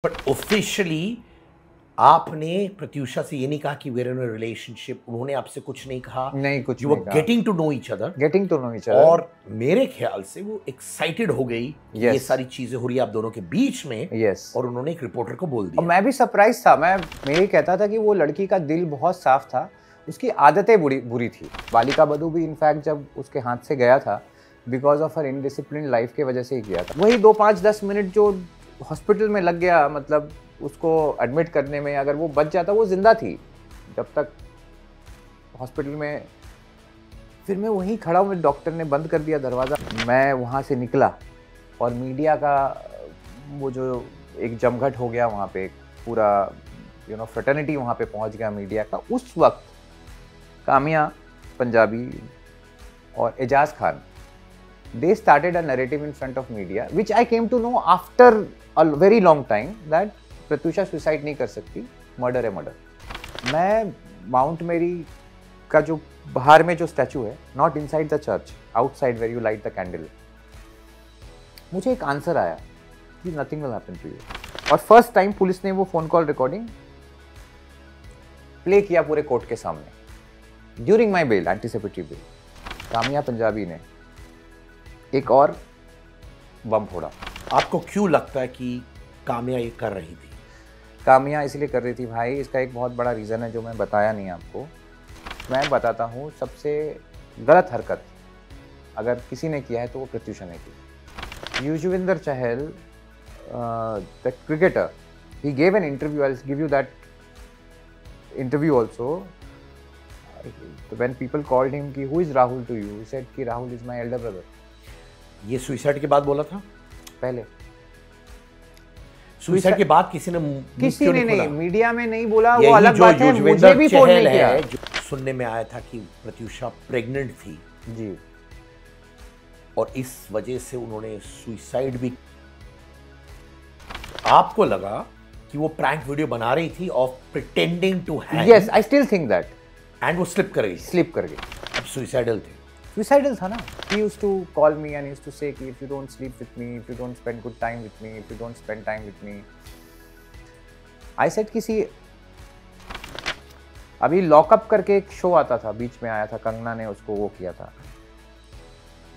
But officially आपने प्रत्यूषा से ये नहीं कहा कि वेर इन अ रिलेशनशिप, उन्होंने आपसे कुछ नहीं कहा? नहीं, कुछ यू नहीं वर कहा। Getting to know each other, getting to know each other. और मेरे ख्याल से वो एक्साइटेड हो गई कि ये Yes. सारी चीजें हो रही है आप दोनों के बीच में। Yes. और उन्होंने एक रिपोर्टर को बोल और दिया। मैं भी सरप्राइज था। मैं यही कहता था कि वो लड़की का दिल बहुत साफ था, उसकी आदतें बुरी थी। बालिका बधू भी इनफैक्ट जब उसके हाथ से गया था because of her indiscipline life के वजह से ही गया था। वही 2-5-10 मिनट जो हॉस्पिटल में लग गया, मतलब उसको एडमिट करने में, अगर वो बच जाता, वो जिंदा थी जब तक हॉस्पिटल में। फिर मैं वहीं खड़ा हूँ, डॉक्टर ने बंद कर दिया दरवाज़ा। मैं वहाँ से निकला और मीडिया का वो जो एक जमघट हो गया वहाँ पे, एक पूरा फ्रेटर्निटी वहाँ पे पहुँच गया मीडिया का। उस वक्त कामिया पंजाबी और Ejaz Khan, they started a narrative in front of media which I came to know after a very long time that Pratyusha suicide नहीं कर सकती, मर्डर है मर्डर। मैं माउंट मेरी का जो बाहर में जो स्टैचू है, not inside the church, outside where you light the candle, मुझे एक आंसर आया कि nothing will happen to you. और फर्स्ट टाइम पुलिस ने वो फोन कॉल रिकॉर्डिंग प्ले किया पूरे कोर्ट के सामने during my bail, anticipatory bail. Kamya Punjabi ने एक और बम फोड़ा। आपको क्यों लगता है कि कामिया ये कर रही थी? कामिया इसलिए कर रही थी भाई, इसका एक बहुत बड़ा रीज़न है जो मैं बताया नहीं आपको। मैं बताता हूँ। सबसे गलत हरकत अगर किसी ने किया है तो वो प्रत्यूषा ने की। Yuzvendra Chahal, the cricketer, he gave an interview, I will give you that interview also. When people called him कि who is Rahul to you, he said कि Rahul is my elder brother. ये सुसाइड के बाद बोला था? पहले सुसाइड के बाद किसी ने नहीं, मीडिया में नहीं बोला, वो अलग बात है, मुझे भी फोन नहीं किया। जो सुनने में आया था कि प्रत्यूषा प्रेग्नेंट थी जी, और इस वजह से उन्होंने सुसाइड भी। आपको लगा कि वो प्रैंक वीडियो बना रही थी of pretending to hang? Yes, I still think that. And वो स्लिप कर गई। अब सुसाइडल थे। Suicidal था ना। He used to call me and he used to say कि if you don't sleep with me, if you don't spend good time with me, if you don't spend time with me, I said किसी अभी lockup करके एक show आता था, बीच में आया था, कंगना ने उसको वो किया था।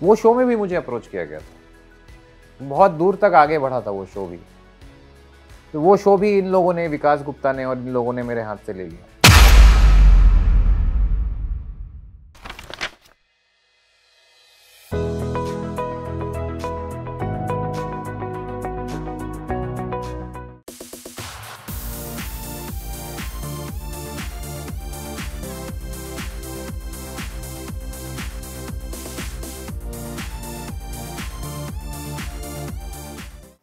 वो शो में भी मुझे अप्रोच किया गया था, बहुत दूर तक आगे बढ़ा था वो शो भी। तो वो शो भी इन लोगों ने, विकास गुप्ता ने और इन लोगों ने मेरे हाथ से ले लिया।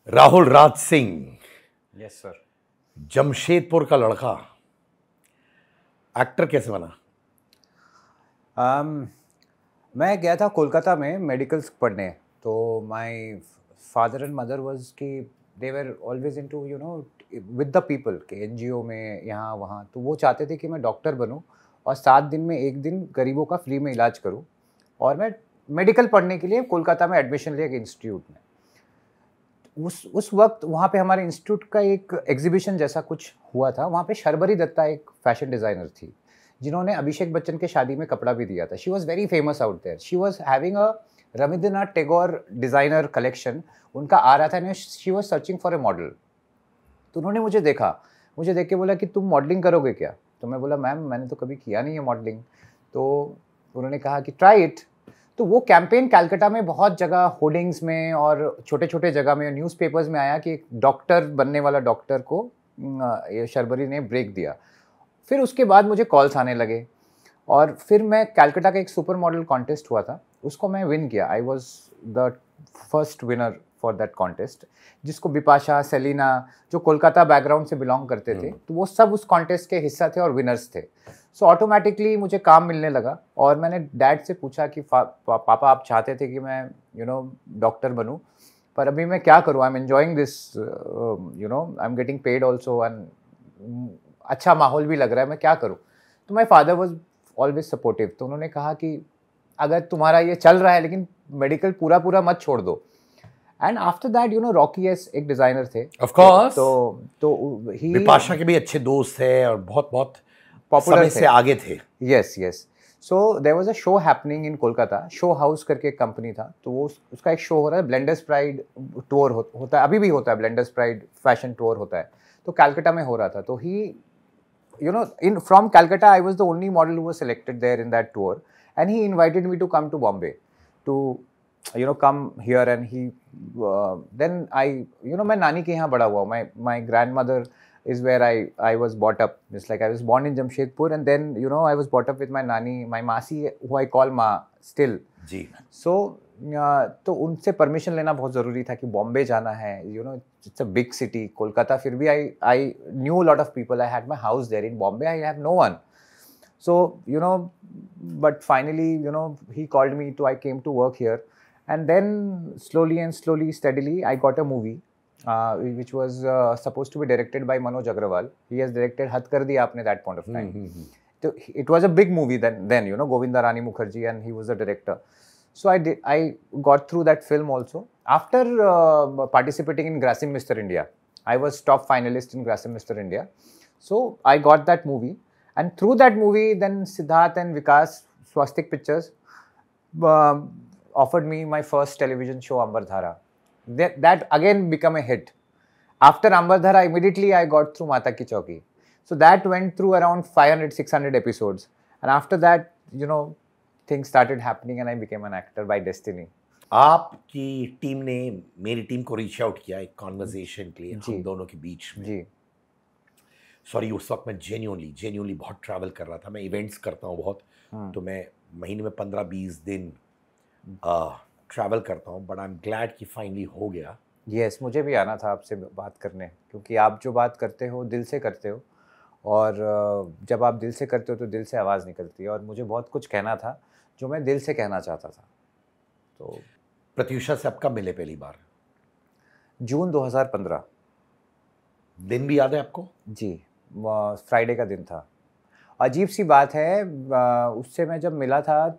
राहुल राज सिंह, यस सर, जमशेदपुर का लड़का, एक्टर कैसे बना? मैं गया था कोलकाता में मेडिकल्स पढ़ने। तो my father and mother was कि they were always into with the people के एनजीओ में, यहाँ वहाँ। तो वो चाहते थे कि मैं डॉक्टर बनूं और 7 दिन में 1 दिन गरीबों का फ्री में इलाज करूं। और मैं मेडिकल पढ़ने के लिए कोलकाता में एडमिशन लिया एक इंस्टीट्यूट में। उस वक्त वहाँ पे हमारे इंस्टीट्यूट का एक एग्जीबिशन जैसा कुछ हुआ था। वहाँ पे शर्बरी दत्ता एक फैशन डिज़ाइनर थी जिन्होंने अभिषेक बच्चन के शादी में कपड़ा भी दिया था। She was very famous out there. She was having a Rabindranath Tagore designer collection, उनका आ रहा था। She was searching for a model. तो उन्होंने मुझे देखा, मुझे देख के बोला कि तुम मॉडलिंग करोगे क्या? तो मैं बोला मैम मैंने तो कभी किया नहीं है मॉडलिंग। तो उन्होंने कहा कि ट्राई इट। तो वो कैंपेन कलकत्ता में बहुत जगह, होर्डिंग्स में और छोटे छोटे जगह में, न्यूज़पेपर्स में आया कि एक डॉक्टर बनने वाला डॉक्टर को ये शर्बरी ने ब्रेक दिया। फिर उसके बाद मुझे कॉल्स आने लगे और फिर मैं कलकत्ता का एक सुपर मॉडल कॉन्टेस्ट हुआ था, उसको मैं विन किया। I was the first winner for that contest, जिसको बिपाशा, सेलिना, जो कोलकाता बैकग्राउंड से बिलोंग करते थे, तो वो सब उस कॉन्टेस्ट के हिस्सा थे और विनर्स थे। सो ऑटोमेटिकली मुझे काम मिलने लगा और मैंने डैड से पूछा कि पापा आप चाहते थे कि मैं डॉक्टर बनूं, पर अभी मैं क्या करूं? I am enjoying this, I am getting paid also and अच्छा माहौल भी लग रहा है, मैं क्या करूं? तो my father was always supportive. तो उन्होंने कहा कि अगर तुम्हारा ये चल रहा है लेकिन मेडिकल पूरा मत छोड़ दो। And after that you know Rocky S एक डिजाइनर थे, ऑफ कोर्स, तो ही विपाशा के भी अच्छे दोस्त थे और बहुत बहुत पॉपुलर समय से आगे थे। Yes yes. So there was a show happening in Kolkata, show house करके एक कंपनी था, तो वो उसका एक शो हो रहा है, ब्लेंडर्स प्राइड टूर होता है, अभी भी होता है, ब्लेंडर्स प्राइड फैशन टूर होता है, तो कलकत्ता में हो रहा था। तो ही you know in from Calcutta I was the only model who was selected there in that tour, and he invited me to come to Bombay to come here, and he then I मैं नानी के यहाँ बड़ा हुआ, my grandmother is where I was brought up. It's like I was born in Jamshedpur, and then I was brought up with my nani, my masi, who I call ma still ji. so तो उनसे permission लेना बहुत ज़रूरी था कि बॉम्बे जाना है, it's a big city. Kolkata फिर भी I knew lot of people, I had my house there. In Bombay I have no one, so but finally he called me, तो I came to work here, and then slowly steadily I got a movie which was supposed to be directed by Manoj Agrawal. He has directed Had Kar Diya Aapne that point of time. So it was a big movie then Govinda Rani Mukherjee, and he was the director. So I got through that film also. After participating in Grasim Mr. India, I was top finalist in Grasim Mr. India. So I got that movie, and through that movie, then Siddharth and Vikas, Swastik Pictures, offered me my first television show, Ambardhara. That again became a hit. After Ambardhara, immediately I got through Mata Ki Chauki. So that went through around 500-600 episodes, and after that, things started happening, and I became an actor by destiny. आपकी team ने मेरी team को reach out किया एक conversation के लिए हम दोनों के बीच में। जी सॉरी, उस वक्त मैं जेन्युइनली बहुत ट्रैवल कर रहा था। मैं इवेंट्स करता हूँ बहुत, तो मैं महीने में 15-20 दिन ट्रैवल करता हूँ, बट आई एम ग्लैड कि फाइनली हो गया। यस, मुझे भी आना था आपसे बात करने, क्योंकि आप जो बात करते हो दिल से करते हो, और जब आप दिल से करते हो तो दिल से आवाज़ निकलती है, और मुझे बहुत कुछ कहना था जो मैं दिल से कहना चाहता था। तो प्रत्यूषा से आप कब मिले पहली बार? जून 2015। दिन भी याद है आपको? जी, फ्राइडे का दिन था। अजीब सी बात है, उससे मैं जब मिला था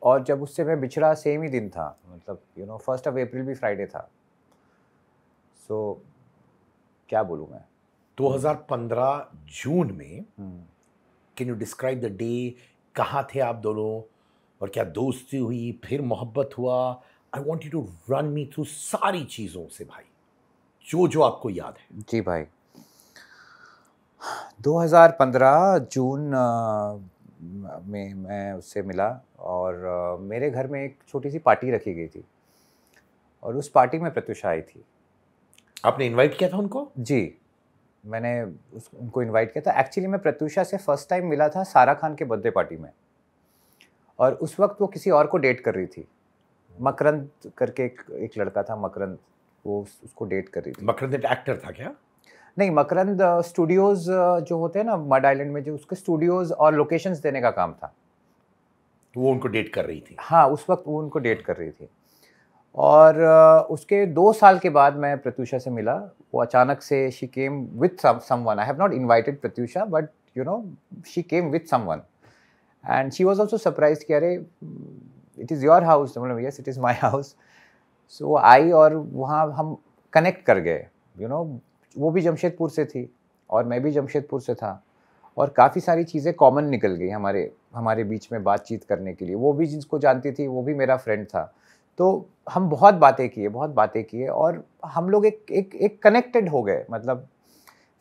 और जब उससे मैं बिछड़ा सेम ही दिन था, मतलब 1 अप्रैल भी फ्राइडे था। सो क्या बोलूँ मैं। 2015 जून में can you describe the day? कहाँ थे आप दोनों और क्या दोस्ती हुई, फिर मोहब्बत हुआ? I want you to run me through सारी चीज़ों से भाई, जो आपको याद है। जी भाई, 2015 जून में मैं उससे मिला, और मेरे घर में एक छोटी सी पार्टी रखी गई थी, और उस पार्टी में प्रत्यूषा आई थी। आपने इनवाइट किया था उनको? जी, मैंने उनको इनवाइट किया था। एक्चुअली मैं प्रत्यूषा से फर्स्ट टाइम मिला था सारा खान के बर्थडे पार्टी में, और उस वक्त वो किसी और को डेट कर रही थी। मकरंद करके एक लड़का था, मकरंद, वो उसको डेट कर रही थी। मकरंद एक एक्टर था क्या? नहीं, मकरंद स्टूडियोज़ जो होते हैं ना मड आइलैंड में, जो उसके स्टूडियोज़ और लोकेशंस देने का काम था, तो वो उनको डेट कर रही थी। हाँ, उस वक्त वो उनको डेट कर रही थी। और उसके 2 साल के बाद मैं प्रत्यूषा से मिला। वो अचानक से she came with someone. I have not invited Pratyusha, but she came with someone, and she was also surprised कि अरे इट इज़ योर हाउस। मतलब yes, it is my house. So I, और वहाँ हम कनेक्ट कर गए। वो भी जमशेदपुर से थी और मैं भी जमशेदपुर से था, और काफ़ी सारी चीज़ें कॉमन निकल गई हमारे बीच में बातचीत करने के लिए। वो भी जिसको जानती थी वो भी मेरा फ्रेंड था, तो हम बहुत बातें किए, और हम लोग एक कनेक्टेड हो गए। मतलब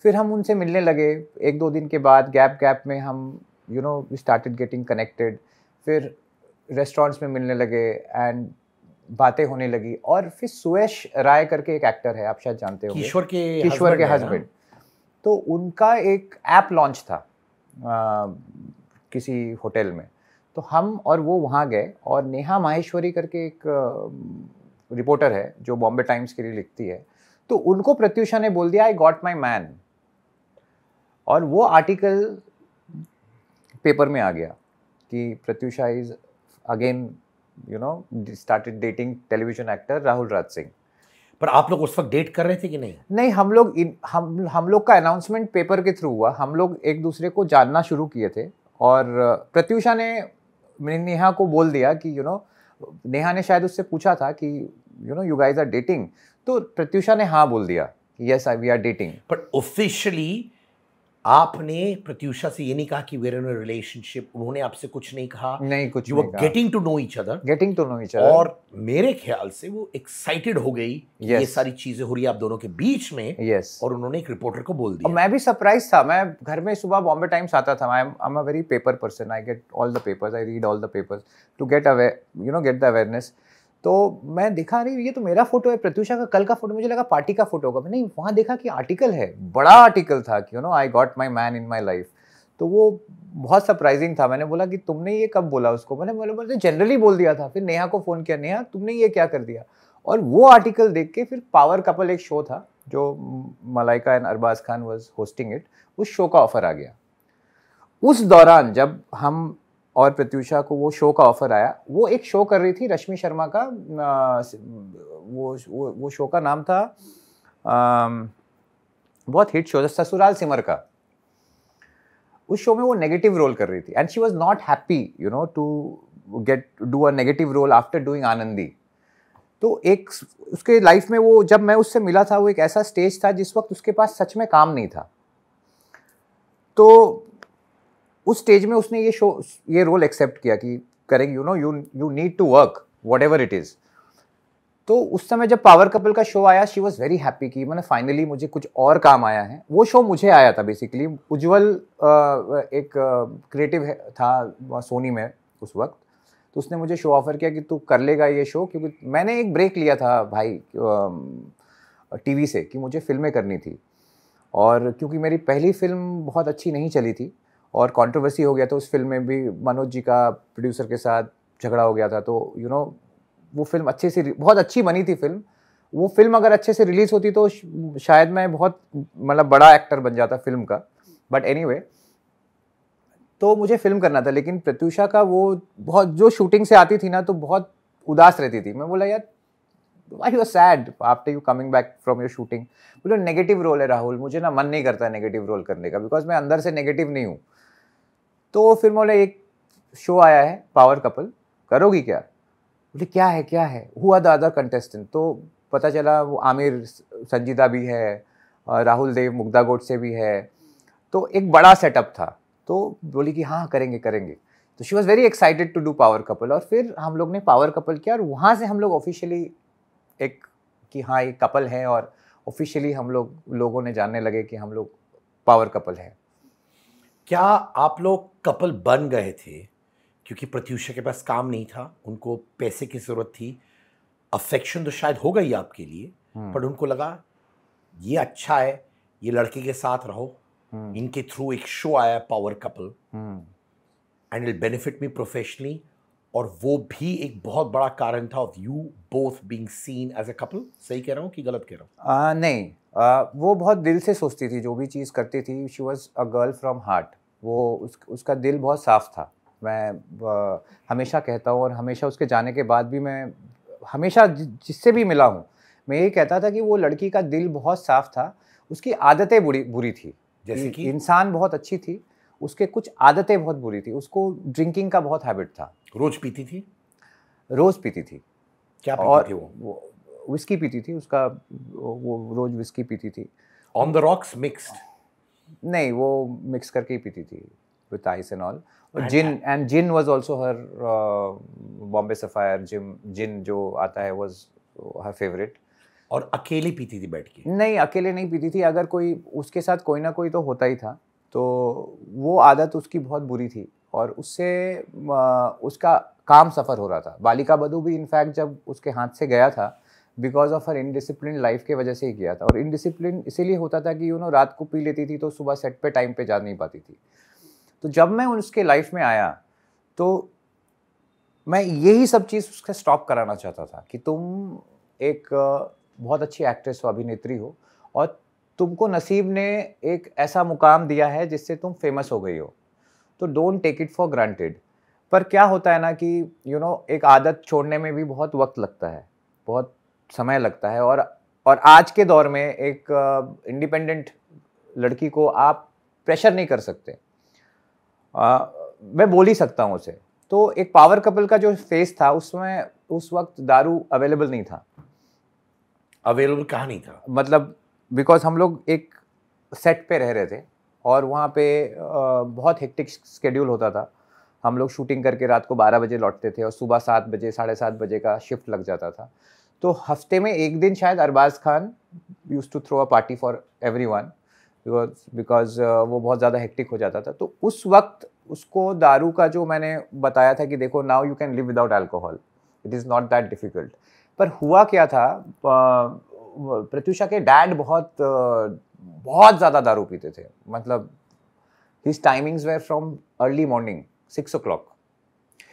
फिर हम उनसे मिलने लगे 1-2 दिन के बाद, गैप में हम वी स्टार्टेड गेटिंग कनेक्टेड। फिर रेस्टोरेंट्स में मिलने लगे एंड बातें होने लगी। और फिर सुयश राय करके एक एक्टर है, आप शायद जानते होंगे, किशोर के हस्बैंड। तो उनका एक ऐप लॉन्च था किसी होटल में, तो हम और वो वहाँ गए, और नेहा माहेश्वरी करके एक रिपोर्टर है जो बॉम्बे टाइम्स के लिए लिखती है, तो उनको प्रत्यूषा ने बोल दिया आई गॉट माई मैन, और वो आर्टिकल पेपर में आ गया कि Pratyusha is again started dating television actor Rahul Raj Singh. पर आप लोग उस वक्त डेट कर रहे थे कि नहीं? नहीं, हम लोग का अनाउंसमेंट पेपर के थ्रू हुआ। हम लोग एक दूसरे को जानना शुरू किए थे, और प्रत्यूषा ने नेहा को बोल दिया कि नेहा ने शायद उससे पूछा था कि you know you guys are dating, तो प्रत्युषा ने हाँ बोल दिया, yes we are dating. But officially आपने प्रत्युषा से ये नहीं कहा कि we're in a relationship, उन्होंने आपसे कुछ नहीं कहा? नहीं, कुछ You नहीं were कहा। getting to know each other, getting to know each other. और मेरे ख्याल से वो एक्साइटेड हो गई कि ये Yes. सारी चीजें हो रही है आप दोनों के बीच में, यस, और उन्होंने एक रिपोर्टर को बोल और दिया। मैं भी सरप्राइज था। मैं घर में सुबह बॉम्बे टाइम्स आता था, I am a very paper person, I get all the papers, I read all the papers to get aware, you know get the awareness. तो मैं देखा, अरे ये तो मेरा फोटो है, प्रत्युषा का कल का फोटो, मुझे लगा पार्टी का फोटो होगा, नहीं वहाँ देखा कि आर्टिकल है, बड़ा आर्टिकल था कि you no I got my man in my life. तो वो बहुत सरप्राइजिंग था। मैंने बोला कि तुमने ये कब बोला उसको? मैंने जनरली बोल दिया था। फिर नेहा को फ़ोन किया, नेहा तुमने ये क्या कर दिया? और वो आर्टिकल देख के फिर पावर कपल एक शो था जो Malaika and Arbaaz Khan was hosting it, उस शो का ऑफर आ गया। उस दौरान जब हम और प्रत्युषा को वो शो का ऑफर आया, वो एक शो कर रही थी रश्मि शर्मा का, वो शो का नाम था बहुत हिट शो, ससुराल सिमर का। उस शो में वो नेगेटिव रोल कर रही थी and she was not happy you know to get do a negative role after doing Anandi. तो एक उसके लाइफ में, वो जब मैं उससे मिला था, वो एक ऐसा स्टेज था जिस वक्त उसके पास सच में काम नहीं था। तो उस स्टेज में उसने ये रोल एक्सेप्ट किया कि करेंगे, you know you need to work whatever it is. तो उस समय जब पावर कपल का शो आया, शी वॉज वेरी हैप्पी कि मैंने फाइनली मुझे कुछ और काम आया है। वो शो मुझे आया था बेसिकली, उज्जवल एक क्रिएटिव था सोनी में उस वक्त, तो उसने मुझे शो ऑफर किया कि तू कर लेगा ये शो, क्योंकि मैंने एक ब्रेक लिया था भाई टीवी से कि मुझे फिल्में करनी थी, और क्योंकि मेरी पहली फिल्म बहुत अच्छी नहीं चली थी और कंट्रोवर्सी हो गया था उस फिल्म में भी, मनोज जी का प्रोड्यूसर के साथ झगड़ा हो गया था। तो यू नो वो फिल्म अच्छे से, बहुत अच्छी बनी थी फिल्म। वो फिल्म अगर अच्छे से रिलीज होती तो शायद मैं बहुत मतलब बड़ा एक्टर बन जाता फिल्म का, बट एनीवे तो मुझे फिल्म करना था। लेकिन प्रत्युषा का वो बहुत, जो शूटिंग से आती थी ना तो बहुत उदास रहती थी। मैं बोला यार why you are sad after you coming back from your shooting? बोले नेगेटिव रोल है राहुल, मुझे ना मन नहीं करता नेगेटिव रोल करने का, बिकॉज मैं अंदर से नेगेटिव नहीं हूँ। तो फिर बोले एक शो आया है पावर कपल, करोगी क्या? बोले क्या है who are the other contestant? तो पता चला वो आमिर संजीदा भी है, राहुल देव मुग्धा गोडसे भी है, तो एक बड़ा सेटअप था। तो बोली कि हाँ करेंगे। तो she was very excited to do power couple, और फिर हम लोग ने पावर कपल किया, और वहाँ से हम लोग ऑफिशियली एक कि हाँ ये कपल है, और ऑफिशियली हम लोगों ने जानने लगे कि हम लोग पावर कपल है। क्या आप लोग कपल बन गए थे क्योंकि प्रत्युषा के पास काम नहीं था, उनको पैसे की जरूरत थी? अफेक्शन तो शायद हो गई आपके लिए, पर उनको लगा ये अच्छा है, ये लड़के के साथ रहो, इनके थ्रू एक शो आया power couple and it benefit me professionally, और वो भी एक बहुत बड़ा कारण था of you both being seen as a couple. सही कह रहा हूँ कि गलत कह रहा हूँ? नहीं, वो बहुत दिल से सोचती थी, जो भी चीज़ करती थी। She was a girl from heart. वो उसका दिल बहुत साफ था। मैं हमेशा कहता हूँ, और हमेशा उसके जाने के बाद भी मैं हमेशा जिससे भी मिला हूँ, मैं यही कहता था कि वो लड़की का दिल बहुत साफ था। उसकी आदतें बुरी थी, जैसे कि इंसान बहुत अच्छी थी, उसके कुछ आदतें बहुत बुरी थी। उसको ड्रिंकिंग का बहुत हैबिट था। रोज पीती थी? रोज पीती थी। क्या और पीती थी वो? विस्की पीती थी, उसका वो रोज विस्की पीती थी। On the rocks mixed? नहीं, वो मिक्स करके ही पीती थी with ice and all. Gin gin was also her Bombay Sapphire gin जो आता है वाज हर फेवरेट। और अकेली पीती थी बैठ के? नहीं, अकेले नहीं पीती थी, अगर कोई उसके साथ कोई ना कोई तो होता ही था। तो वो आदत उसकी बहुत बुरी थी, और उससे उसका काम सफ़र हो रहा था। बालिका बधू भी इनफैक्ट जब उसके हाथ से गया था, because of her indiscipline life के वजह से ही किया था। और इनडिसिप्लिन इसीलिए होता था कि रात को पी लेती थी तो सुबह सेट पे टाइम पे जा नहीं पाती थी। तो जब मैं उसके लाइफ में आया तो मैं यही सब चीज़ उसका स्टॉप कराना चाहता था कि तुम एक बहुत अच्छी एक्ट्रेस हो, अभिनेत्री हो, और तुमको नसीब ने एक ऐसा मुकाम दिया है जिससे तुम फेमस हो गई हो, तो don't take it for granted. पर क्या होता है ना कि एक आदत छोड़ने में भी बहुत वक्त लगता है, बहुत समय लगता है। और आज के दौर में एक इंडिपेंडेंट लड़की को आप प्रेशर नहीं कर सकते। मैं बोल ही सकता हूँ उसे। तो एक पावर कपल का जो फेस था, उसमें उस वक्त दारू अवेलेबल नहीं था, अवेलेबल कहाँ नहीं था? मतलब बिकॉज हम लोग एक सेट पे रह रहे थे और वहाँ पे बहुत हेक्टिक स्केड्यूल होता था। हम लोग शूटिंग करके रात को 12 बजे लौटते थे और सुबह 7 बजे 7:30 बजे का शिफ्ट लग जाता था। तो हफ्ते में एक दिन शायद Arbaaz Khan use to throw a party for everyone because वो बहुत ज़्यादा हेक्टिक हो जाता था। तो उस वक्त उसको दारू का जो मैंने बताया था कि देखो now you can live without alcohol, it is not that difficult. पर हुआ क्या था, प्रत्युषा के डैड बहुत ज़्यादा दारू पीते थे। मतलब his timings were from early morning 6 o'clock,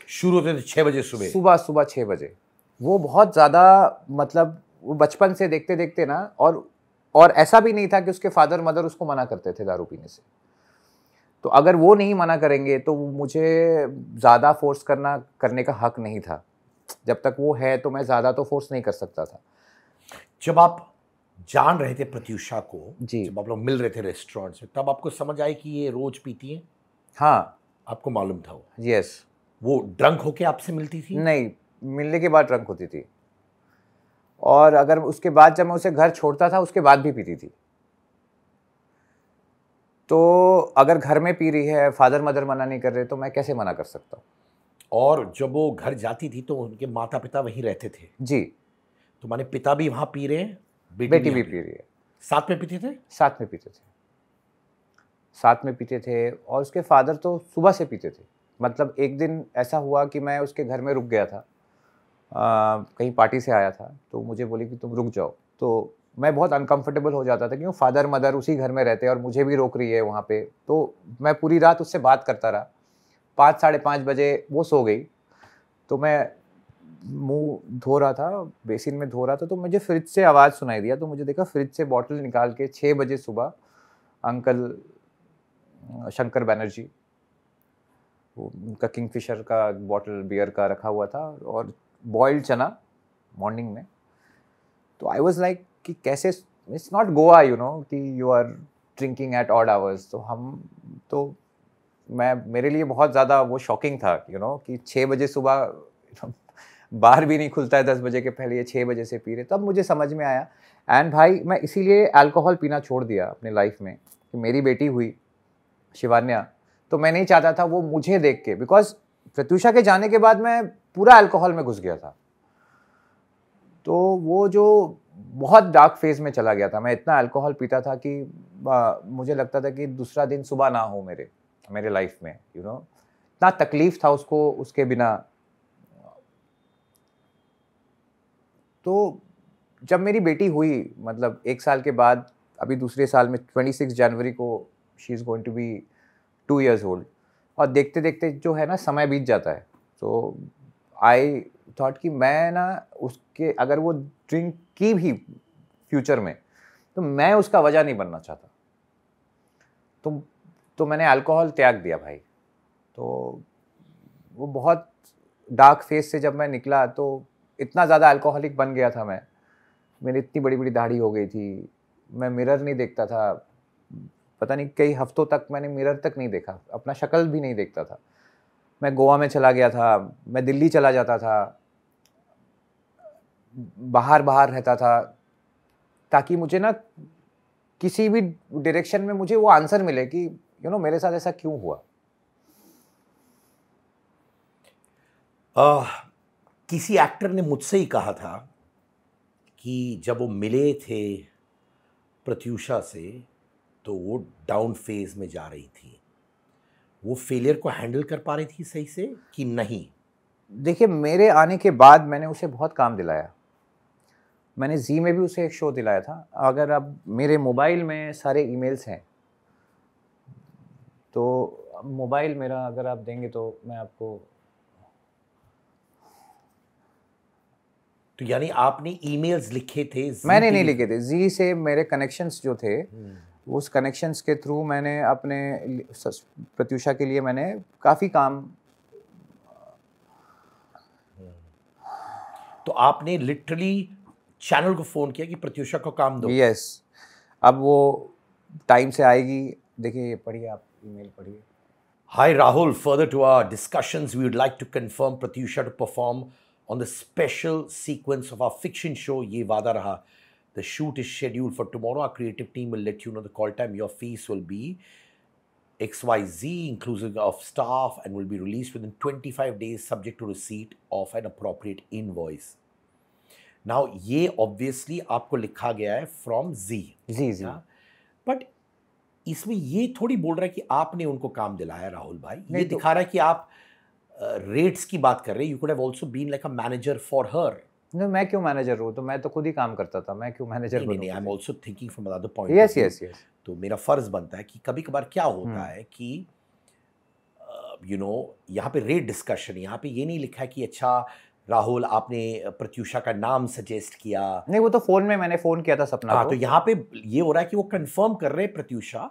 शुरू होते थे 6 बजे सुबह। सुबह 6 बजे। वो बहुत ज़्यादा, मतलब वो बचपन से देखते देखते ना, और ऐसा भी नहीं था कि उसके फादर मदर उसको मना करते थे दारू पीने से। तो अगर वो नहीं मना करेंगे तो मुझे ज़्यादा फोर्स करने का हक नहीं था। जब तक वो है तो मैं ज़्यादा तो फोर्स नहीं कर सकता था। जब आप जान रहे थे प्रत्युषा को, जी। जब आप लोग मिल रहे थे रेस्टोरेंट्स में, तब आपको समझ आया कि ये रोज पीती है? हाँ। आपको मालूम था वो? यस। वो ड्रंक होके आपसे मिलती थी? नहीं, मिलने के बाद ड्रंक होती थी, और अगर उसके बाद जब मैं उसे घर छोड़ता था उसके बाद भी पीती थी। तो अगर घर में पी रही है, फादर मदर मना नहीं कर रहे, तो मैं कैसे मना कर सकता हूँ? और जब वो घर जाती थी तो उनके माता पिता वहीं रहते थे? जी। तो माने पिता भी वहां पी रहे हैं, बेटी भी पी रही है। साथ में पीते थे? साथ में पीते थे, साथ में पीते थे। और उसके फादर तो सुबह से पीते थे। मतलब एक दिन ऐसा हुआ कि मैं उसके घर में रुक गया था, कहीं पार्टी से आया था, तो मुझे बोली कि तुम रुक जाओ। तो मैं बहुत अनकंफर्टेबल हो जाता था, क्यों फादर मदर उसी घर में रहते हैं और मुझे भी रोक रही है वहाँ पे। तो मैं पूरी रात उससे बात करता रहा। 5 साढ़े 5 बजे वो सो गई। तो मैं मुंह धो रहा था, बेसिन में धो रहा था, तो मुझे फ्रिज से आवाज़ सुनाई दिया। तो मुझे देखा फ्रिज से बॉटल निकाल के 6 बजे सुबह अंकल शंकर बैनर्जी, उनका किंगफिशर का बॉटल बियर का रखा हुआ था और बॉइल्ड चना मॉर्निंग में। तो आई वाज लाइक कि कैसे, इट्स नॉट गोवा कि you are drinking at odd hours. तो मैं, मेरे लिए बहुत ज़्यादा वो शॉकिंग था कि 6 बजे सुबह बार भी नहीं खुलता है 10 बजे के पहले, ये 6 बजे से पी रहे। तब मुझे समझ में आया। एंड भाई, मैं इसीलिए अल्कोहल पीना छोड़ दिया अपने लाइफ में कि मेरी बेटी हुई शिवान्या, तो मैं नहीं चाहता था वो मुझे देख के, बिकॉज प्रत्युषा के जाने के बाद मैं पूरा अल्कोहल में घुस गया था। तो वो जो बहुत डार्क फेज में चला गया था, मैं इतना अल्कोहल पीता था कि मुझे लगता था कि दूसरा दिन सुबह ना हो मेरे लाइफ में। इतना तकलीफ था उसको उसके बिना। तो जब मेरी बेटी हुई, मतलब 1 साल के बाद, अभी दूसरे साल में 26 जनवरी को she is going to be 2 years old, और देखते देखते जो है ना समय बीत जाता है। तो आई थॉट कि मैं ना उसके, अगर वो ड्रिंक की भी फ्यूचर में, तो मैं उसका वजह नहीं बनना चाहता। तो मैंने अल्कोहल त्याग दिया भाई। तो वो बहुत डार्क फेज से जब मैं निकला, तो इतना ज़्यादा अल्कोहलिक बन गया था मैं। मेरी इतनी बड़ी बड़ी दाढ़ी हो गई थी, मैं मिरर नहीं देखता था। पता नहीं कई हफ्तों तक मैंने मिरर तक नहीं देखा, अपना शक्ल भी नहीं देखता था। मैं गोवा में चला गया था, मैं दिल्ली चला जाता था, बाहर रहता था, ताकि मुझे ना किसी भी डायरेक्शन में मुझे वो आंसर मिले कि मेरे साथ ऐसा क्यों हुआ। किसी एक्टर ने मुझसे ही कहा था कि जब वो मिले थे प्रत्युषा से तो वो डाउन फेज में जा रही थी। वो फेलियर को हैंडल कर पा रही थी सही से कि नहीं? देखिए, मेरे आने के बाद मैंने उसे बहुत काम दिलाया। मैंने जी में भी उसे एक शो दिलाया था। अगर अब मेरे मोबाइल में सारे ईमेल्स हैं, तो मोबाइल मेरा अगर आप देंगे तो मैं आपको, तो यानी आपने ईमेल्स लिखे थे? मैंने नहीं लिखे थे। जी से मेरे कनेक्शंस जो थे, उस कनेक्शंस के थ्रू मैंने अपने प्रत्युषा के लिए मैंने काफ़ी काम। तो आपने लिटरली चैनल को फोन किया कि प्रत्युषा को काम दो? यस। अब वो टाइम से आएगी। देखिए, ये पढ़िए, आप ईमेल पढ़िए। Hi Rahul, further to our discussions, we would like to confirm Pratyusha to perform on the special sequence of our fiction show Ye Vada Raha. the shoot is scheduled for tomorrow. Our creative team will let you know the call time. Your fees will be XYZ, inclusive of staff, and will be released within 25 days, subject to receipt of an appropriate invoice. Now, ये obviously आपको लिखा गया है from Z. But इसमें ये थोड़ी बोल रहा है कि आपने उनको काम दिलाया राहुल भाई. ये दिखा रहा है कि आप रेट्स की बात कर रहे हैं. You could have also been like a manager for her. नहीं, मैं क्यों मैनेजर हूँ? तो मैं तो खुद ही काम करता था, मैं क्यों मैनेजर बनूँ? नहीं, I am also thinking from another point. Yes. तो मेरा फर्ज बनता है कि कभी कभार क्या होता है कि यहाँ पे रेट डिस्कशन, यहाँ पे ये नहीं लिखा है कि अच्छा राहुल आपने प्रत्यूषा का नाम सजेस्ट किया. नहीं, वो तो फोन में मैंने फोन किया था सपना को. तो यहाँ पे ये हो रहा है कि वो कंफर्म कर रहे हैं Pratyusha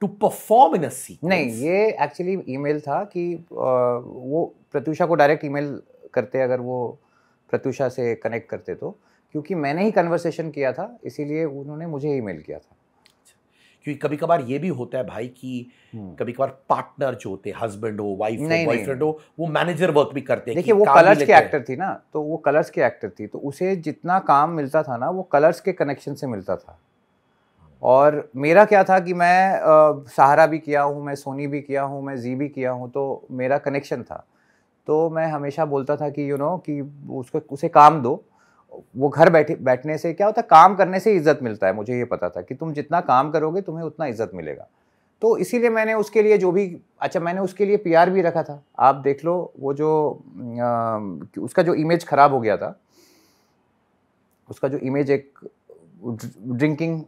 to perform in a sequence. नहीं, ये एक्चुअली ईमेल था कि वो प्रत्यूषा को डायरेक्ट ईमेल करते अगर वो प्रत्यूषा से कनेक्ट करते तो, क्योंकि मैंने ही कन्वर्सेशन किया था इसीलिए उन्होंने मुझे ईमेल किया था. क्योंकि कभी कभार ये भी होता है भाई कि कभी कभार पार्टनर जो होते हैं, हस्बैंड हो, वाइफ हो, बॉयफ्रेंड हो, वो मैनेजर वर्क भी करते हैं. देखिए, वो कलर्स के एक्टर थी ना, तो वो कलर्स के एक्टर थी, तो उसे जितना काम मिलता था ना वो कलर्स के कनेक्शन से मिलता था. और मेरा क्या था कि मैं सहारा भी किया हूँ, मैं सोनी भी किया हूँ, मैं जी भी किया हूँ, तो मेरा कनेक्शन था. तो मैं हमेशा बोलता था कि कि उसे काम दो. वो घर बैठने से क्या होता है, काम करने से इज्जत मिलता है. मुझे ये पता था कि तुम जितना काम करोगे तुम्हें उतना इज्जत मिलेगा. तो इसीलिए मैंने उसके लिए जो भी, अच्छा मैंने उसके लिए पीआर भी रखा था. आप देख लो, वो जो उसका जो इमेज खराब हो गया था, उसका जो इमेज एक ड्रिंकिंग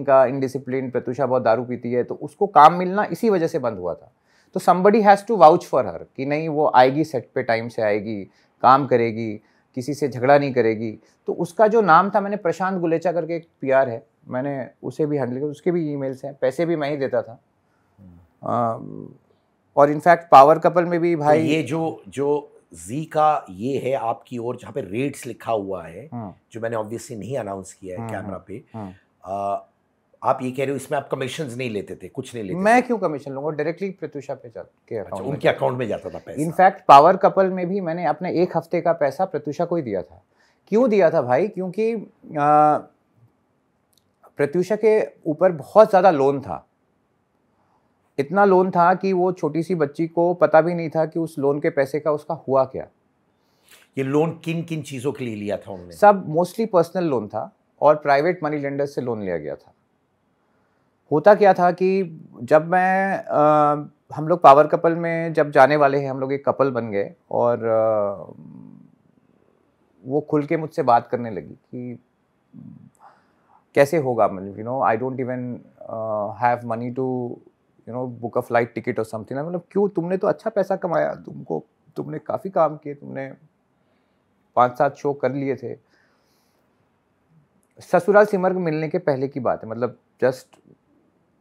का, इनडिसिप्लिन, प्रत्यूषा बहुत दारू पीती है, तो उसको काम मिलना इसी वजह से बंद हुआ था. तो somebody has to vouch for her कि नहीं, वो आएगी सेट पे, टाइम से आएगी, काम करेगी, किसी से झगड़ा नहीं करेगी. तो उसका जो नाम था, मैंने प्रशांत गुलेचा करके एक पीआर है, मैंने उसे भी हैंडल किया. उसके भी ईमेल्स हैं, पैसे भी मैं ही देता था. और इनफैक्ट पावर कपल में भी भाई, तो ये जो जी का ये है आपकी ओर, जहाँ पे रेट्स लिखा हुआ है, जो मैंने ऑब्वियसली नहीं अनाउंस किया है कैमरा पे, आप ये कह रहे हो इसमें आप कमीशंस नहीं लेते थे? कुछ नहीं लेते? मैं क्यों कमीशन लूंगा? डायरेक्टली प्रत्यूषा पे के अकाउंट, उनके अकाउंट में जाता था पैसा. इनफैक्ट पावर कपल में भी मैंने अपने एक हफ्ते का पैसा प्रत्यूषा को ही दिया था. क्यों दिया था भाई? क्योंकि प्रत्यूषा के ऊपर बहुत ज़्यादा लोन था. इतना लोन था कि वो छोटी सी बच्ची को पता भी नहीं था कि उस लोन के पैसे का उसका हुआ क्या. ये लोन किन किन चीज़ों के लिए लिया था उन्होंने? सब मोस्टली पर्सनल लोन था और प्राइवेट मनी लेंडर से लोन लिया गया था. होता क्या था कि जब मैं हम लोग पावर कपल में जब जाने वाले हैं, हम लोग एक कपल बन गए, और वो खुल के मुझसे बात करने लगी कि कैसे होगा, मतलब I don't even have money to book a flight ticket और समथिंग. मतलब क्यों, तुमने तो अच्छा पैसा कमाया, तुमने काफ़ी काम किए, तुमने 5-7 शो कर लिए थे. ससुराल सिमर को मिलने के पहले की बात है, मतलब जस्ट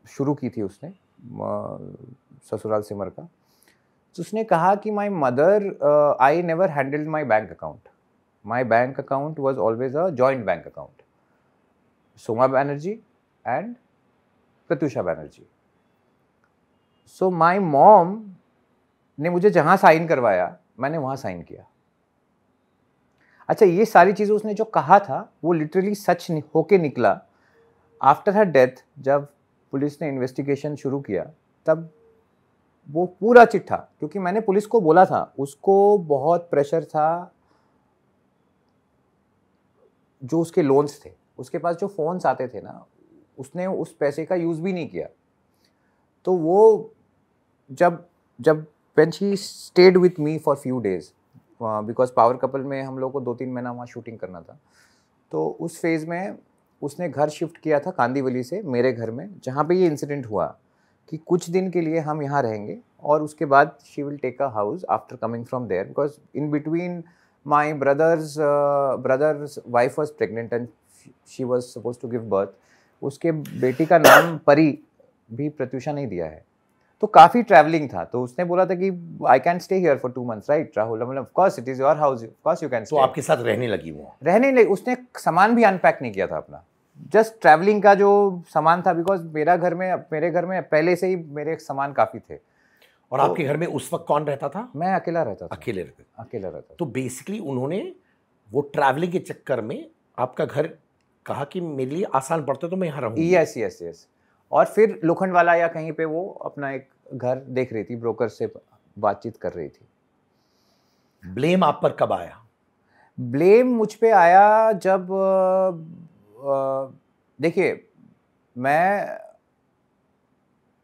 शुरू की थी उसने ससुराल सिमर का. तो उसने कहा कि my mother, I never handled my bank account. My bank account was always a joint bank account. Soma Banerjee and Pratyusha Banerjee. So my mom ने मुझे जहाँ साइन करवाया, मैंने वहाँ साइन किया. अच्छा, ये सारी चीज़ें उसने जो कहा था वो लिटरली सच होके निकला. आफ्टर हर डेथ जब पुलिस ने इन्वेस्टिगेशन शुरू किया, तब वो पूरा चिट्ठा, क्योंकि मैंने पुलिस को बोला था, उसको बहुत प्रेशर था. जो उसके लोन्स थे, उसके पास जो फ़ोन्स आते थे ना, उसने उस पैसे का यूज़ भी नहीं किया. तो वो जब when she stayed with me for few days, because power couple में हम लोग को 2-3 महीना वहाँ शूटिंग करना था, तो उस फेज़ में उसने घर शिफ्ट किया था कांदीवली से मेरे घर में, जहाँ पे ये इंसिडेंट हुआ, कि कुछ दिन के लिए हम यहाँ रहेंगे और उसके बाद she will take a house after coming from there, because in between my brother's wife was pregnant and she was suppose to give birth. उसके बेटी का नाम परी भी प्रत्यूषा नहीं दिया है. तो काफ़ी ट्रैवलिंग था. तो उसने बोला था कि I can stay here for 2 months, right Rahul? मतलब of course it is your house, of course you can stay. तो आपके साथ रहने लगी वो? रहने लगी. उसने सामान भी अनपैक नहीं किया था अपना, जस्ट ट्रैवलिंग का जो सामान था, बिकॉज मेरे घर में पहले से ही मेरे सामान काफ़ी थे. और आपके घर में उस वक्त कौन रहता था? मैं अकेला रहता था. अकेले रहते? अकेला रहता. तो बेसिकली उन्होंने वो ट्रैवलिंग के चक्कर में आपका घर कहा कि मेरे लिए आसान पड़ता तो मैं यहाँ रहूँगी। Yes yes yes. और फिर लोखंडवाला या कहीं पे वो अपना एक घर देख रही थी, ब्रोकर से बातचीत कर रही थी। ब्लेम आप पर कब आया? ब्लेम मुझ पे आया जब देखिए,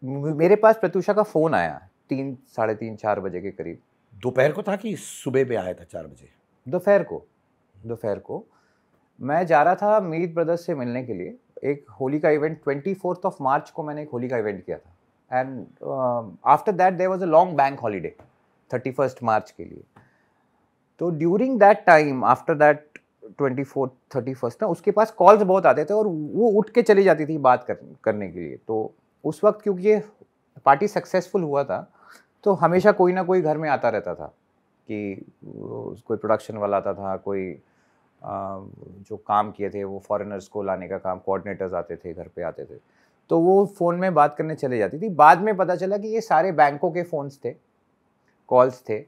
मेरे पास प्रत्यूषा का फ़ोन आया 3, साढ़े 3, 4 बजे के करीब। दोपहर को था कि सुबह पे आया था 4 बजे? दोपहर को मैं जा रहा था मीत ब्रदर्स से मिलने के लिए। एक होली का इवेंट 24th ऑफ मार्च को मैंने एक होली का इवेंट किया था, and after that there was a long bank holiday 31st March के लिए। तो during that time, after that 24th 31st ना, उसके पास कॉल्स बहुत आते थे और वो उठ के चली जाती थी बात करने के लिए। तो उस वक्त क्योंकि ये पार्टी सक्सेसफुल हुआ था, तो हमेशा कोई ना कोई घर में आता रहता था कि कोई प्रोडक्शन वाला आता था, कोई जो काम किए थे वो फॉरेनर्स को लाने का काम, कोऑर्डिनेटर्स आते थे, घर पे आते थे, तो वो फ़ोन में बात करने चले जाती थी। बाद में पता चला कि ये सारे बैंकों के फ़ोन्स थे, कॉल्स थे,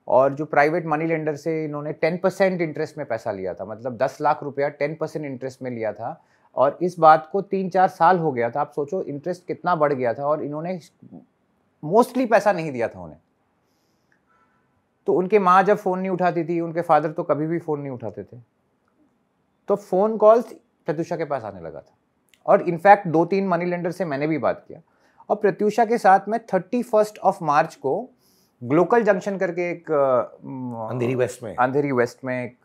और जो प्राइवेट मनी लेंडर से इन्होंने 10% इंटरेस्ट में पैसा लिया था, मतलब 10 लाख रुपया 10% इंटरेस्ट में लिया था। और इस बात को 3-4 साल हो गया था। आप सोचो इंटरेस्ट कितना बढ़ गया था, और इन्होंने मोस्टली पैसा नहीं दिया था उन्हें। तो उनके माँ जब फ़ोन नहीं उठाती थी, उनके फादर तो कभी भी फ़ोन नहीं उठाते थे, तो फ़ोन कॉल्स प्रत्यूषा के पास आने लगा था। और इनफैक्ट 2-3 मनी लेंडर से मैंने भी बात किया। और प्रत्यूषा के साथ मैं 31st ऑफ मार्च को ग्लोकल जंक्शन करके एक अंधेरी वेस्ट में एक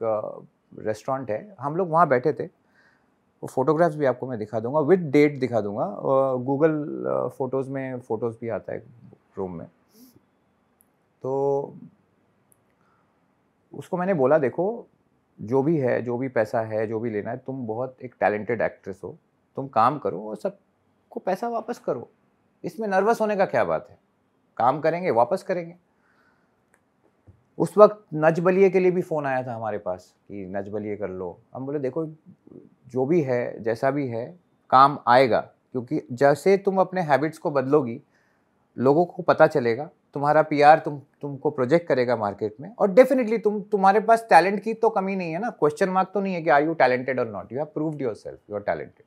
रेस्टोरेंट है, हम लोग वहाँ बैठे थे। वो फोटोग्राफ्स भी आपको मैं दिखा दूंगा, विद डेट दिखा दूंगा। गूगल फोटोज़ में फ़ोटोज़ भी आता है रूम में। तो उसको मैंने बोला, देखो जो भी है, जो भी पैसा है, जो भी लेना है, तुम बहुत एक टैलेंटेड एक्ट्रेस हो, तुम काम करो और सबको पैसा वापस करो। इसमें नर्वस होने का क्या बात है, काम करेंगे वापस करेंगे। उस वक्त नच बलिए के लिए भी फ़ोन आया था हमारे पास कि नच बलिए कर लो। हम बोले देखो जो भी है, जैसा भी है, काम आएगा, क्योंकि जैसे तुम अपने हैबिट्स को बदलोगी, लोगों को पता चलेगा, तुम्हारा पीआर तुमको प्रोजेक्ट करेगा मार्केट में, और डेफिनेटली तुम्हारे पास टैलेंट की तो कमी नहीं है ना। क्वेश्चन मार्क तो नहीं है कि आर यू टैलेंटेड और not, you have proved yourself you are talented.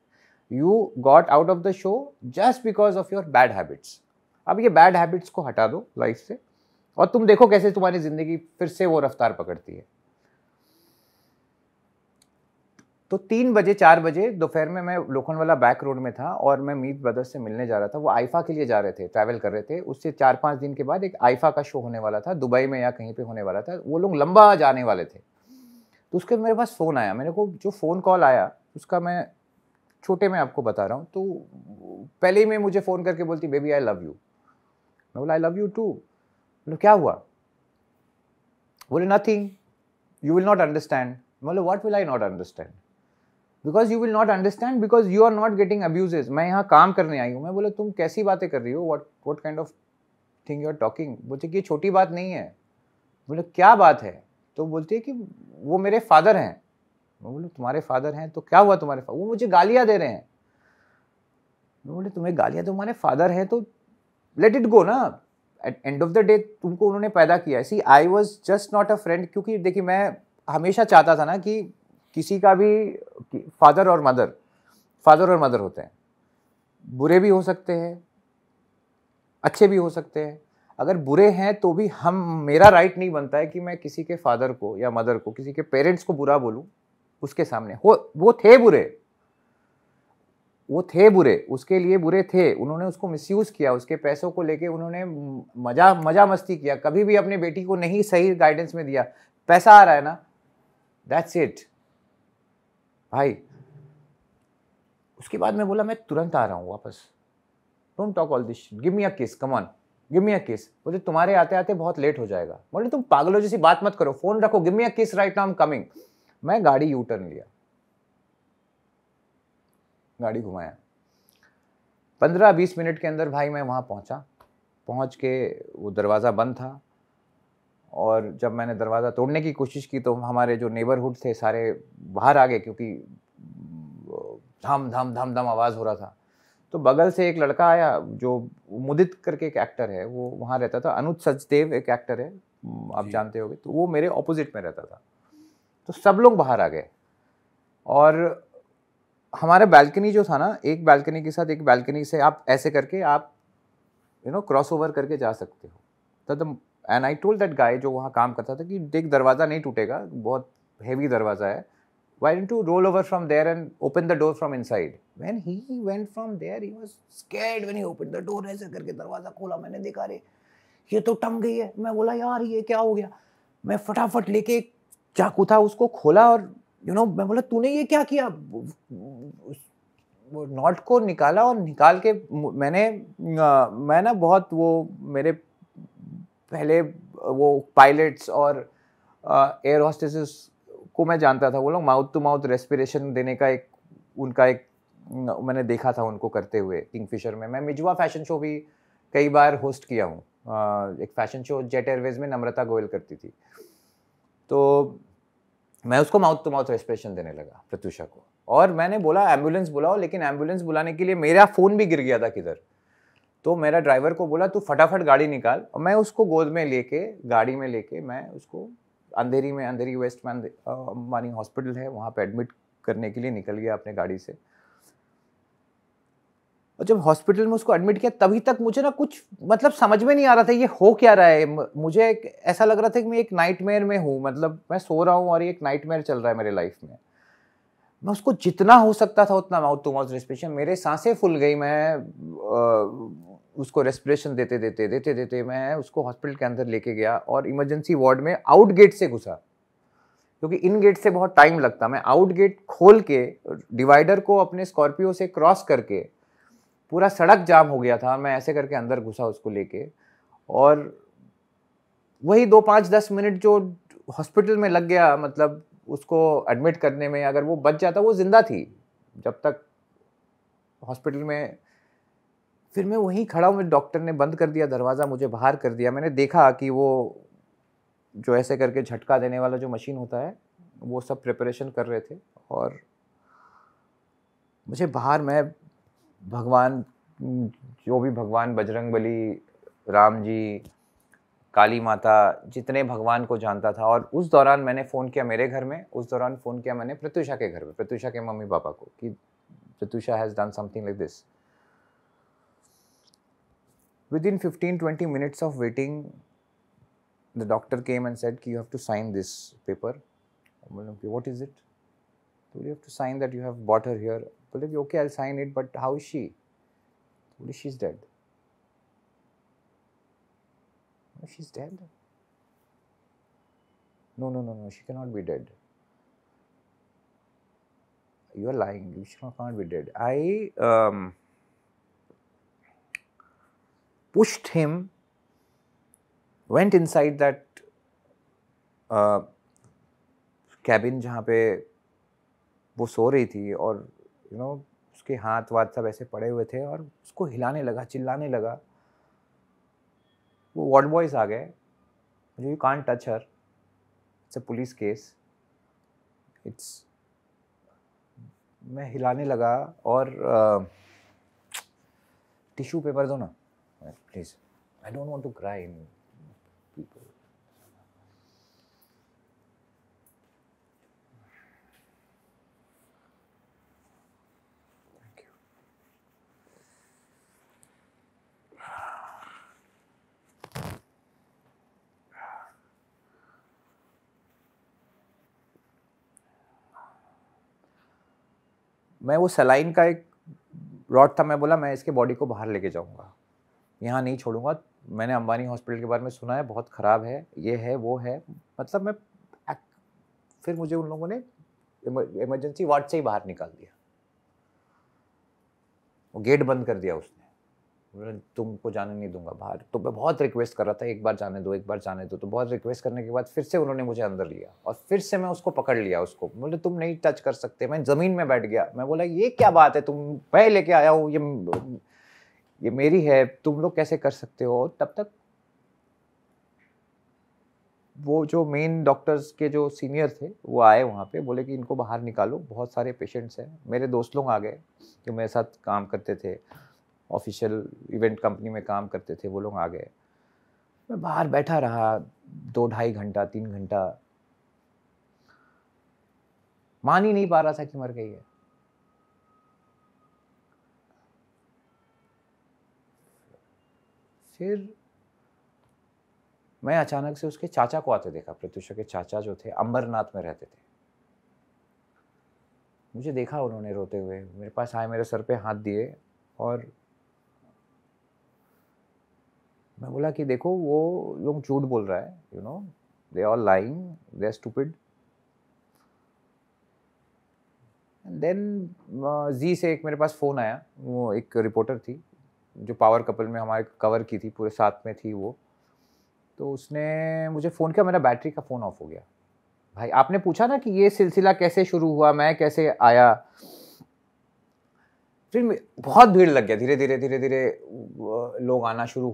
You got out of the show just because of your bad habits. अब ये बैड हैबिट्स को हटा दो लाइफ से, और तुम देखो कैसे तुम्हारी जिंदगी फिर से वो रफ्तार पकड़ती है। तो 3 बजे 4 बजे दोपहर में मैं लोखंडवाला बैक रोड में था, और मैं मीत ब्रदर्स से मिलने जा रहा था। वो आईफा के लिए जा रहे थे, ट्रैवल कर रहे थे। उससे 4-5 दिन के बाद एक आईफा का शो होने वाला था, दुबई में या कहीं पे होने वाला था। वो लोग लंबा जाने वाले थे। तो उसके मेरे पास फ़ोन आया। मेरे को जो फ़ोन कॉल आया उसका मैं छोटे में आपको बता रहा हूँ। तो पहले ही में मुझे फ़ोन करके बोलती, बेबी आई लव यू। मैं बोला आई लव यू टू। बोले क्या हुआ? बोले nothing, you will not understand. बोले what will I not understand? Because you will not understand because you are not getting abuses. मैं यहाँ काम करने आई हूँ। मैं बोले तुम कैसी बातें कर रही हो, what kind of thing you are talking? बोलते कि ये छोटी बात नहीं है। बोले क्या बात है? तो बोलती है कि वो मेरे फादर हैं। मैं बोले तुम्हारे फादर हैं तो क्या हुआ तुम्हारे वो मुझे गालियाँ दे रहे हैं। मैं बोले तुम्हें गालियाँ, तुम्हारे फादर हैं तो लेट इट गो ना। At end of the day तुमको उन्होंने पैदा किया है। See I was just not a friend, क्योंकि देखिए मैं हमेशा चाहता था ना कि किसी का भी फादर और मदर होते हैं, बुरे भी हो सकते हैं, अच्छे भी हो सकते हैं। अगर बुरे हैं तो भी मेरा राइट नहीं बनता है कि मैं किसी के फादर को या मदर को, किसी के पेरेंट्स को बुरा बोलूं उसके सामने। वो थे बुरे, उसके लिए बुरे थे। उन्होंने उसको मिसयूज किया, उसके पैसों को लेके उन्होंने मजा मस्ती किया, कभी भी अपनी बेटी को नहीं सही गाइडेंस में दिया। पैसा आ रहा है ना, दैट्स इट भाई। उसके बाद मैं बोला मैं तुरंत आ रहा हूँ वापस, don't talk all this, give me a kiss, come on give me a किस। बोले तुम्हारे आते आते बहुत लेट हो जाएगा। बोले तुम पागलों जैसी बात मत करो, फोन रखो, गिव मी अ किस right now, I am coming. मैं गाड़ी यू टर्न लिया, गाड़ी घुमाया। 15-20 मिनट के अंदर भाई मैं वहाँ पहुँच के वो दरवाज़ा बंद था, और जब मैंने दरवाज़ा तोड़ने की कोशिश की तो हमारे जो नेबरहुड थे सारे बाहर आ गए, क्योंकि धम धम धम धम आवाज़ हो रहा था। तो बगल से एक लड़का आया, जो मुदित करके एक एक्टर है, वो वहाँ रहता था। अनुज सचदेव एक एक्टर है, आप जानते होंगे। तो वो मेरे ऑपोजिट में रहता था। तो सब लोग बाहर आ गए। और हमारा बालकनी जो था ना, एक बालकनी के साथ एक बालकनी से आप ऐसे करके आप क्रॉस ओवर करके जा सकते हो। तो and I told that guy जो वहाँ काम करता था कि देख, दरवाज़ा नहीं टूटेगा, बहुत हेवी दरवाज़ा है, why didn't you roll over from there and open the door from inside? When he went from there, he was scared when he opened the door. ऐसे करके दरवाज़ा खोला, मैंने देखा रे ये तो टंग गई है। मैं बोला यार ये क्या हो गया। मैं फटाफट लेके एक चाकू था उसको खोला और मैं बोला तूने ये क्या किया। वो नॉट को निकाला और निकाल के मैं ना बहुत वो मेरे पहले वो पायलट्स और एयर होस्टेसेस को मैं जानता था। वो लोग माउथ टू माउथ रेस्पिरेशन देने का उनका एक मैंने देखा था उनको करते हुए किंगफिशर में। मैं मिजवा फैशन शो भी कई बार होस्ट किया हूँ। एक फैशन शो जेट एयरवेज में नम्रता गोयल करती थी, तो मैं उसको माउथ टू माउथ रेस्पिरेशन देने लगा प्रत्युषा को। और मैंने बोला एम्बुलेंस बुलाओ, लेकिन एम्बुलेंस बुलाने के लिए मेरा फ़ोन भी गिर गया था किधर। तो मेरा ड्राइवर को बोला तू फटाफट गाड़ी निकाल, और मैं उसको गोद में लेके गाड़ी में लेके मैं उसको अंधेरी वेस्ट में अंबानी हॉस्पिटल है वहाँ पे एडमिट करने के लिए निकल गया अपने गाड़ी से। और जब हॉस्पिटल में उसको एडमिट किया तभी तक मुझे ना कुछ मतलब समझ में नहीं आ रहा था ये हो क्या रहा है। मुझे ऐसा लग रहा था कि मैं एक नाइटमेयर में हूँ, मतलब मैं सो रहा हूँ और ये एक नाइटमेयर चल रहा है मेरे लाइफ में। मैं उसको जितना हो सकता था उतना माउथ टू माउथ रेस्पिरेशन, मेरे सांसें फूल गई। मैं उसको रेस्पिरेशन देते मैं उसको हॉस्पिटल के अंदर लेके गया और इमरजेंसी वार्ड में आउट गेट से घुसा, क्योंकि इन गेट से बहुत टाइम लगता। मैं आउट गेट खोल के डिवाइडर को अपने स्कॉर्पियो से क्रॉस करके, पूरा सड़क जाम हो गया था, मैं ऐसे करके अंदर घुसा उसको लेके। और वही 2-5-10 मिनट जो हॉस्पिटल में लग गया, मतलब उसको एडमिट करने में, अगर वो बच जाता, वो जिंदा थी जब तक हॉस्पिटल में। फिर मैं वहीं खड़ा हूँ, डॉक्टर ने बंद कर दिया दरवाज़ा, मुझे बाहर कर दिया। मैंने देखा कि वो जो ऐसे करके झटका देने वाला जो मशीन होता है वो सब प्रिपरेशन कर रहे थे। और मुझे बाहर, मैं भगवान, जो भी भगवान, बजरंगबली, राम जी, काली माता, जितने भगवान को जानता था। और उस दौरान मैंने फ़ोन किया मेरे घर में, उस दौरान फ़ोन किया मैंने प्रत्युषा के घर में, प्रत्युषा के मम्मी पापा को, कि Pratyusha has done something like this. Within 15-20 minutes of waiting, the doctor came and said, you have to sign this paper. What is it? You have to sign that you have brought her here. Okay, I'll sign it, but how is she? She's dead. She's dead? No, she cannot be dead. You are lying. She can't be dead. I pushed him, went inside that cabin जहाँ पे वो सो रही थी, और उसके हाथ वाथ सब ऐसे पड़े हुए थे, और उसको हिलाने लगा, चिल्लाने लगा। वो वार्ड बॉयज आ गए, you can't touch her, it's a police case, मैं हिलाने लगा। और टिश्यू पेपर दो ना please, I don't want to cry in people. मैं वो सलाइन का एक रॉड था, मैं बोला मैं इसके बॉडी को बाहर लेके जाऊंगा, यहाँ नहीं छोड़ूंगा। मैंने अंबानी हॉस्पिटल के बारे में सुना है, बहुत ख़राब है, ये है वो है, मतलब मैं। फिर मुझे उन लोगों ने इमरजेंसी वार्ड से ही बाहर निकाल दिया, वो गेट बंद कर दिया उसने, तुमको जाने नहीं दूंगा बाहर। तो मैं बहुत रिक्वेस्ट कर रहा था, एक बार जाने दो, एक बार जाने दो। तो बहुत रिक्वेस्ट करने के बाद फिर से उन्होंने मुझे अंदर लिया, और फिर से मैं उसको पकड़ लिया, उसको बोले तुम नहीं टच कर सकते। मैं ज़मीन में बैठ गया, मैं बोला ये क्या बात है, मैं लेके आया हूँ, ये मेरी है, तुम लोग कैसे कर सकते हो। तब तक वो जो मेन डॉक्टर्स के जो सीनियर थे वो आए वहाँ पे, बोले कि इनको बाहर निकालो, बहुत सारे पेशेंट्स हैं। मेरे दोस्त लोग आ गए जो मेरे साथ काम करते थे, ऑफिशियल इवेंट कंपनी में काम करते थे, वो लोग आ गए। मैं बाहर बैठा रहा 2-2.5 घंटा, 3 घंटा। मान ही नहीं पा रहा था कि मर गई है। फिर मैं अचानक से उसके चाचा को आते देखा। प्रत्युषा के चाचा जो थे अंबरनाथ में रहते थे। मुझे देखा उन्होंने रोते हुए, मेरे पास आए, मेरे सर पे हाथ दिए और मैं बोला कि देखो वो लोग झूठ बोल रहा है, you know, they are lying, they are stupid. Then जी से एक मेरे पास फ़ोन आया, वो एक रिपोर्टर थी जो पावर कपल में हमारे कवर की थी, पूरे साथ में थी वो। तो उसने मुझे फ़ोन किया, मेरा बैटरी का फ़ोन ऑफ हो गया। भाई आपने पूछा ना कि ये सिलसिला कैसे शुरू हुआ, मैं कैसे आया। फिर बहुत भीड़ लग गया, धीरे धीरे लोग आना शुरू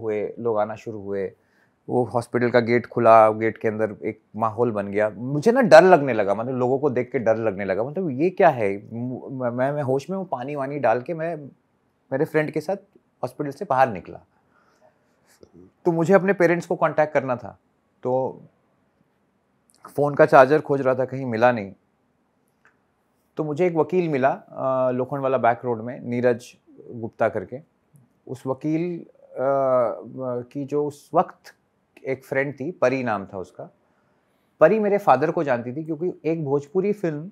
हुए। वो हॉस्पिटल का गेट खुला, गेट के अंदर एक माहौल बन गया। मुझे ना डर लगने लगा, मतलब लोगों को देख के डर लगने लगा, मतलब ये क्या है। मैं होश में हूँ, पानी वानी डाल के मैं मेरे फ्रेंड के साथ हॉस्पिटल से बाहर निकला। तो मुझे अपने पेरेंट्स को कांटेक्ट करना था, तो फ़ोन का चार्जर खोज रहा था, कहीं मिला नहीं। तो मुझे एक वकील मिला लोखंडवाला बैक रोड में, नीरज गुप्ता करके। उस वकील की जो उस वक्त एक फ्रेंड थी, परी नाम था उसका। परी मेरे फादर को जानती थी क्योंकि एक भोजपुरी फिल्म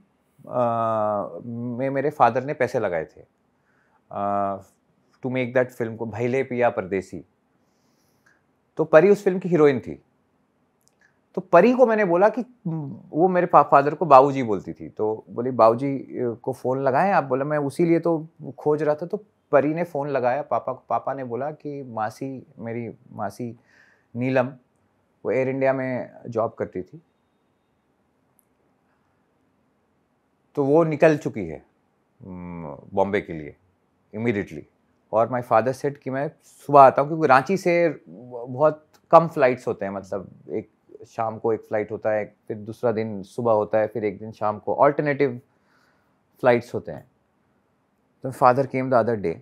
में मेरे फादर ने पैसे लगाए थे टू मेक दैट फिल्म, को भैले पिया परदेसी। तो परी उस फिल्म की हीरोइन थी। तो परी को मैंने बोला कि वो मेरे फादर को बाबूजी बोलती थी, तो बोली बाबूजी को फ़ोन लगाएं आप। बोला मैं उसी लिए तो खोज रहा था। तो परी ने फ़ोन लगाया पापा को। पापा ने बोला कि मासी, मेरी मासी नीलम, वो एयर इंडिया में जॉब करती थी, तो वो निकल चुकी है बॉम्बे के लिए इमीडिएटली। और माय फादर सेड कि मैं सुबह आता हूँ, क्योंकि रांची से बहुत कम फ्लाइट्स होते हैं, मतलब एक शाम को एक फ़्लाइट होता है, फिर दूसरा दिन सुबह होता है, फिर एक दिन शाम को, ऑल्टरनेटिव फ़्लाइट्स होते हैं। तो father came the other day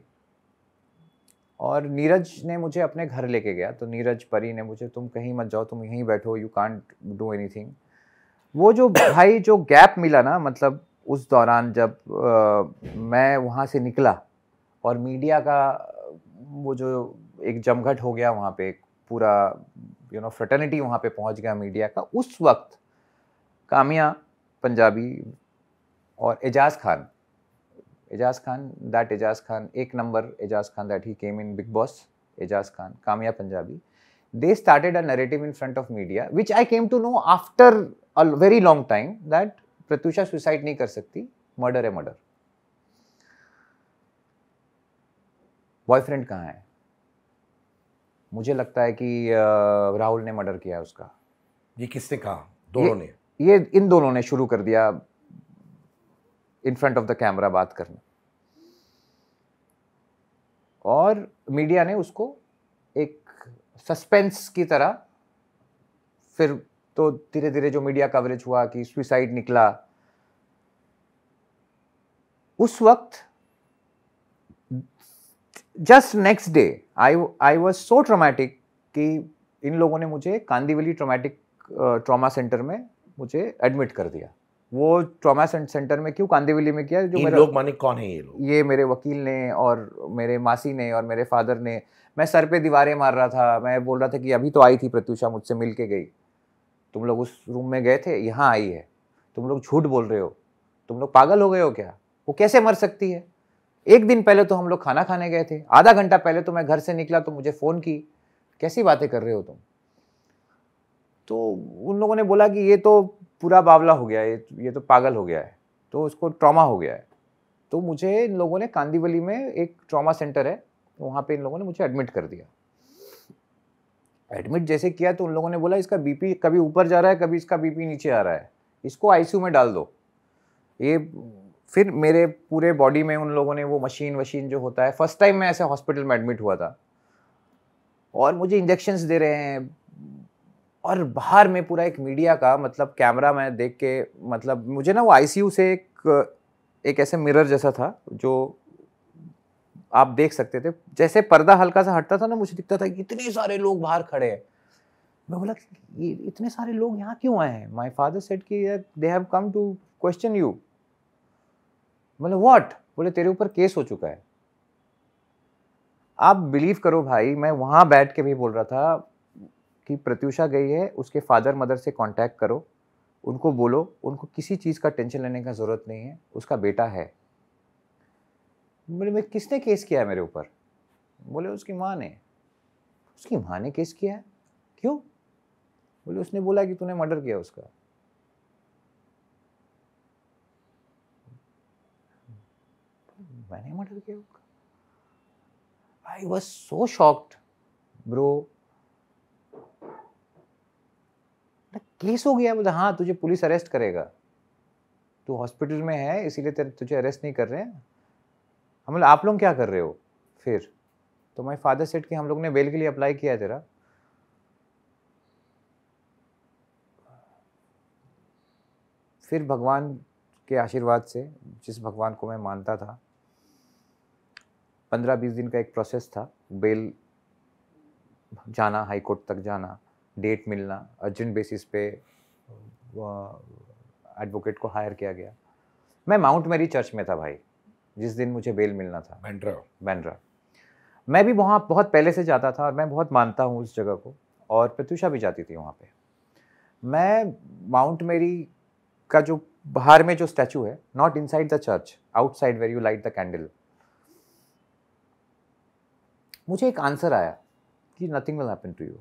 और नीरज ने मुझे अपने घर लेके गया। तो नीरज, परी ने मुझे, तुम कहीं मत जाओ, तुम यहीं बैठो, यू कांट डू एनीथिंग। वो जो भाई जो गैप मिला ना, मतलब उस दौरान जब मैं वहाँ से निकला और मीडिया का वो जो एक जमघट हो गया वहाँ पे, एक पूरा यू नो फ्रेटर्निटी वहाँ पे पहुँच गया मीडिया का। उस वक्त कामिया पंजाबी और एजाज खान, एक number Ajaz Khan that he came in Big Boss, Ajaz Khan, Kamya Punjabi, they started a narrative in front of media which I came to know after a very long time that Pratyusha suicide नहीं कर सकती, मर्डर है मर्डर। बॉयफ्रेंड कहाँ है? मुझे लगता है कि राहुल ने मर्डर किया उसका। ये किसने कहा? दोनों ने? ये इन दोनों ने शुरू कर दिया in front of the camera बात करना, और मीडिया ने उसको एक सस्पेंस की तरह, फिर तो धीरे धीरे जो मीडिया कवरेज हुआ कि सुसाइड निकला। उस वक्त just next day I was so traumatic कि इन लोगों ने मुझे कांदिवली ट्रॉमा सेंटर में मुझे एडमिट कर दिया। वो ट्रॉमा सेंटर में क्यों कांदिवली में किया? जो लोग माने कौन है ये लोग? ये मेरे वकील ने और मेरे मासी ने और मेरे फादर ने। मैं सर पे दीवारें मार रहा था, मैं बोल रहा था कि अभी तो आई थी प्रत्युषा, मुझसे मिल के गई, तुम लोग उस रूम में गए थे, यहाँ आई है, तुम लोग झूठ बोल रहे हो, तुम लोग पागल हो गए हो क्या? वो कैसे मर सकती है? एक दिन पहले तो हम लोग खाना खाने गए थे, आधा घंटा पहले तो मैं घर से निकला तो मुझे फ़ोन की, कैसी बातें कर रहे हो तुम? तो उन लोगों ने बोला कि ये तो पूरा बावला हो गया है, ये तो पागल हो गया है, तो उसको ट्रॉमा हो गया है। तो मुझे इन लोगों ने कांदिवली में एक ट्रॉमा सेंटर है, वहाँ पे इन लोगों ने मुझे एडमिट कर दिया। एडमिट जैसे किया तो उन लोगों ने बोला इसका बीपी कभी ऊपर जा रहा है, कभी इसका बीपी नीचे आ रहा है, इसको आईसीयू में डाल दो। ये फिर मेरे पूरे बॉडी में उन लोगों ने वो मशीन जो होता है, फर्स्ट टाइम मैं ऐसे हॉस्पिटल में एडमिट हुआ था, और मुझे इंजेक्शंस दे रहे हैं, और बाहर में पूरा एक मीडिया का मतलब कैमरा मैं देख के, मतलब मुझे ना वो आईसीयू से एक ऐसे मिरर जैसा था जो आप देख सकते थे, जैसे पर्दा हल्का सा हटता था ना, मुझे दिखता था कि इतने सारे लोग बाहर खड़े हैं। मैं बोला ये इतने सारे लोग यहाँ क्यों आए हैं? माय फादर सेड कि they have come to question you, बोले व्हाट? बोले तेरे ऊपर केस हो चुका है। आप बिलीव करो भाई, मैं वहां बैठ के भी बोल रहा था कि प्रत्यूषा गई है, उसके फादर मदर से कांटेक्ट करो, उनको बोलो उनको किसी चीज़ का टेंशन लेने का ज़रूरत नहीं है, उसका बेटा है। बोले मैं किसने केस किया है मेरे ऊपर? बोले उसकी माँ ने। उसकी माँ ने केस किया है? क्यों? बोले उसने बोला कि तूने मर्डर किया उसका। मैंने मर्डर किया उसका? I was so shocked bro. Case हो गया? बोला हाँ, तुझे पुलिस अरेस्ट करेगा, तू हॉस्पिटल में है इसीलिए तुझे अरेस्ट नहीं कर रहे हैं। हम बोले आप लोग क्या कर रहे हो फिर? तो माय फादर सेड कि हम लोग ने बेल के लिए अप्लाई किया है तेरा। फिर भगवान के आशीर्वाद से, जिस भगवान को मैं मानता था, 15-20 दिन का एक प्रोसेस था, बेल जाना, हाई कोर्ट तक जाना, डेट मिलना, अर्जेंट बेसिस पे एडवोकेट को हायर किया गया। मैं माउंट मैरी चर्च में था भाई जिस दिन मुझे बेल मिलना था, बैंड्रा। मैं भी वहाँ बहुत पहले से जाता था और मैं बहुत मानता हूँ उस जगह को, और प्रत्यूषा भी जाती थी वहाँ पे। मैं माउंट मैरी का जो बाहर में जो स्टैचू है, not inside the church, outside where you light the candle, मुझे एक आंसर आया कि nothing will happen to you.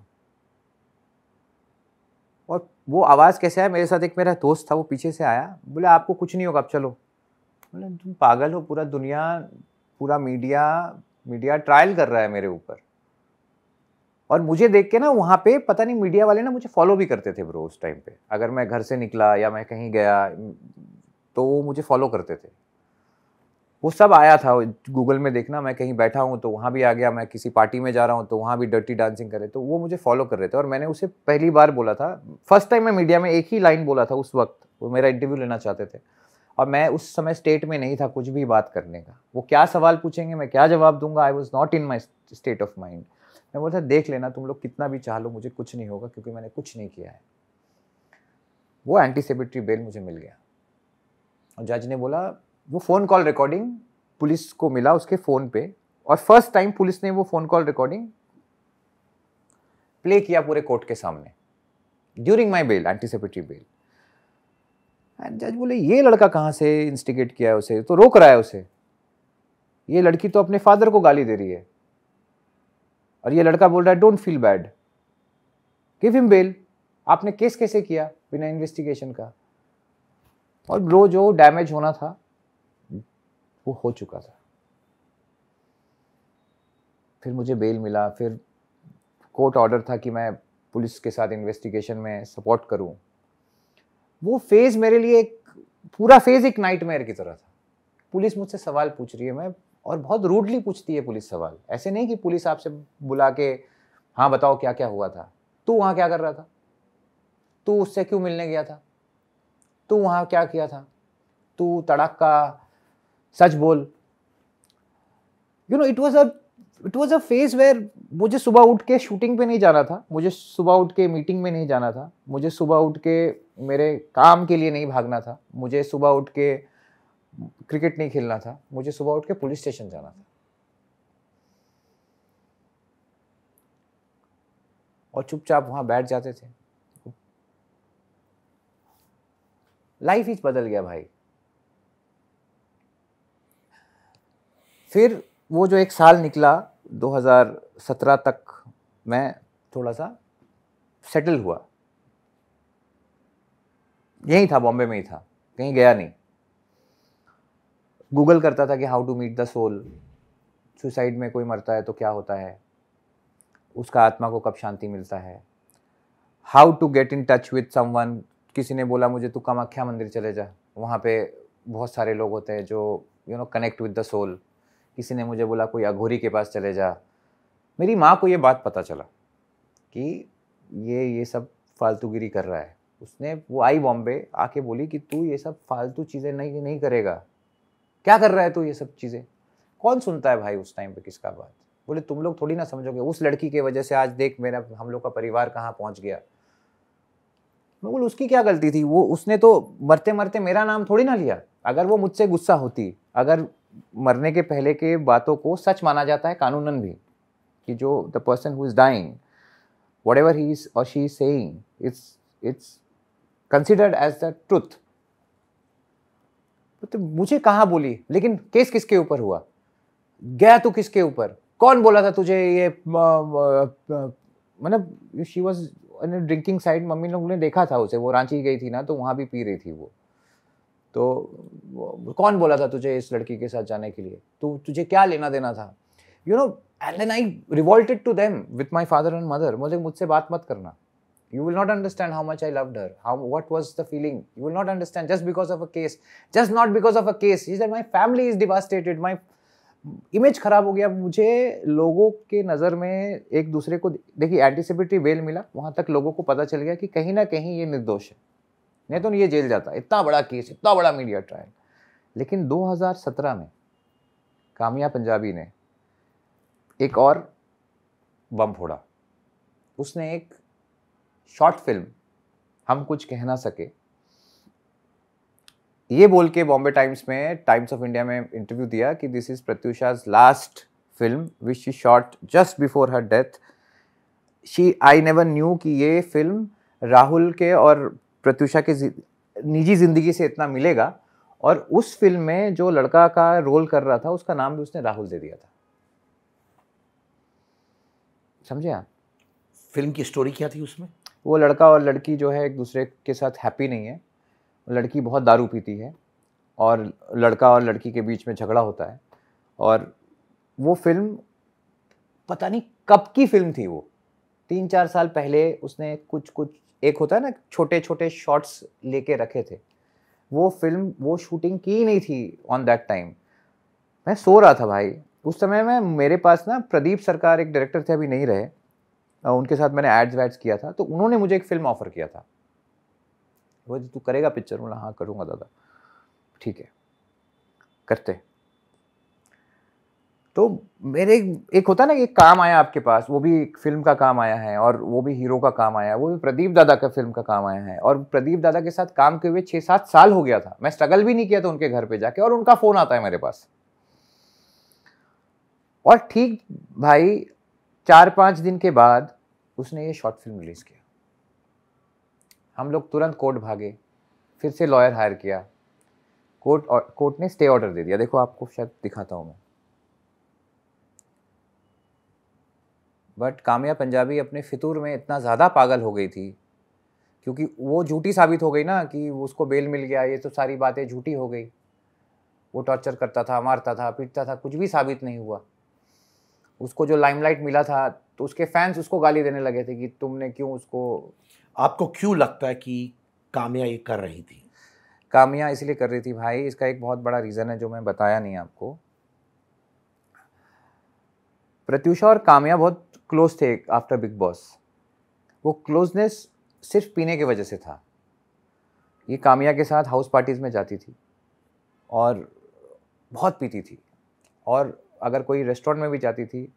और वो आवाज़ कैसे आया? मेरे साथ एक मेरा दोस्त था, वो पीछे से आया, बोले आपको कुछ नहीं होगा, आप चलो। बोले तुम पागल हो, पूरा दुनिया, पूरा मीडिया ट्रायल कर रहा है मेरे ऊपर। और मुझे देख के ना वहाँ पे पता नहीं मीडिया वाले ना मुझे फॉलो भी करते थे ब्रो उस टाइम पे। अगर मैं घर से निकला या मैं कहीं गया तो वो मुझे फॉलो करते थे। वो सब आया था, गूगल में देखना, मैं कहीं बैठा हूँ तो वहाँ भी आ गया, मैं किसी पार्टी में जा रहा हूँ तो वहाँ भी डर्टी डांसिंग करे, तो वो मुझे फॉलो कर रहे थे। और मैंने उसे पहली बार बोला था, फर्स्ट टाइम मैं मीडिया में एक ही लाइन बोला था उस वक्त, वो मेरा इंटरव्यू लेना चाहते थे और मैं उस समय स्टेट में नहीं था कुछ भी बात करने का। वो क्या सवाल पूछेंगे, मैं क्या जवाब दूंगा, I was not in my state of mind. मैं बोलता देख लेना तुम लोग कितना भी चाह लो, मुझे कुछ नहीं होगा क्योंकि मैंने कुछ नहीं किया है। वो एंटीसिपेटरी बेल मुझे मिल गया और जज ने बोला, वो फ़ोन कॉल रिकॉर्डिंग पुलिस को मिला उसके फ़ोन पे, और फर्स्ट टाइम पुलिस ने वो फ़ोन कॉल रिकॉर्डिंग प्ले किया पूरे कोर्ट के सामने during my bail, anticipatory bail. And जज बोले ये लड़का कहाँ से इंस्टिगेट किया है उसे, तो रोक रहा है उसे, ये लड़की तो अपने फादर को गाली दे रही है और ये लड़का बोल रहा है don't feel bad, give him bail. आपने केस कैसे किया बिना इन्वेस्टिगेशन का? और ब्रो जो डैमेज होना था वो हो चुका था। फिर मुझे बेल मिला, फिर कोर्ट ऑर्डर था कि मैं पुलिस के साथ इन्वेस्टिगेशन में सपोर्ट करूं। वो फेज मेरे लिए पूरा फेज एक नाइटमेयर की तरह था। पुलिस मुझसे सवाल पूछ रही है, मैं, और बहुत रूडली पूछती है पुलिस सवाल, ऐसे नहीं कि पुलिस आपसे बुला के हाँ बताओ क्या क्या हुआ था, तू वहां क्या कर रहा था, तू उससे क्यों मिलने गया था, तू वहां क्या किया था, तू तड़क का सच बोल। You know it was a phase where मुझे सुबह उठ के शूटिंग पे नहीं जाना था, मुझे सुबह उठ के मीटिंग में नहीं जाना था, मुझे सुबह उठ के मेरे काम के लिए नहीं भागना था, मुझे सुबह उठ के क्रिकेट नहीं खेलना था, मुझे सुबह उठ के पुलिस स्टेशन जाना था। और चुपचाप वहां बैठ जाते थे। लाइफ ही बदल गया भाई। फिर वो जो एक साल निकला 2017 तक, मैं थोड़ा सा सेटल हुआ, यही था, बॉम्बे में ही था, कहीं गया नहीं। गूगल करता था कि how to meet the soul, suicide में कोई मरता है तो क्या होता है, उसका आत्मा को कब शांति मिलता है, how to get in touch with someone. किसी ने बोला मुझे तू कामाख्या मंदिर चले जा, वहाँ पे बहुत सारे लोग होते हैं जो कनेक्ट विद द सोल। किसी ने मुझे बोला कोई अघोरी के पास चले जा। मेरी माँ को ये बात पता चला कि ये सब फालतूगिरी कर रहा है। वो आई बॉम्बे, आके बोली कि तू ये सब फालतू चीज़ें नहीं करेगा, क्या कर रहा है तू ये सब चीज़ें। कौन सुनता है भाई उस टाइम पे किसका बात? बोले तुम लोग थोड़ी ना समझोगे, उस लड़की की वजह से आज देख हम लोग का परिवार कहाँ पहुँच गया। मैं बोल उसकी क्या गलती थी? उसने तो मरते मरते मेरा नाम थोड़ी ना लिया। अगर वो मुझसे गुस्सा होती, अगर मरने के पहले के बातों को सच माना जाता है कानूनन भी, कि जो the person who is dying, whatever he is or she is saying, it's considered as the truth. तो मुझे कहाँ बोली, लेकिन केस किसके ऊपर हुआ, गया तो किसके ऊपर, कौन बोला था तुझे ये, मतलब she was drinking side, mummy लोग ने देखा था उसे, वो रांची गई थी ना तो वहाँ भी पी रही थी वो, तो कौन बोला था तुझे इस लड़की के साथ जाने के लिए, तुझे क्या लेना देना था, you know. And then I revolted to them with my father and mother. मुझसे बात मत करना. You will not understand how much I loved her. What was the feeling? You will not understand just because of a case. Just not because of a case. He said my family is devastated. My image खराब हो गया. मुझे लोगों के नज़र में एक दूसरे को देखिए एंटीसिपेटरी बेल मिला. वहाँ तक लोगों को पता चल गया कि कहीं ना कहीं ये निर्दोष है. नहीं तो ये जेल जाता. इतना बड़ा केस, इतना बड़ा मीडिया ट्रायल. लेकिन 2017 में कामिया पंजाबी ने एक और बम फोड़ा. उसने एक शॉर्ट फिल्म हम कुछ कह ना सके ये बोल के बॉम्बे टाइम्स में, टाइम्स ऑफ इंडिया में इंटरव्यू दिया कि this is Pratyusha's last film which she shot just before her death. I never knew कि ये फिल्म राहुल के और प्रत्युषा के निजी जिंदगी से इतना मिलेगा, और उस फिल्म में जो लड़का का रोल कर रहा था उसका नाम भी उसने राहुल दे दिया था. समझे आप? फिल्म की स्टोरी क्या थी उसमें? वो लड़का और लड़की जो है एक दूसरे के साथ हैप्पी नहीं है. लड़की बहुत दारू पीती है और लड़का और लड़की के बीच में झगड़ा होता है. और वो फिल्म पता नहीं कब की फिल्म थी, वो 3-4 साल पहले उसने कुछ एक होता है ना छोटे छोटे शॉट्स लेके रखे थे. वो फिल्म वो शूटिंग की नहीं थी ऑन दैट टाइम. मैं सो रहा था भाई उस समय में. मेरे पास ना प्रदीप सरकार एक डायरेक्टर थे, अभी नहीं रहे, उनके साथ मैंने एड्स वैड्स किया था, तो उन्होंने मुझे एक फिल्म ऑफर किया था. वो तू करेगा पिक्चर? बोला हाँ करूँगा दादा. ठीक है करते. तो मेरे एक होता है ना कि काम आया आपके पास, वो भी एक फिल्म का काम आया है, और वो भी हीरो का काम आया है, वो भी प्रदीप दादा का फिल्म का काम आया है. और प्रदीप दादा के साथ काम के हुए 6-7 साल हो गया था. मैं स्ट्रगल भी नहीं किया था उनके घर पे जाके, और उनका फोन आता है मेरे पास. और ठीक भाई 4-5 दिन के बाद उसने ये शॉर्ट फिल्म रिलीज किया. हम लोग तुरंत कोर्ट भागे, फिर से लॉयर हायर किया. कोर्ट ने स्टे ऑर्डर दे दिया. देखो आपको शायद दिखाता हूं मैं. बट कामिया पंजाबी अपने फितूर में इतना ज़्यादा पागल हो गई थी, क्योंकि वो झूठी साबित हो गई ना कि उसको बेल मिल गया, ये तो सारी बातें झूठी हो गई. वो टॉर्चर करता था, मारता था, पीटता था, कुछ भी साबित नहीं हुआ. उसको जो लाइमलाइट मिला था तो उसके फैंस उसको गाली देने लगे थे कि तुमने क्यों उसको. आपको क्यों लगता है कि कामिया ये कर रही थी? कामिया इसलिए कर रही थी भाई, इसका एक बहुत बड़ा रीज़न है जो मैं बताया नहीं आपको. प्रत्युषा और कामिया बहुत क्लोज थे आफ्टर बिग बॉस. वो क्लोजनेस सिर्फ पीने की वजह से था. ये कामिया के साथ हाउस पार्टीज़ में जाती थी और बहुत पीती थी, और अगर कोई रेस्टोरेंट में भी जाती थी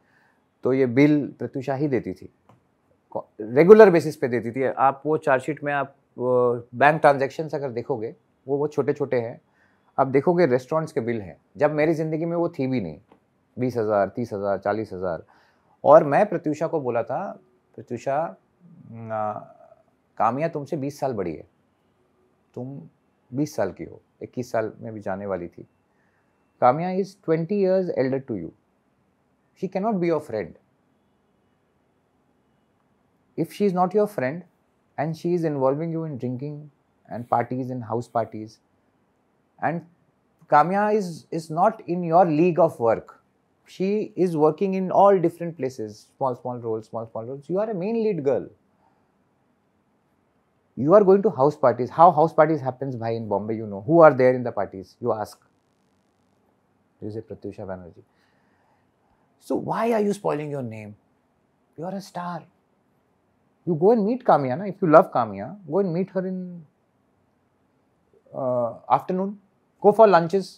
तो ये बिल प्रत्युषा ही देती थी, रेगुलर बेसिस पे देती थी. आप वो चार्जशीट में आप बैंक ट्रांजैक्शंस अगर देखोगे वो छोटे छोटे हैं, आप देखोगे रेस्टोरेंट्स के बिल हैं. जब मेरी ज़िंदगी में वो थी भी नहीं. 20,000, 30,000, 40,000. और मैं प्रत्युषा को बोला था, प्रत्युषा कामिया तुमसे 20 साल बड़ी है, तुम 20 साल की हो, 21 साल में भी जाने वाली थी. Kamiya is 20 years elder to you. She cannot be your friend. If she is not your friend and she is involving you in drinking and parties and house parties, and Kamya is not in your league of work. She is working in all different places, small roles. You are a main lead girl. You are going to house parties. How house parties happens, bhai, in Bombay, you know. Who are there in the parties? You ask. You say Pratyusha Banerjee. So why are you spoiling your name? You are a star. You go and meet Kamya, na? If you love Kamya, go and meet her in afternoon. Go for lunches.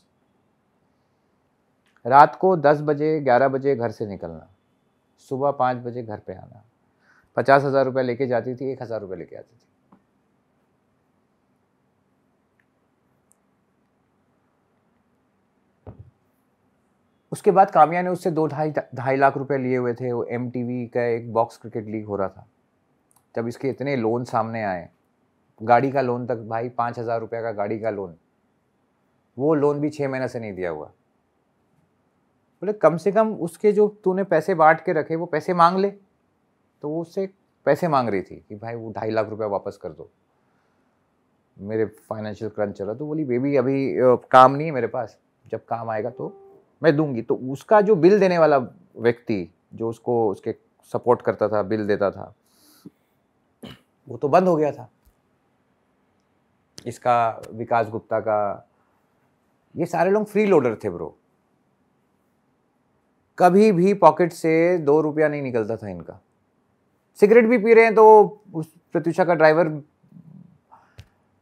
रात को 10 बजे 11 बजे घर से निकलना, सुबह 5 बजे घर पे आना. 50,000 रुपये लेके जाती थी, 1,000 रुपये लेके आती थी. उसके बाद काम्या ने उससे 2-2.5 लाख रुपए लिए हुए थे। वो MTV का एक बॉक्स क्रिकेट लीग हो रहा था, जब इसके इतने लोन सामने आए, गाड़ी का लोन तक भाई 5,000 रुपये का गाड़ी का लोन, वो लोन भी 6 महीने से नहीं दिया हुआ। बोले कम से कम उसके जो तूने पैसे बांट के रखे वो पैसे मांग ले। तो वो उससे पैसे मांग रही थी कि भाई वो 2.5 लाख रुपया वापस कर दो, मेरे फाइनेंशियल क्रंच चला। तो बोली बेबी अभी काम नहीं है मेरे पास, जब काम आएगा तो मैं दूंगी। तो उसका जो बिल देने वाला व्यक्ति जो उसको उसके सपोर्ट करता था, बिल देता था, वो तो बंद हो गया था। इसका विकास गुप्ता का, ये सारे लोग फ्री लोडर थे ब्रो। कभी भी पॉकेट से 2 रुपया नहीं निकलता था इनका। सिगरेट भी पी रहे हैं तो उस प्रत्युषा का ड्राइवर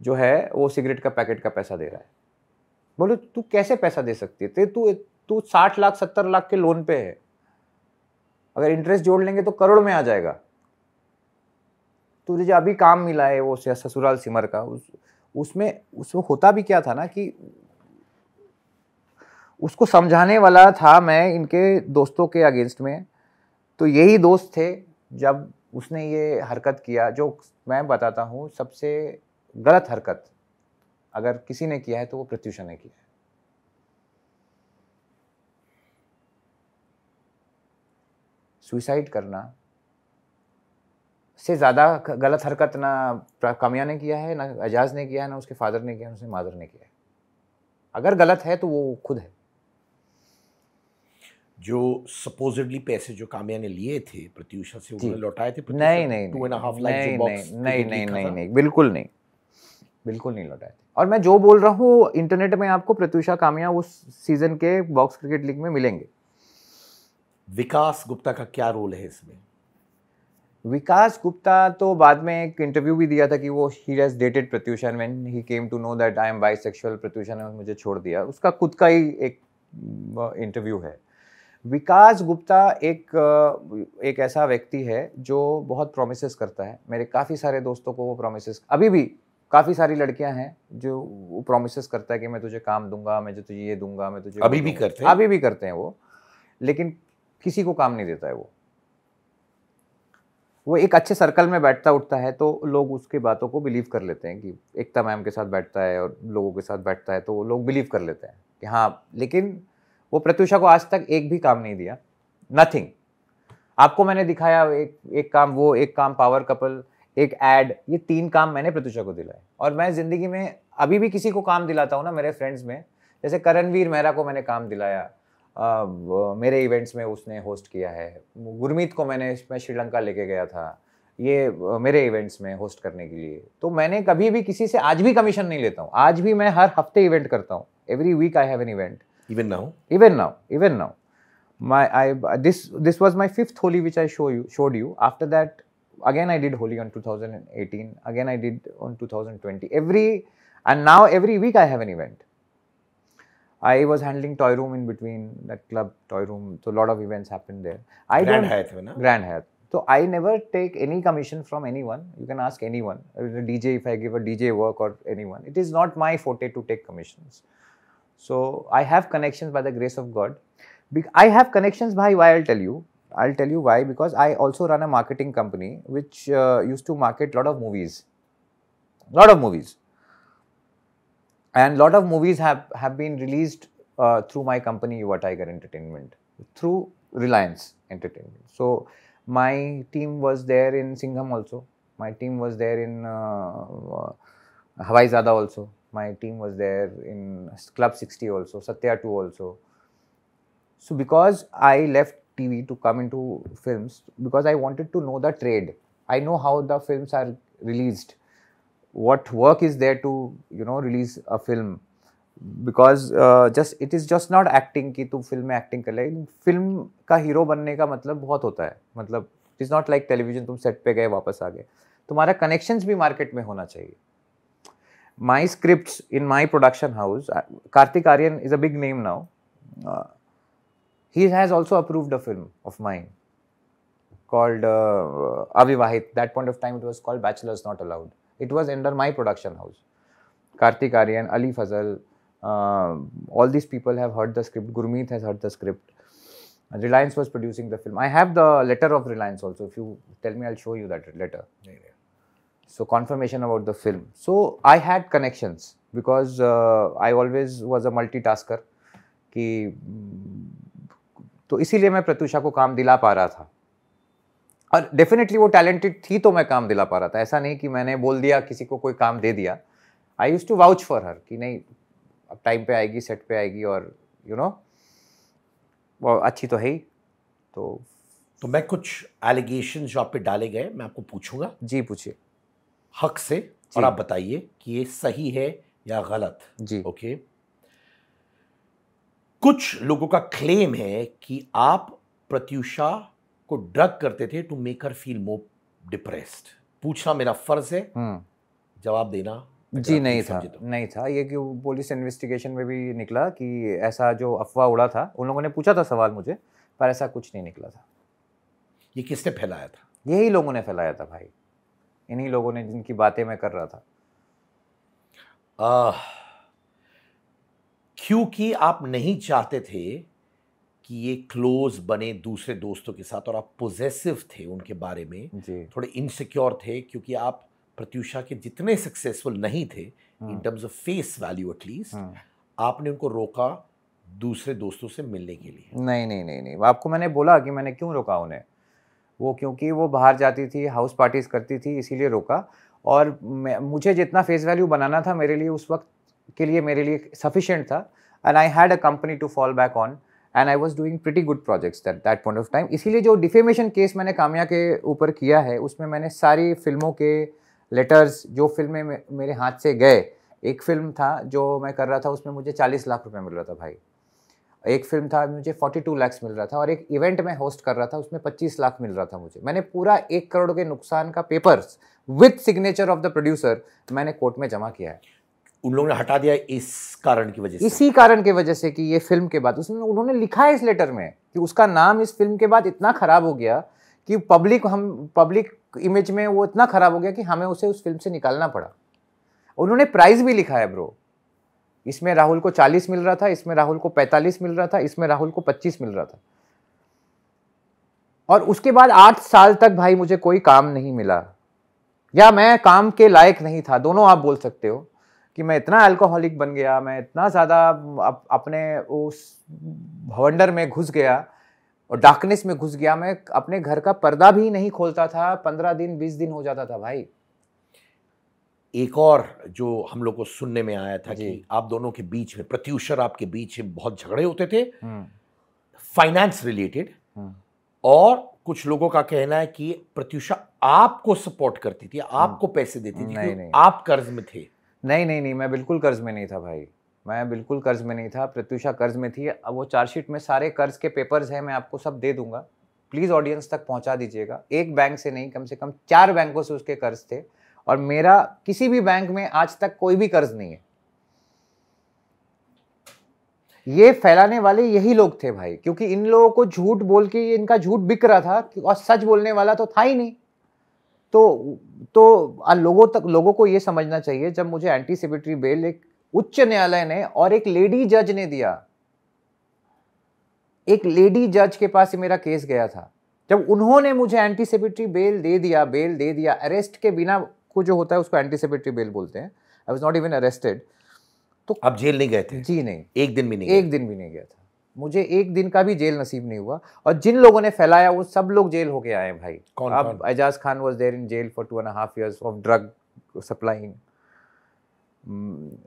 जो है वो सिगरेट का पैकेट का पैसा दे रहा है। बोले तू कैसे पैसा दे सकती है? तू 60 लाख 70 लाख के लोन पे है, अगर इंटरेस्ट जोड़ लेंगे तो करोड़ में आ जाएगा। तुझे जो अभी काम मिला है वो ससुराल सिमर का, उसमें होता भी क्या था ना कि उसको समझाने वाला था मैं इनके दोस्तों के अगेंस्ट में। तो यही दोस्त थे जब उसने ये हरकत किया, जो मैं बताता हूँ सबसे गलत हरकत अगर किसी ने किया है तो वो प्रत्युषा ने किया है। सुसाइड करना से ज़्यादा गलत हरकत ना काम्या ने किया है, ना एजाज ने किया है, ना उसके फादर ने किया है, ना उसके मादर ने किया है। अगर गलत है तो वो खुद है। जो सपोजिटली पैसे जो काम्या ने लिए थे प्रत्युषा से, उन्होंने लौटाए थे? नहीं नहीं 2.5 लाख जो बॉक्स नहीं, बिल्कुल नहीं लौटाए थे। और मैं जो बोल रहा हूँ इंटरनेट में आपको प्रत्युषा काम्या उस सीजन के बॉक्स क्रिकेट लीग में मिलेंगे। विकास गुप्ता का क्या रोल है इसमें? विकास गुप्ता तो बाद में एक इंटरव्यू भी दिया था कि वो he has dated Pratyusha, when he came to know that I am bisexual, Pratyusha ने मुझे छोड़ दिया। उसका खुद का ही एक इंटरव्यू है। विकास गुप्ता एक ऐसा व्यक्ति है जो बहुत प्रॉमिसेस करता है। मेरे काफ़ी सारे दोस्तों को वो प्रॉमिसेस, अभी भी काफ़ी सारी लड़कियां हैं जो वो प्रॉमिसेस करता है कि मैं तुझे काम दूंगा, मैं तुझे ये दूंगा, मैं तुझे अभी भी करते हैं? अभी भी करते हैं वो, लेकिन किसी को काम नहीं देता है। वो एक अच्छे सर्कल में बैठता उठता है तो लोग उसकी बातों को बिलीव कर लेते हैं कि एकता मैम के साथ बैठता है और लोगों के साथ बैठता है, तो लोग बिलीव कर लेते हैं कि हाँ। लेकिन वो प्रत्युषा को आज तक एक भी काम नहीं दिया, नथिंग। आपको मैंने दिखाया एक काम, वो एक काम पावर कपल, एक एड, ये 3 काम मैंने प्रत्युषा को दिलाए। और मैं जिंदगी में अभी भी किसी को काम दिलाता हूँ ना मेरे फ्रेंड्स में, जैसे करणवीर मेहरा को मैंने काम दिलाया, मेरे इवेंट्स में उसने होस्ट किया है। गुरमीत को मैं श्रीलंका लेके गया था ये मेरे इवेंट्स में होस्ट करने के लिए। तो मैंने कभी भी किसी से आज भी कमीशन नहीं लेता हूँ। आज भी मैं हर हफ्ते इवेंट करता हूँ। Every week I have an event. Even now? Even now. This was my 5th Holi which I showed you. After that, again I did Holi on 2018. Again I did on 2020. And now every week I have an event. I was handling Toy Room in between, that club Toy Room. So a lot of events happened there. Grand Hyatt, na? Grand Hyatt. So I never take any commission from anyone. You can ask anyone. A DJ, if I give a DJ work or anyone, it is not my forte to take commissions. So I have connections by the grace of God. I have connections by why I'll tell you. I'll tell you why, because I also run a marketing company which used to market a lot of movies. And lot of movies have been released through my company, Yuva Tiger Entertainment, through Reliance Entertainment. So my team was there in Singham also. My team was there in Hawai Zada also. My team was there in Club 60 also, Satya 2 also. So because I left TV to come into films, because I wanted to know the trade. I know how the films are released, what work is there to, release a film. Because it is just not acting कि तू film में acting कर ले। Film का hero बनने का मतलब बहुत होता है। मतलब it is not like television, तुम सेट पे गए वापस आ गए। तुम्हारा कनेक्शंस भी मार्केट में होना चाहिए। My scripts in my production house, Karthik Aaryan is a big name now. He has also approved a film of mine called Avivahit. That point of time it was called Bachelors Not Allowed. It was under my production house. Karthik Aaryan, Ali Fazal, All these people have heard the script. Gurmeet has heard the script. Reliance was producing the film. I have the letter of Reliance also. If you tell me, I'll show you that letter. So confirmation about the film. So I had connections because I always was a multitasker. कि तो इसीलिए मैं प्रत्यूषा को काम दिला पा रहा था. और डेफिनेटली वो टैलेंटेड थी तो मैं काम दिला पा रहा था. ऐसा नहीं कि मैंने बोल दिया किसी को कोई काम दे दिया. I used to vouch for her कि नहीं अब टाइम पे आएगी, सेट पे आएगी और यू नो वो अच्छी तो है ही. तो मैं कुछ एलिगेशन जो आप पे डाले गए मैं आपको पूछूंगा. जी पूछिए. हक से. और आप बताइए कि ये सही है या गलत. जी. ओके. कुछ लोगों का क्लेम है कि आप प्रत्यूषा को ड्रग करते थे to make her feel more depressed. पूछना मेरा फर्ज है, जवाब देना. जी नहीं था, नहीं था. ये कि पुलिस इन्वेस्टिगेशन में भी निकला कि ऐसा जो अफवाह उड़ा था, उन लोगों ने पूछा था सवाल मुझे, पर ऐसा कुछ नहीं निकला था. ये किसने फैलाया था? यही लोगों ने फैलाया था भाई. इन्हीं लोगों ने जिनकी बातें मैं कर रहा था. क्योंकि आप नहीं चाहते थे कि ये क्लोज बने दूसरे दोस्तों के साथ और आप पोजेसिव थे उनके बारे में. जी. थोड़े इनसिक्योर थे क्योंकि आप प्रत्यूषा के जितने सक्सेसफुल नहीं थे in terms of face value at least, आपने उनको रोका दूसरे दोस्तों से मिलने के लिए. नहीं नहीं नहीं नहीं. आपको मैंने बोला कि मैंने क्यों रोका उन्हें. वो क्योंकि वो बाहर जाती थी, हाउस पार्टीज करती थी, इसीलिए रोका. और मुझे जितना फेस वैल्यू बनाना था मेरे लिए उस वक्त के लिए मेरे लिए सफिशिएंट था. And I had a company to fall back on and I was doing pretty good projects that point of time. इसीलिए जो डिफेमेशन केस मैंने काम्या के ऊपर किया है उसमें मैंने सारी फिल्मों के लेटर्स जो फिल्में मेरे हाथ से गए. एक फिल्म था जो मैं कर रहा था उसमें मुझे 40 लाख रुपए मिल रहा था भाई. एक फिल्म था मुझे 42 लाख मिल रहा था. और एक इवेंट में होस्ट कर रहा था उसमें 25 लाख मिल रहा था मुझे. मैंने पूरा 1 करोड़ के नुकसान का papers with signature of the producer मैंने कोर्ट में जमा किया है. उन लोगों ने हटा दिया इस कारण की वजह से? इसी कारण की वजह से कि ये फिल्म के बाद उसमें उन्होंने लिखा है इस लेटर में कि उसका नाम इस फिल्म के बाद इतना खराब हो गया कि पब्लिक इमेज में वो इतना खराब हो गया कि हमें उसे उस फिल्म से निकालना पड़ा. उन्होंने प्राइस भी लिखा है ब्रो. इसमें राहुल को 40 मिल रहा था, इसमें राहुल को 45 मिल रहा था, इसमें राहुल को 25 मिल रहा था. और उसके बाद 8 साल तक भाई मुझे कोई काम नहीं मिला, या मैं काम के लायक नहीं था. दोनों आप बोल सकते हो कि मैं इतना अल्कोहलिक बन गया, मैं इतना ज़्यादा अपने उस भवंडर में घुस गया और डार्कनेस में घुस गया. मैं अपने घर का पर्दा भी नहीं खोलता था. 15 दिन 20 दिन हो जाता था भाई. एक और जो हम लोग को सुनने में आया था कि आप दोनों के बीच में, प्रत्यूषा और आपके बीच में बहुत झगड़े होते थे फाइनेंस रिलेटेड. और कुछ लोगों का कहना है कि प्रत्यूषा आपको सपोर्ट करती थी, आपको पैसे देती थी क्योंकि आप कर्ज में थे. नहीं नहीं नहीं, मैं बिल्कुल कर्ज में नहीं था भाई. मैं बिल्कुल कर्ज में नहीं था. प्रत्यूषा कर्ज में थी. अब वो चार्जशीट में सारे कर्ज के पेपर्स हैं, मैं आपको सब दे दूंगा. प्लीज़ ऑडियंस तक पहुंचा दीजिएगा. एक बैंक से नहीं, कम से कम 4 बैंकों से उसके कर्ज थे. और मेरा किसी भी बैंक में आज तक कोई भी कर्ज नहीं है. ये फैलाने वाले यही लोग थे भाई, क्योंकि इन लोगों को झूठ बोल के इनका झूठ बिक रहा था और सच बोलने वाला तो था ही नहीं. तो लोगों को ये समझना चाहिए, जब मुझे एंटीसिपेटरी बेल एक उच्च न्यायालय ने और एक लेडी जज ने दिया, एक लेडी जज के पास मेरा केस गया था, जब उन्होंने मुझे एंटीसिपेटरी बेल दे दिया, अरेस्ट के बिना को जो होता है उसको एंटीसिपेटरी बेल बोलते हैं. I was not even arrested. तो आप जेल नहीं गए थे? जी नहीं, एक दिन भी नहीं. एक दिन भी नहीं गया था. मुझे एक दिन का भी जेल नसीब नहीं हुआ. और जिन लोगों ने फैलाया वो सब लोग जेल होके आए भाई. अब Ajaz Khan was there in jail for 2.5 years of drug supplying.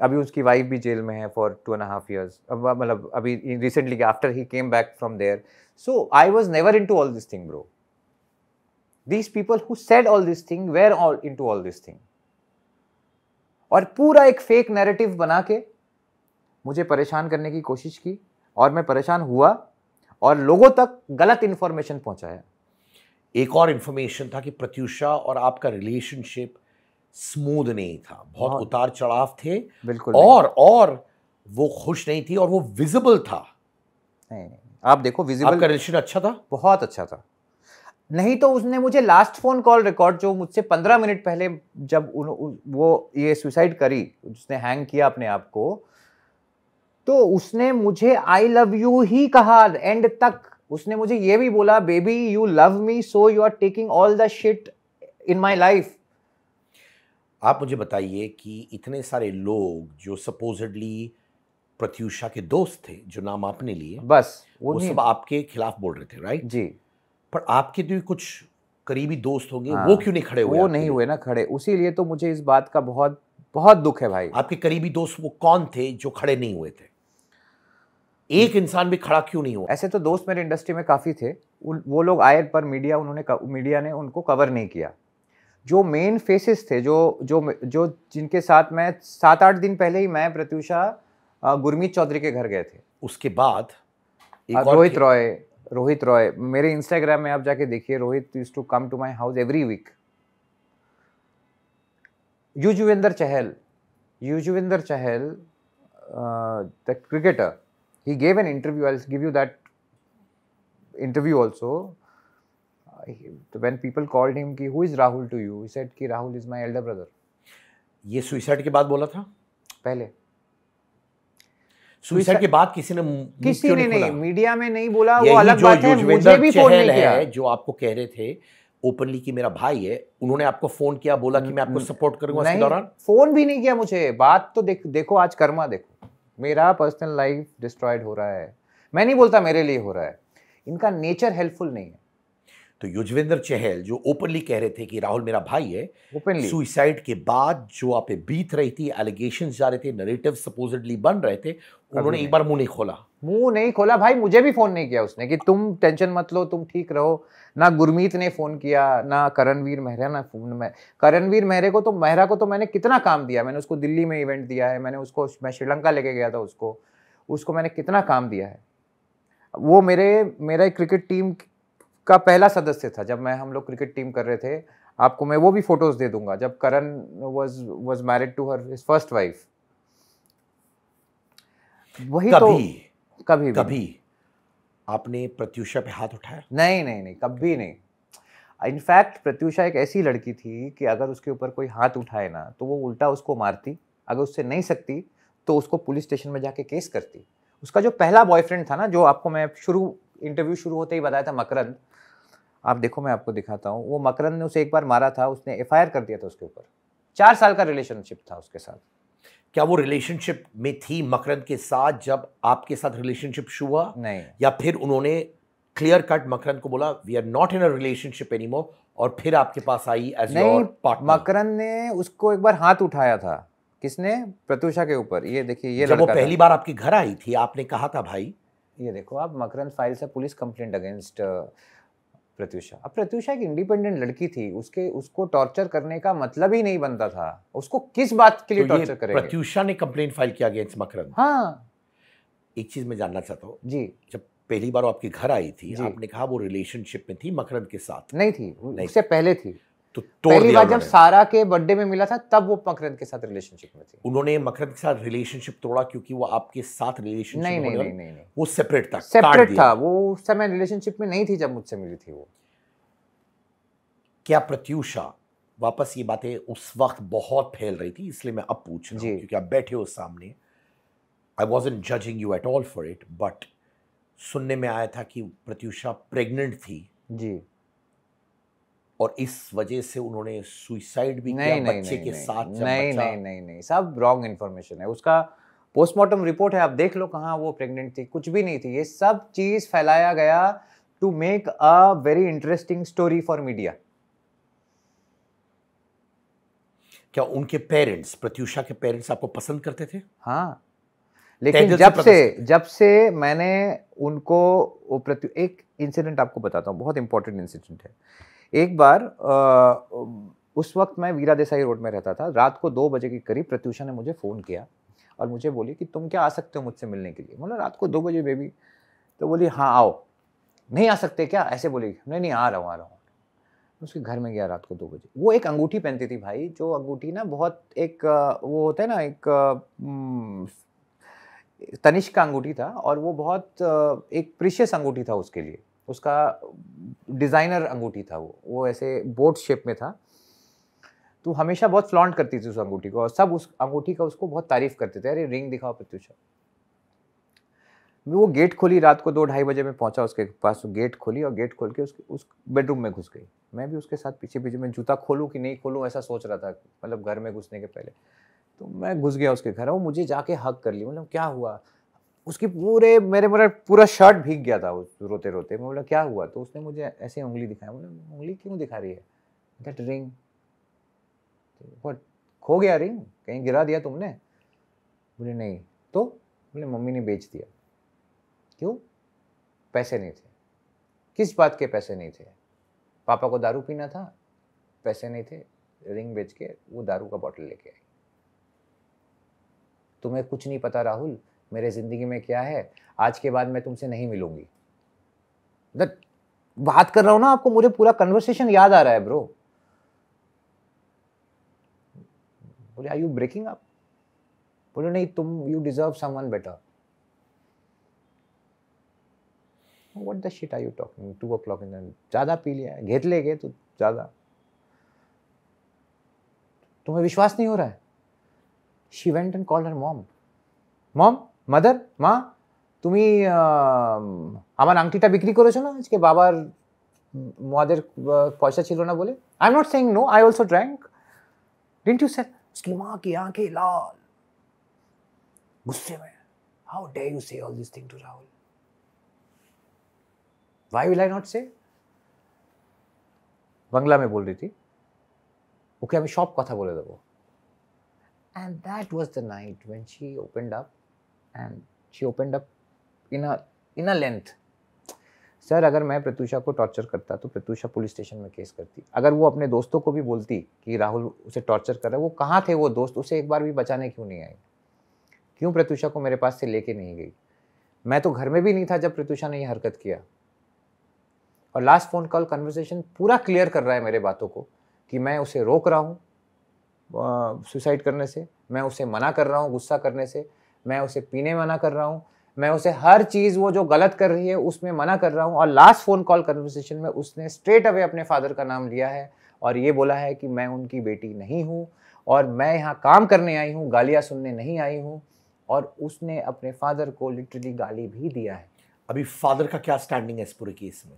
अभी उसकी वाइफ भी जेल में है फॉर 2.5 years. मतलब अभी recently after he came back from there. So I was never into all this thing bro. These people who said all this thing were all into all this thing. और पूरा एक fake narrative बना के मुझे परेशान करने की कोशिश की और मैं परेशान हुआ और लोगों तक गलत इंफॉर्मेशन पहुंचाया. एक और इंफॉर्मेशन था कि प्रत्यूषा और आपका रिलेशनशिप स्मूथ नहीं था, बहुत उतार चढ़ाव थे. बिल्कुल. और वो खुश नहीं थी और वो विजिबल था. नहीं, आप देखो विजिबल. आपका रिलेशन अच्छा था? बहुत अच्छा था. नहीं तो उसने मुझे लास्ट फोन कॉल रिकॉर्ड जो मुझसे 15 मिनट पहले जब वो ये सुसाइड करी, उसने हैंग किया अपने आप को, तो उसने मुझे आई लव यू ही कहा एंड तक। उसने मुझे ये भी बोला, baby you love me so you are taking all the shit in my life. आप मुझे बताइए कि इतने सारे लोग जो सपोजिडली प्रत्यूषा के दोस्त थे, जो नाम आपने लिए, बस वो सब आपके खिलाफ बोल रहे थे, राइट? जी। पर आपके तो कुछ करीबी दोस्त होंगे, वो क्यों नहीं खड़े हुए? वो नहीं हुए ना खड़े, उसी लिए तो मुझे इस बात का बहुत बहुत दुख है भाई। आपके करीबी दोस्त वो कौन थे जो खड़े नहीं हुए थे? एक इंसान भी खड़ा क्यों नहीं हुआ? ऐसे तो दोस्त मेरे इंडस्ट्री में काफी थे, वो लोग आए पर मीडिया ने उनको कवर नहीं किया। जो मेन फेसेस थे, जो जिनके साथ मैं 7-8 दिन पहले ही मैं प्रत्यूषा गुरमीत चौधरी के घर गए थे। उसके बाद एक और रोहित रॉय मेरे इंस्टाग्राम में आप जाके देखिए, Rohit used to come to my house every week. Yuzvendra Chahal the cricketer, he gave an interview. I'll give you that interview also. When people called him कि who is Rahul to you, he said कि Rahul is my elder brother. ये suicide के बाद बोला था? पहले suicide के बाद किसी ने नहीं, मीडिया में नहीं बोला, वो अलग बात है। मुझे भी फोन नहीं किया। जो आपको कह रहे थे ओपनली कि मेरा भाई है, उन्होंने आपको फोन किया, बोला कि मैं आपको सपोर्ट करूंगा उसके दौरान? फोन भी नहीं किया मुझे। बात तो देखो आज कर्मा देखो, मेरा पर्सनल लाइफ डिस्ट्रॉयड हो रहा है। मैं नहीं बोलता मेरे लिए हो रहा है, इनका नेचर हेल्पफुल नहीं है। तो युजवेंद्र चहल जो ओपनली कह रहे थे कि राहुल मेरा भाई है, ओपनली सुसाइड के बाद जो आप पे बीत रही थी, एलिगेशंस जा रहे थे, नैरेटिव सपोजिडली बन रहे थे, उन्होंने एक बार मुंह नहीं खोला भाई। मुझे भी फोन नहीं किया उसने कि तुम टेंशन मत लो, तुम ठीक रहो। ना गुरमीत ने फोन किया, ना करणवीर मेहरा, ना फोन में करणवीर मेहरा को तो मैंने कितना काम दिया। मैंने उसको दिल्ली में इवेंट दिया है, मैं श्रीलंका लेके गया था उसको मैंने कितना काम दिया है। वो मेरा क्रिकेट टीम का पहला सदस्य था जब हम लोग क्रिकेट टीम कर रहे थे। आपको मैं वो भी फोटोज दे दूंगा जब करण was married to his first wife। वही कभी आपने प्रत्यूषा पे हाथ उठाया? नहीं, कभी नहीं। इनफैक्ट प्रत्यूषा एक ऐसी लड़की थी कि अगर उसके ऊपर कोई हाथ उठाए ना तो वो उल्टा उसको मारती, अगर उससे नहीं सकती तो उसको पुलिस स्टेशन में जाके केस करती। उसका जो पहला बॉयफ्रेंड था ना, जो आपको मैं इंटरव्यू शुरू होते ही बताया था, मकरंद, आप देखो मैं आपको दिखाता हूँ। वो मकरंद ने उसे एक बार मारा था, उसने FIR कर दिया था उसके ऊपर। 4 साल का रिलेशनशिप था उसके साथ। क्या वो रिलेशनशिप में थी मकरंद के साथ जब आपके साथ रिलेशनशिप शुरू हुआ? नहीं। या फिर उन्होंने क्लियर कट मकरंद को बोला we are not in a relationship anymore, और फिर आपके पास आई एज योर पार्टनर? मकरंद ने उसको एक बार हाथ उठाया था। किसने? प्रत्यूषा के ऊपर। ये देखिए, ये जब वो पहली बार आपके घर आई थी, आपने कहा था भाई, ये देखो आप, मकरंद फाइल से पुलिस कंप्लेंट अगेंस्ट प्रत्यूषा। अब प्रत्यूषा एक इंडिपेंडेंट लड़की थी, उसको टॉर्चर करने का मतलब ही नहीं बनता था। उसको किस बात के लिए तो टॉर्चर करेंगे? प्रत्यूषा ने कंप्लेंट फाइल किया अगेंस्ट मकरंद? हाँ। एक चीज मैं जानना चाहता हूँ जी, जब पहली बार वो आपके घर आई थी, आपने कहा वो रिलेशनशिप में थी मकरंद के साथ? नहीं थी, उससे पहले थी। तो पहली बार जब सारा के बर्थडे में मिला था तब वो मकरंद के साथ रिलेशनशिप में थी। उन्होंने मकरंद के साथ रिलेशनशिप तोड़ा क्योंकि वो आपके साथ रिलेशनशिप नहीं, वो सेपरेट था। वो उस समय रिलेशनशिप में नहीं थी जब मुझसे मिली थी वो। क्या प्रत्यूषा, वापस ये बातें उस वक्त बहुत फैल रही थी, इसलिए मैं अब पूछ रहा हूँ क्योंकि आप बैठे हो सामने। आई wasn't judging you at all for it, but सुनने में आया था कि प्रत्यूषा प्रेग्नेंट थी जी, और इस वजह से उन्होंने सुसाइड भी किया बच्चे के साथ। नहीं, सब रॉन्ग इन्फॉर्मेशन है। उसका पोस्टमार्टम रिपोर्ट है, आप देख लो कहाँ वो प्रेग्नेंट थी। कुछ भी नहीं थी। ये सब चीज फैलाया गया to make a very interesting story for media. क्या उनके पेरेंट्स, प्रत्यूषा के पेरेंट्स आपको पसंद करते थे? हाँ, लेकिन जब से मैंने उनको एक इंसिडेंट आपको बताता हूँ, बहुत इंपॉर्टेंट इंसिडेंट है। एक बार उस वक्त मैं वीरा देसाई रोड में रहता था। रात को 2 बजे के करीब प्रत्यूषा ने मुझे फ़ोन किया और मुझे बोली कि तुम क्या आ सकते हो मुझसे मिलने के लिए? बोला रात को 2 बजे बेबी? तो बोली हाँ आओ। नहीं आ सकते क्या? ऐसे बोली। नहीं आ रहा हूँ। उसके घर में गया रात को 2 बजे। वो एक अंगूठी पहनती थी भाई, जो अंगूठी ना बहुत एक वो होता है ना, एक तनिष्क का अंगूठी था और वो बहुत एक प्रीशियस अंगूठी था उसके लिए। उसका डिज़ाइनर अंगूठी था वो ऐसे बोट शेप में था। तो हमेशा बहुत फ्लॉन्ट करती थी उस अंगूठी को और सब उस अंगूठी का उसको बहुत तारीफ करते थे। अरे रिंग दिखाओ प्रत्यूषा। वो गेट खोली, रात को 2-2:30 बजे में पहुंचा उसके पास, गेट खोली और गेट खोल के उस बेडरूम में घुस गई। मैं भी उसके साथ पीछे पीछे, मैं जूता खोलूँ कि नहीं खोलूँ ऐसा सोच रहा था, मतलब घर में घुसने के पहले। तो मैं घुस गया उसके घर, वो मुझे जाके हग कर ली, मतलब क्या हुआ? उसकी मेरा पूरा शर्ट भीग गया था रोते रोते। मैं बोला क्या हुआ? तो उसने मुझे ऐसे उंगली दिखाया। बोला उंगली क्यों दिखा रही है? That ring. व्हाट, खो गया रिंग? कहीं गिरा दिया तुमने? बोले नहीं। तो बोले मम्मी ने बेच दिया। क्यों? पैसे नहीं थे। किस बात के पैसे नहीं थे? पापा को दारू पीना था, पैसे नहीं थे, रिंग बेच के वो दारू का बॉटल लेके आई। तुम्हें कुछ नहीं पता राहुल, मेरे जिंदगी में क्या है, आज के बाद मैं तुमसे नहीं मिलूंगी। बात कर रहा हूं ना आपको, मुझे पूरा कन्वर्सेशन याद आ रहा है ब्रो। बोले आर यू ब्रेकिंग अप? बोले नहीं, तुम you deserve someone better. What the shit are you talking? 2 o'clock in the, ज्यादा पी लिया है, घेत ले गए तो ज्यादा। तुम्हें विश्वास नहीं हो रहा है? She went and called her mom. Mom, mother, মা, তুমি আমার আংটিটা বিক্রি করেছো না আজকে বাবার মদের পয়সা ছিল না বলে? I am not saying no, I also drank. Didn't you say? उसकी माँ की आंखें लाल, गुस्से में, how dare you say all this thing to Rahul? Why will I not say? Bangla में बोल रही थी, ওকে আমি সব কথা বলে দেবো। And that was the night when she opened up, and she opened up in a length. Sir अगर मैं प्रत्यूषा को टॉर्चर करता तो प्रत्यूषा पुलिस स्टेशन में केस करती। अगर वो अपने दोस्तों को भी बोलती कि राहुल उसे टॉर्चर कर रहा है, वो कहाँ थे वो दोस्त? उसे एक बार भी बचाने क्यों नहीं आए? क्यों प्रत्यूषा को मेरे पास से लेके नहीं गई? मैं तो घर में भी नहीं था जब प्रत्यूषा ने ये हरकत किया। और लास्ट फोन कॉल कन्वर्सेशन पूरा क्लियर कर रहा है मेरे बातों को कि मैं उसे रोक रहा हूँ सुसाइड करने से, मैं उसे मना कर रहा हूँ गुस्सा करने से, मैं उसे पीने मना कर रहा हूँ, मैं उसे हर चीज़ वो जो गलत कर रही है उसमें मना कर रहा हूँ। और लास्ट फ़ोन कॉल कन्वर्सेशन में उसने स्ट्रेट अवे अपने फादर का नाम लिया है और ये बोला है कि मैं उनकी बेटी नहीं हूँ और मैं यहाँ काम करने आई हूँ, गालियाँ सुनने नहीं आई हूँ। और उसने अपने फादर को लिटरली गाली भी दिया है। अभी फादर का क्या स्टैंडिंग है इस पूरे केस में?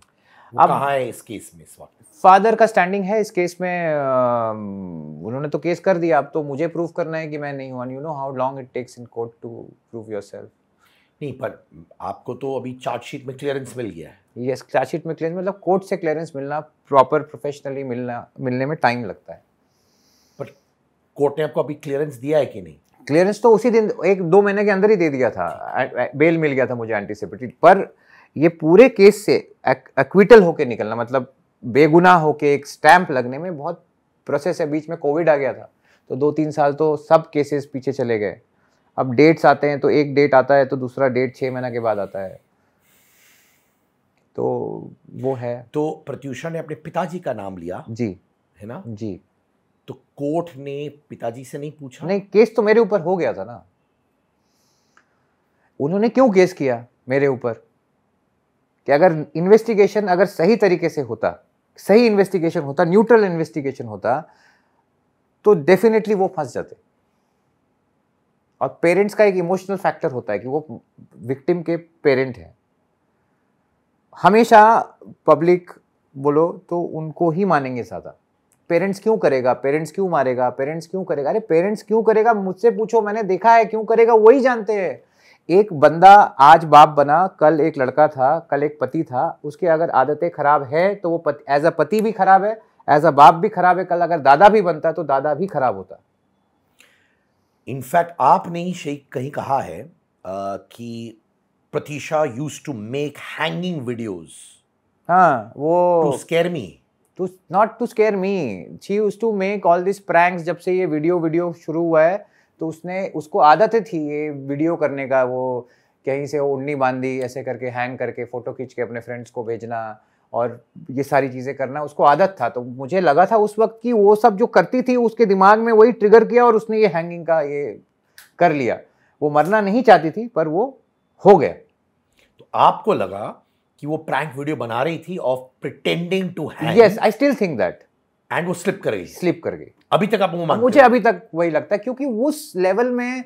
अब कहाँ है इस केस में इस वक्त? फादर का स्टैंडिंग है इस केस में, उन्होंने तो केस कर दिया, अब तो मुझे प्रूव करना है कि मैं नहीं हूँ। You know how long it takes in court to prove yourself. नहीं, पर आपको तो अभी चार्जशीट में क्लियरेंस मिल गया है। यस, चार्जशीट में क्लियरेंस मतलब कोर्ट से क्लियरेंस मिलना, प्रॉपर प्रोफेशनली मिलने में टाइम लगता है। पर कोर्ट ने आपको अभी क्लियरेंस दिया है कि नहीं? क्लियरेंस तो उसी दिन 1-2 महीने के अंदर ही दे दिया था, बेल मिल गया था मुझे एंटीसिपेटरी। पर ये पूरे केस से एक्विटल होके निकलना, मतलब बेगुनाह होके एक स्टैंप लगने में बहुत प्रोसेस है। बीच में कोविड आ गया था तो 2-3 साल तो सब केसेस पीछे चले गए। अब डेट्स आते हैं तो एक डेट आता है तो दूसरा डेट 6 महीने के बाद आता है, तो वो है। तो प्रत्यूषा ने अपने पिताजी का नाम लिया जी, है ना जी। तो कोर्ट ने पिताजी से नहीं पूछा? नहीं, केस तो मेरे ऊपर हो गया था ना। उन्होंने क्यों केस किया मेरे ऊपर कि अगर इन्वेस्टिगेशन अगर सही तरीके से होता, सही इन्वेस्टिगेशन होता, न्यूट्रल इन्वेस्टिगेशन होता तो डेफिनेटली वो फंस जाते। और पेरेंट्स का एक इमोशनल फैक्टर होता है कि वो विक्टिम के पेरेंट हैं। हमेशा पब्लिक बोलो तो उनको ही मानेंगे ज़्यादा। पेरेंट्स क्यों करेगा, पेरेंट्स क्यों मारेगा, पेरेंट्स क्यों करेगा? अरे पेरेंट्स क्यों करेगा मुझसे पूछो, मैंने देखा है। क्यों करेगा वही जानते हैं। एक बंदा आज बाप बना, कल एक लड़का था, कल एक पति था, उसकी अगर आदतें खराब है तो वो एज अ पति भी खराब है, एज अ बाप भी खराब है। कल अगर दादा भी बनता तो दादा भी खराब होता। इनफैक्ट आपने ही शेख कहीं कहा है कि Pratyusha used to make hanging videos. हाँ, वो to scare me, to not to scare me, she used to make all this pranks. जब से ये वीडियो शुरू हुआ है तो उसको आदत थी ये वीडियो करने का। वो कहीं से ओढ़नी बांधी ऐसे करके हैंग करके फोटो खींच के अपने फ्रेंड्स को भेजना और ये सारी चीज़ें करना उसको आदत था। तो मुझे लगा था उस वक्त कि वो सब जो करती थी उसके दिमाग में वही ट्रिगर किया और उसने ये हैंगिंग का ये कर लिया। वो मरना नहीं चाहती थी पर वो हो गया। तो आपको लगा कि वो प्रैंक वीडियो बना रही थी of pretending to hang? Yes, I still think that. And वो स्लिप कर गई? स्लिप कर गई। अभी तक आप वो मानते मुझे अभी तक वही लगता है क्योंकि उस लेवल में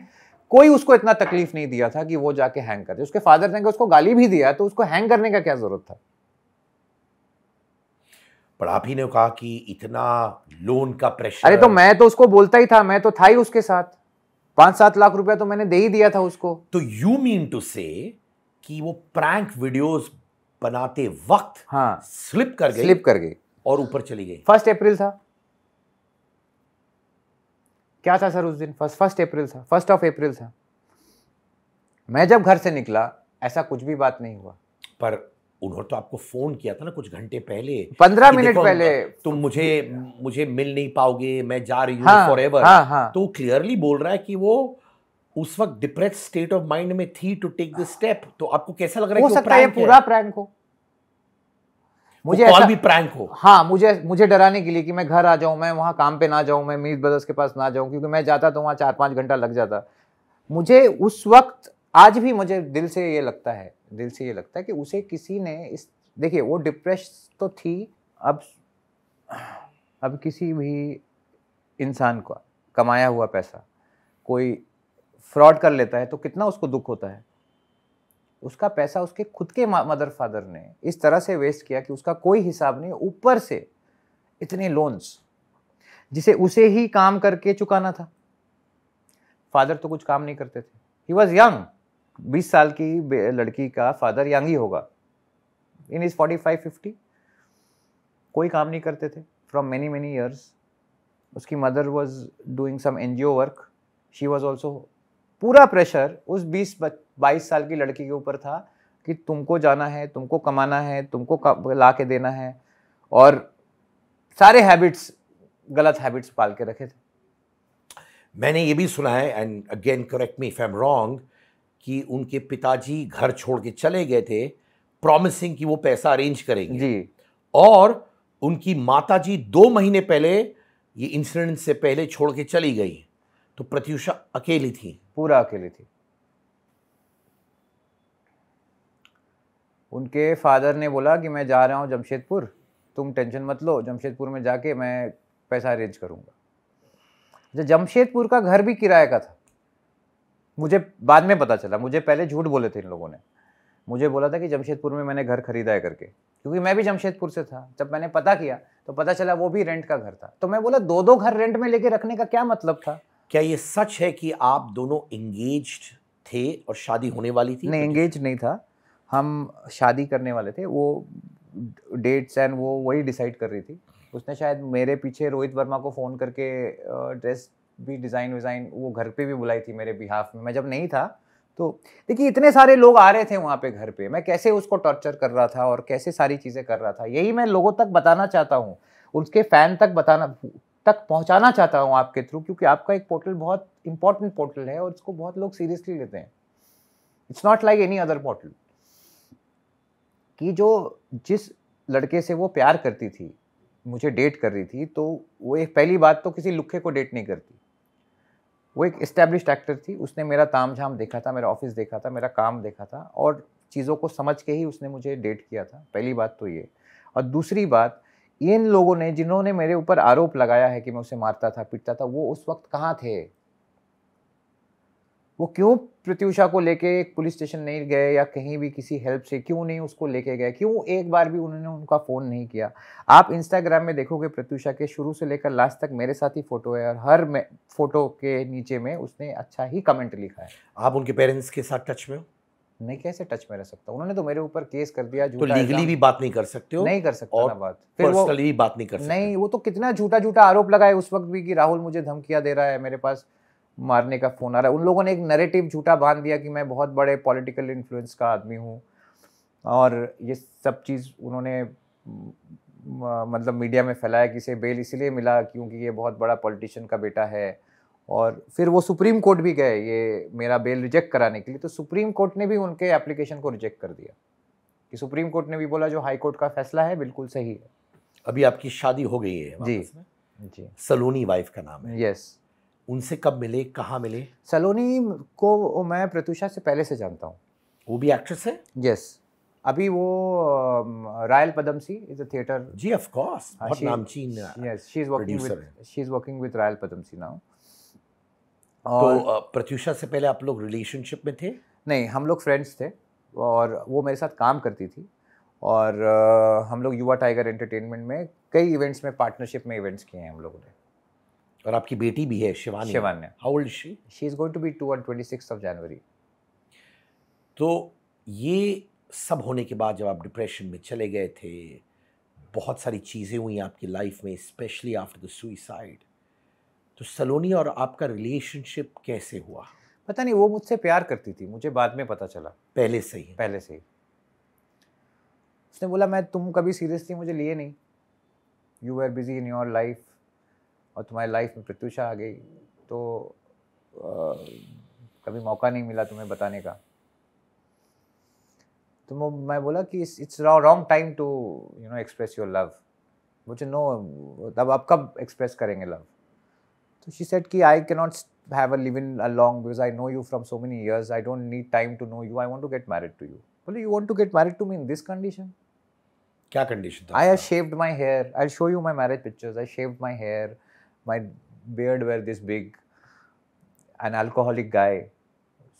कोई उसको इतना तकलीफ नहीं दिया था कि वो जाके हैंग कर दे। उसके फादर ने उसको गाली भी दिया तो उसको हैंग करने का क्या जरूरत था? पर आप ही ने कहा कि इतना लोन का प्रेशर। अरे तो मैं तो उसको बोलता ही था, मैं तो था ही उसके साथ, 5-7 लाख रुपया तो मैंने दे ही दिया था उसको। तो यू मीन टू से कि वो प्रैंक वीडियोस बनाते वक्त हाँ, स्लिप कर गई और ऊपर चली गई। 1 अप्रैल था। क्या था सर उस दिन? 1 अप्रैल था, 1 अप्रैल था। मैं जब घर से निकला ऐसा कुछ भी बात नहीं हुआ। पर उन्होंने तो आपको फोन किया था ना कुछ घंटे पहले, 15 मिनट पहले, तुम मुझे मिल नहीं पाओगे, मैं जा रही हूँ हाँ, फॉरएवर। हाँ। तो क्लियरली बोल रहा है कि वो उस वक्त डिप्रेस्ड स्टेट ऑफ माइंड में थी टू टेक दिस स्टेप। तो आपको कैसा लग रहा है हो कि सकता है ये पूरा प्रैंक हो, मुझे कॉल ऐसा भी प्रैंक हो। हाँ, मुझे डराने के लिए कि मैं घर आ जाऊं, मैं वहां काम पे ना जाऊं, मैं मीत ब्रदर्स के पास ना जाऊं, क्योंकि मैं जाता तो वहां 4-5 घंटा लग जाता। मुझे उस वक्त, आज भी मुझे दिल से ये लगता है कि उसे किसी ने इस, देखिए वो डिप्रेस तो थी। अब किसी भी इंसान का कमाया हुआ पैसा कोई फ्रॉड कर लेता है तो कितना उसको दुख होता है। उसका पैसा उसके खुद के मदर फादर ने इस तरह से वेस्ट किया कि उसका कोई हिसाब नहीं, ऊपर से इतने लोन्स जिसे उसे ही काम करके चुकाना था। फादर तो कुछ काम नहीं करते थे, ही वॉज यंग, 20 साल की लड़की का फादर यंग ही होगा, इन इज 45-50, कोई काम नहीं करते थे फ्रॉम मेनी मेनी ईयर्स। उसकी mother was doing some NGO work, she was also. पूरा प्रेशर उस 20-22 साल की लड़की के ऊपर था कि तुमको जाना है, तुमको कमाना है, तुमको ला के देना है, और सारे हैबिट्स, गलत हैबिट्स पाल के रखे थे। मैंने ये भी सुना है, and again correct me if I am wrong, कि उनके पिताजी घर छोड़ के चले गए थे प्रॉमिसिंग कि वो पैसा अरेंज करेंगे जी, और उनकी माताजी 2 महीने पहले, ये इंसिडेंट से पहले, छोड़ के चली गई। तो प्रत्युषा अकेली थी, पूरा अकेली थी। उनके फादर ने बोला कि मैं जा रहा हूँ जमशेदपुर, तुम टेंशन मत लो, जमशेदपुर में जाके मैं पैसा अरेंज करूँगा। जमशेदपुर का घर भी किराए का था, मुझे बाद में पता चला। मुझे पहले झूठ बोले थे इन लोगों ने, मुझे बोला था कि जमशेदपुर में मैंने घर खरीदा है करके, क्योंकि मैं भी जमशेदपुर से था। जब मैंने पता किया तो पता चला वो भी रेंट का घर था। तो मैं बोला 2-2 घर रेंट में लेके रखने का क्या मतलब था? क्या ये सच है कि आप दोनों एंगेज्ड थे और शादी होने वाली थी? नहीं, एंगेज नहीं था, हम शादी करने वाले थे। वो डेट्स एंड वो वही डिसाइड कर रही थी। उसने शायद मेरे पीछे रोहित वर्मा को फ़ोन करके ड्रेस भी डिज़ाइन वो घर पे भी बुलाई थी मेरे बिहाफ में, मैं जब नहीं था। तो देखिए इतने सारे लोग आ रहे थे वहाँ पे घर पे, मैं कैसे उसको टॉर्चर कर रहा था और कैसे सारी चीज़ें कर रहा था, यही मैं लोगों तक बताना चाहता हूँ, उसके फ़ैन तक पहुँचाना चाहता हूँ आपके थ्रू, क्योंकि आपका एक पोर्टल बहुत इंपॉर्टेंट पोर्टल है और इसको बहुत लोग सीरियसली लेते हैं। It's not like any other portal. कि जो जिस लड़के से वो प्यार करती थी, मुझे डेट कर रही थी, तो वो एक, पहली बात तो किसी लुक्खे को डेट नहीं करती। वो एक एस्टैब्लिश्ड एक्टर थी, उसने मेरा तामझाम देखा था, मेरा ऑफिस देखा था, मेरा काम देखा था, और चीज़ों को समझ के ही उसने मुझे डेट किया था। पहली बात तो ये। और दूसरी बात, इन लोगों ने जिन्होंने मेरे ऊपर आरोप लगाया है कि मैं उसे मारता था, पीटता था, वो उस वक्त कहाँ थे? वो क्यों प्रत्युषा को लेके एक पुलिस स्टेशन नहीं गए या कहीं भी किसी हेल्प से क्यों नहीं उसको लेके गए? क्यों एक बार भी उन्होंने उनका फ़ोन नहीं किया? आप इंस्टाग्राम में देखोगे प्रत्युषा के शुरू से लेकर लास्ट तक मेरे साथ ही फ़ोटो है, और हर फ़ोटो के नीचे में उसने अच्छा ही कमेंट लिखा है। आप उनके पेरेंट्स के साथ टच में हो? नहीं, कैसे टच में रह सकता? उन्होंने तो मेरे ऊपर केस कर दिया, तो झूठा लीगली भी बात नहीं कर सकते हो? नहीं कर सकता और ना बात। फिर वो पर्सनली भी बात नहीं कर सकते? नहीं, वो तो कितना झूठा आरोप लगाए उस वक्त भी कि राहुल मुझे धमकियां दे रहा है, मेरे पास मारने का फोन आ रहा है। उन लोगों ने एक नैरेटिव झूठा बांध दिया कि मैं बहुत बड़े पॉलिटिकल इन्फ्लुएंस का आदमी हूँ, और ये सब चीज़ उन्होंने मतलब मीडिया में फैलाया कि इसे बेल इसलिए मिला क्योंकि ये बहुत बड़ा पॉलिटिशियन का बेटा है। और फिर वो सुप्रीम कोर्ट भी गए ये मेरा बेल रिजेक्ट कराने के लिए, तो सुप्रीम कोर्ट ने भी उनके एप्लीकेशन को रिजेक्ट कर दिया, कि सुप्रीम कोर्ट ने भी बोला जो हाई कोर्ट का फैसला है बिल्कुल सही है। अभी आपकी शादी हो गई है जी वापस में? जी, सलोनी वाइफ का नाम है। यस। उनसे कब मिले, कहाँ मिले? सलोनी को मैं प्रत्युषा से पहले से जानता हूँ। वो भी एक्ट्रेस है? यस, अभी वो Raell Padamsee is a theatre. जी ऑफ कोर्स, बहुत नामचीन yes, she is working producer है। With Raell Padamsee now. और तो प्रत्युषा से पहले आप लोग रिलेशनशिप में थे? नहीं, हम लोग फ्रेंड्स थे और वो मेरे साथ काम करती थी और हम लोग युवा टाइगर एंटरटेनमेंट में कई इवेंट्स में पार्टनरशिप में इवेंट्स किए हैं हम लोगों ने। और आपकी बेटी भी है Shivani. Shivanya. How old is she? She is going to be 2 on 26th of January। तो ये सब होने के बाद जब आप डिप्रेशन में चले गए थे, बहुत सारी चीज़ें हुई आपकी लाइफ में, स्पेशली आफ्टर द सुइसाइड, तो सलोनी और आपका रिलेशनशिप कैसे हुआ? पता नहीं, वो मुझसे प्यार करती थी, मुझे बाद में पता चला। पहले से ही? पहले से ही। उसने बोला मैं तुम कभी सीरियसली मुझे लिए नहीं, you were busy in your life, और तुम्हारी लाइफ में प्रत्युषा आ गई तो कभी मौका नहीं मिला तुम्हें बताने का। तो मैं बोला कि it's wrong time to you know express your love. मुझे नो, तब आप कब एक्सप्रेस करेंगे लव? तो शी सेड कि I can not have a live in along because I know you from so many years, I don't need time to know you, I want to get married to you. बोले you want to get married to me in this condition? क्या condition था? I have shaved my hair. I'll show you my marriage pictures. I shaved my hair. My beard were this big. An alcoholic guy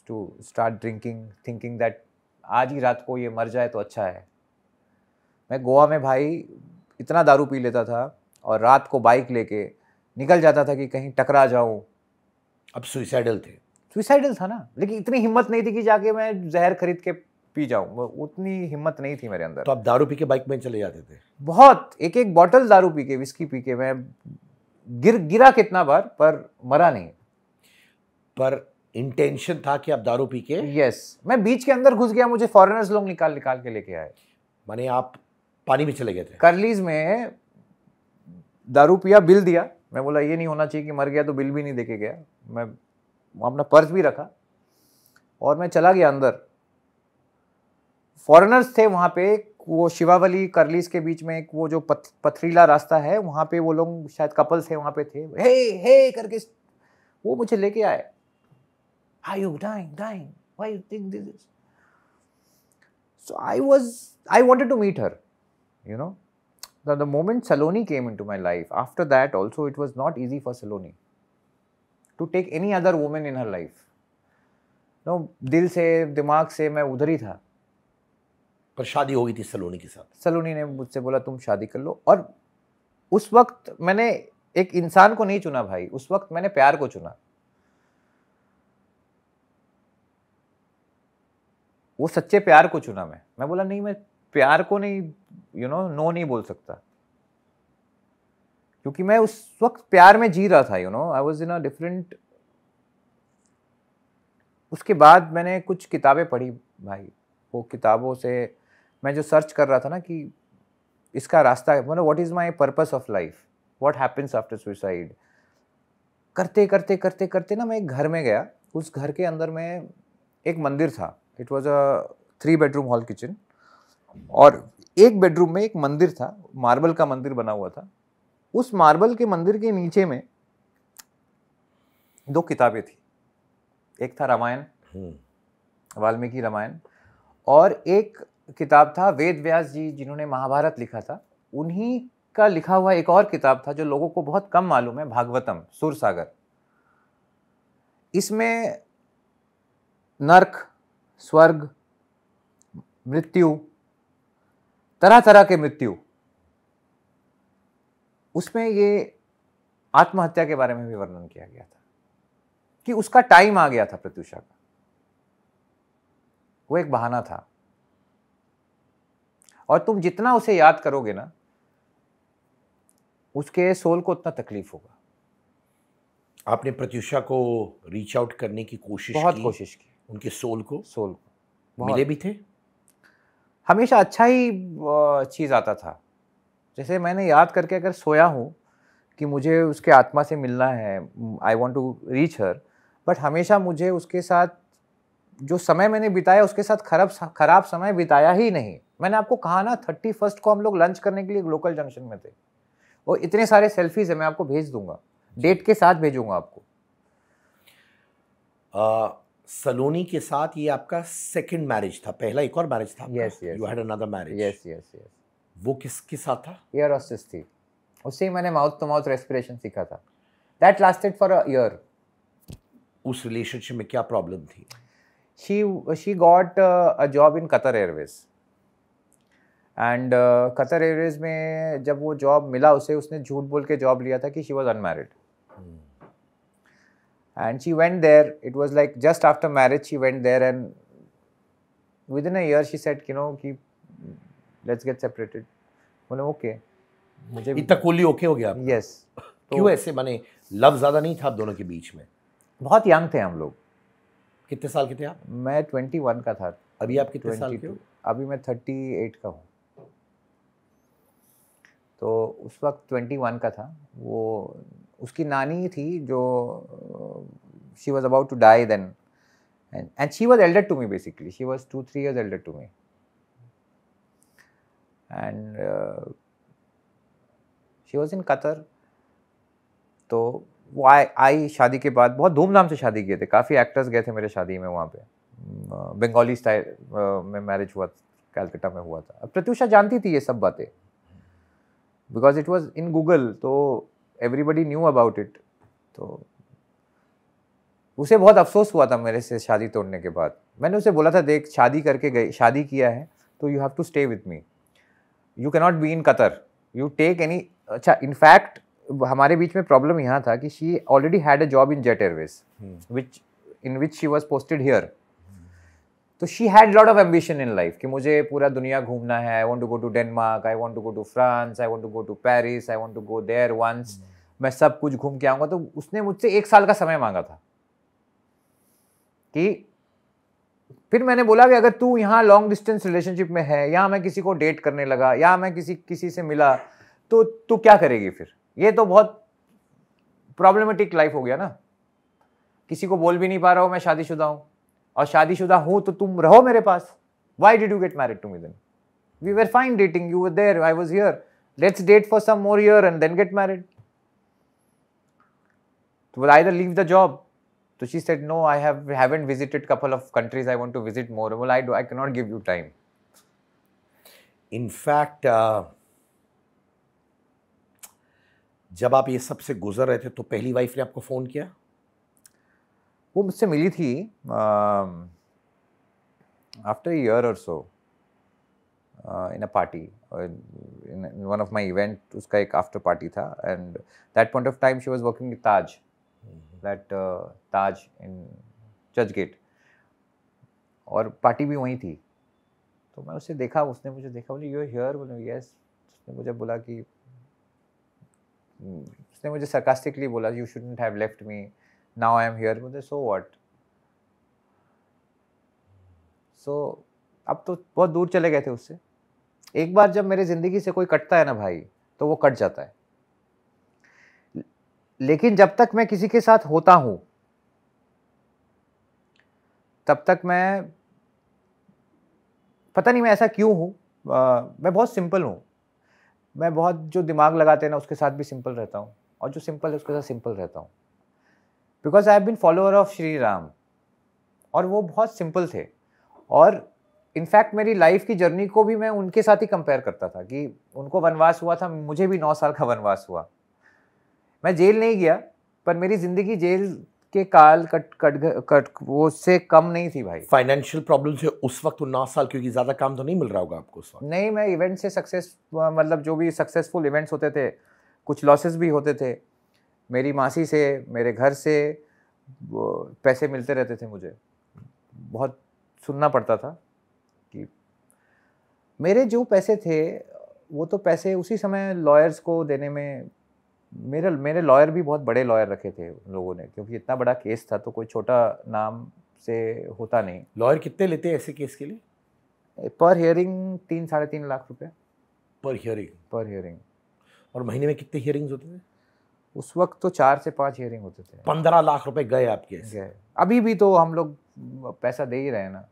to start drinking, thinking that आज ही रात को ये मर जाए तो अच्छा है। मैं गोवा में भाई इतना दारू पी लेता था और रात को बाइक लेके निकल जाता था कि कहीं टकरा जाऊं। अब सुइसाइडल थे? सुइसाइडल था ना, लेकिन इतनी हिम्मत नहीं थी कि जाके मैं जहर खरीद के पी जाऊं, उतनी हिम्मत नहीं थी मेरे अंदर। तो आप दारू पी के बाइक में चले जाते थे? बहुत, एक एक बॉटल दारू पी के, विस्की पी के मैं गिरा कितना बार, पर मरा नहीं। पर इंटेंशन था कि आप दारू पी के? यस, मैं बीच के अंदर घुस गया, मुझे फॉरेनर्स लोग निकाल निकाल के लेके आए। माने आप पानी में चले गए थे? कर्लीज में दारू पिया, बिल दिया, मैं बोला ये नहीं होना चाहिए कि मर गया, तो बिल भी नहीं देके गया। मैं अपना पर्स भी रखा और मैं चला गया अंदर। फॉरेनर्स थे वहाँ पे, वो शिवावली कर्लीज के बीच में एक वो जो पथरीला रास्ता है, वहाँ पे वो लोग शायद कपल्स थे वहाँ पे थे, हे करके वो मुझे लेके आए। Are you dying? Why you think this is? So I wanted to meet her, you know. The moment Saloni came into my life, after that also it was not easy for Saloni to take any other woman in her life. No, दिल से दिमाग से मैं उधर ही था। पर शादी हो गई थी सलोनी के साथ? सलोनी ने मुझसे बोला तुम शादी कर लो, और उस वक्त मैंने एक इंसान को नहीं चुना भाई, उस वक्त मैंने प्यार को चुना। वो सच्चे प्यार को चुना। मैं बोला नहीं, मैं प्यार को नहीं नो नहीं बोल सकता, क्योंकि मैं उस वक्त प्यार में जी रहा था, I was in a different. उसके बाद मैंने कुछ किताबें पढ़ी भाई, वो किताबों से मैं जो सर्च कर रहा था ना कि इसका रास्ता, मतलब what is my purpose of life, what happens after suicide, करते करते करते करते ना मैं एक घर में गया। उस घर के अंदर में एक मंदिर था, it was a 3 bedroom hall kitchen, और एक बेडरूम में एक मंदिर था, मार्बल का मंदिर बना हुआ था। उस मार्बल के मंदिर के नीचे में 2 किताबें थी, एक था रामायण, वाल्मीकि रामायण, और एक किताब था वेद व्यास जी जिन्होंने महाभारत लिखा था, उन्हीं का लिखा हुआ एक और किताब था जो लोगों को बहुत कम मालूम है, भागवतम, सुरसागर। इसमें नर्क, स्वर्ग, मृत्यु, तरह तरह के मृत्यु, उसमें ये आत्महत्या के बारे में भी वर्णन किया गया था कि उसका टाइम आ गया था प्रत्युषा का, वो एक बहाना था। और तुम जितना उसे याद करोगे ना, उसके सोल को उतना तकलीफ होगा। आपने प्रत्युषा को रीच आउट करने की कोशिश बहुत की? कोशिश की। उनके सोल को बहुत। मिले भी थे? हमेशा अच्छा ही चीज़ आता था। जैसे मैंने याद करके अगर सोया हूँ कि मुझे उसके आत्मा से मिलना है, I want to reach her, but हमेशा मुझे उसके साथ जो समय मैंने बिताया, उसके साथ खराब समय बिताया ही नहीं। मैंने आपको कहा ना 31st को हम लोग लंच करने के लिए लोकल जंक्शन में थे, और इतने सारे सेल्फीज है, मैं आपको भेज दूंगा, डेट के साथ भेजूंगा आपको। सलोनी के साथ ये आपका सेकंड मैरिज था? पहला एक और मैरिज था? Yes, you had another marriage? Yes. वो किसके साथ था? एयर होस्टेस थी, उससे ही मैंने माउथ टू माउथ रेस्पिरेशन सीखा था। That lasted for a year. उस रिलेशनशिप में क्या प्रॉब्लम थी? she got a job in Qatar Airways and Qatar Airways में जब वो जॉब मिला उसे, उसने झूठ बोल के जॉब लिया था कि she was unmarried. And she went there. It was like just after marriage she went there, and within a year she said, कि let's get separated. बोले okay. मुझे इतना कूली ओके हो गया? Yes. क्यों ऐसे बने? लव ज्यादा नहीं था आप दोनों के बीच में? बहुत यंग थे हम लोग. कितने साल के थे आप? मैं 21 का था. अभी आप कितने साल के हो? अभी मैं 38 का हूँ. तो उस वक्त 21 का था. वो उसकी नानी थी जो she was about to die then, and she was elder to me basically. She was 2-3 years elder to me, and she was in Qatar. तो वो आई शादी के बाद. बहुत धूमधाम से शादी किए थे. काफ़ी एक्टर्स गए थे मेरे शादी में. वहाँ पे बंगाली स्टाइल में मैरिज हुआ, कलकत्ता में हुआ था. प्रत्युषा जानती थी ये सब बातें, because it was in Google, तो एवरीबडी न्यू अबाउट इट. तो उसे बहुत अफसोस हुआ था मेरे से शादी तोड़ने के बाद. मैंने उसे बोला था, देख शादी करके गई, शादी किया है तो you have to stay with me. You cannot be in Qatar. You take any. अच्छा, इनफैक्ट हमारे बीच में प्रॉब्लम यहाँ था कि she already had a job in Jet Airways which she was posted here. तो she had lot of ambition in life कि मुझे पूरा दुनिया घूमना है. I want to go to Denmark, I want to go to France, I want to go to Paris, I want to go there once. मैं सब कुछ घूम के आऊँगा. तो उसने मुझसे 1 साल का समय मांगा था. कि फिर मैंने बोला कि अगर तू यहाँ लॉन्ग डिस्टेंस रिलेशनशिप में है, यहाँ मैं किसी को डेट करने लगा, या मैं किसी से मिला, तो तू क्या करेगी फिर? ये तो बहुत प्रॉब्लमेटिक लाइफ हो गया ना. किसी को बोल भी नहीं पा रहा हूँ मैं शादीशुदा हूँ, और शादीशुदा हूँ तो तुम रहो मेरे पास. Why did you get married to me then? We were fine dating. You were there, I was here. Let's date for some more year and then get married. So we'll either leave the job. So she said, no, I haven't visited couple of countries. I want to visit more. Well, I cannot give you time. In fact, जब आप ये सब से गुजर रहे थे तो पहली वाइफ ने आपको फोन किया? वो मुझसे मिली थी after a year or so in a party in one of my event. उसका एक after party था, and that point of time she was working with Taj, that Taj in Churchgate, और पार्टी भी वहीं थी. तो मैं उसे देखा, उसने मुझे देखा, बोले यू आर हियर. बोले यस. उसने मुझे बोला कि, उसने मुझे sarcastically बोला, you shouldn't have left me, now I am here. बोले so what? So अब तो बहुत दूर चले गए थे उससे. एक बार जब मेरे ज़िंदगी से कोई कटता है ना भाई, तो वो कट जाता है. लेकिन जब तक मैं किसी के साथ होता हूँ, तब तक मैं, पता नहीं मैं ऐसा क्यों हूँ, मैं बहुत सिंपल हूँ. मैं बहुत, जो दिमाग लगाते हैं ना उसके साथ भी सिंपल रहता हूँ, और जो सिंपल है उसके साथ सिंपल रहता हूँ. Because I have been follower of Shri Ram, और वो बहुत सिंपल थे. और इनफैक्ट मेरी लाइफ की जर्नी को भी मैं उनके साथ ही कंपेयर करता था कि उनको वनवास हुआ था, मुझे भी 9 साल का वनवास हुआ. मैं जेल नहीं गया, पर मेरी ज़िंदगी जेल के काल कट वो उससे कम नहीं थी भाई. फाइनेंशियल प्रॉब्लम से उस वक्त 9 साल, क्योंकि ज़्यादा काम तो नहीं मिल रहा होगा आपको उस वक्त? नहीं, मैं इवेंट से सक्सेस, मतलब जो भी सक्सेसफुल इवेंट्स होते थे, कुछ लॉसेस भी होते थे. मेरी मासी से, मेरे घर से पैसे मिलते रहते थे. मुझे बहुत सुनना पड़ता था कि मेरे जो पैसे थे, वो तो पैसे उसी समय लॉयर्स को देने में, मेरे लॉयर भी बहुत बड़े लॉयर रखे थे उन लोगों ने, क्योंकि इतना बड़ा केस था तो कोई छोटा नाम से होता नहीं. लॉयर कितने लेते हैं ऐसे केस के लिए? पर हियरिंग 3-3.5 लाख रुपए पर हियरिंग? पर हियरिंग. और महीने में कितने हियरिंग्स होते थे उस वक्त? तो 4 से 5 हियरिंग होते थे. 15 लाख रुपए गए आपके? गए. अभी भी तो हम लोग पैसा दे ही रहे हैं ना,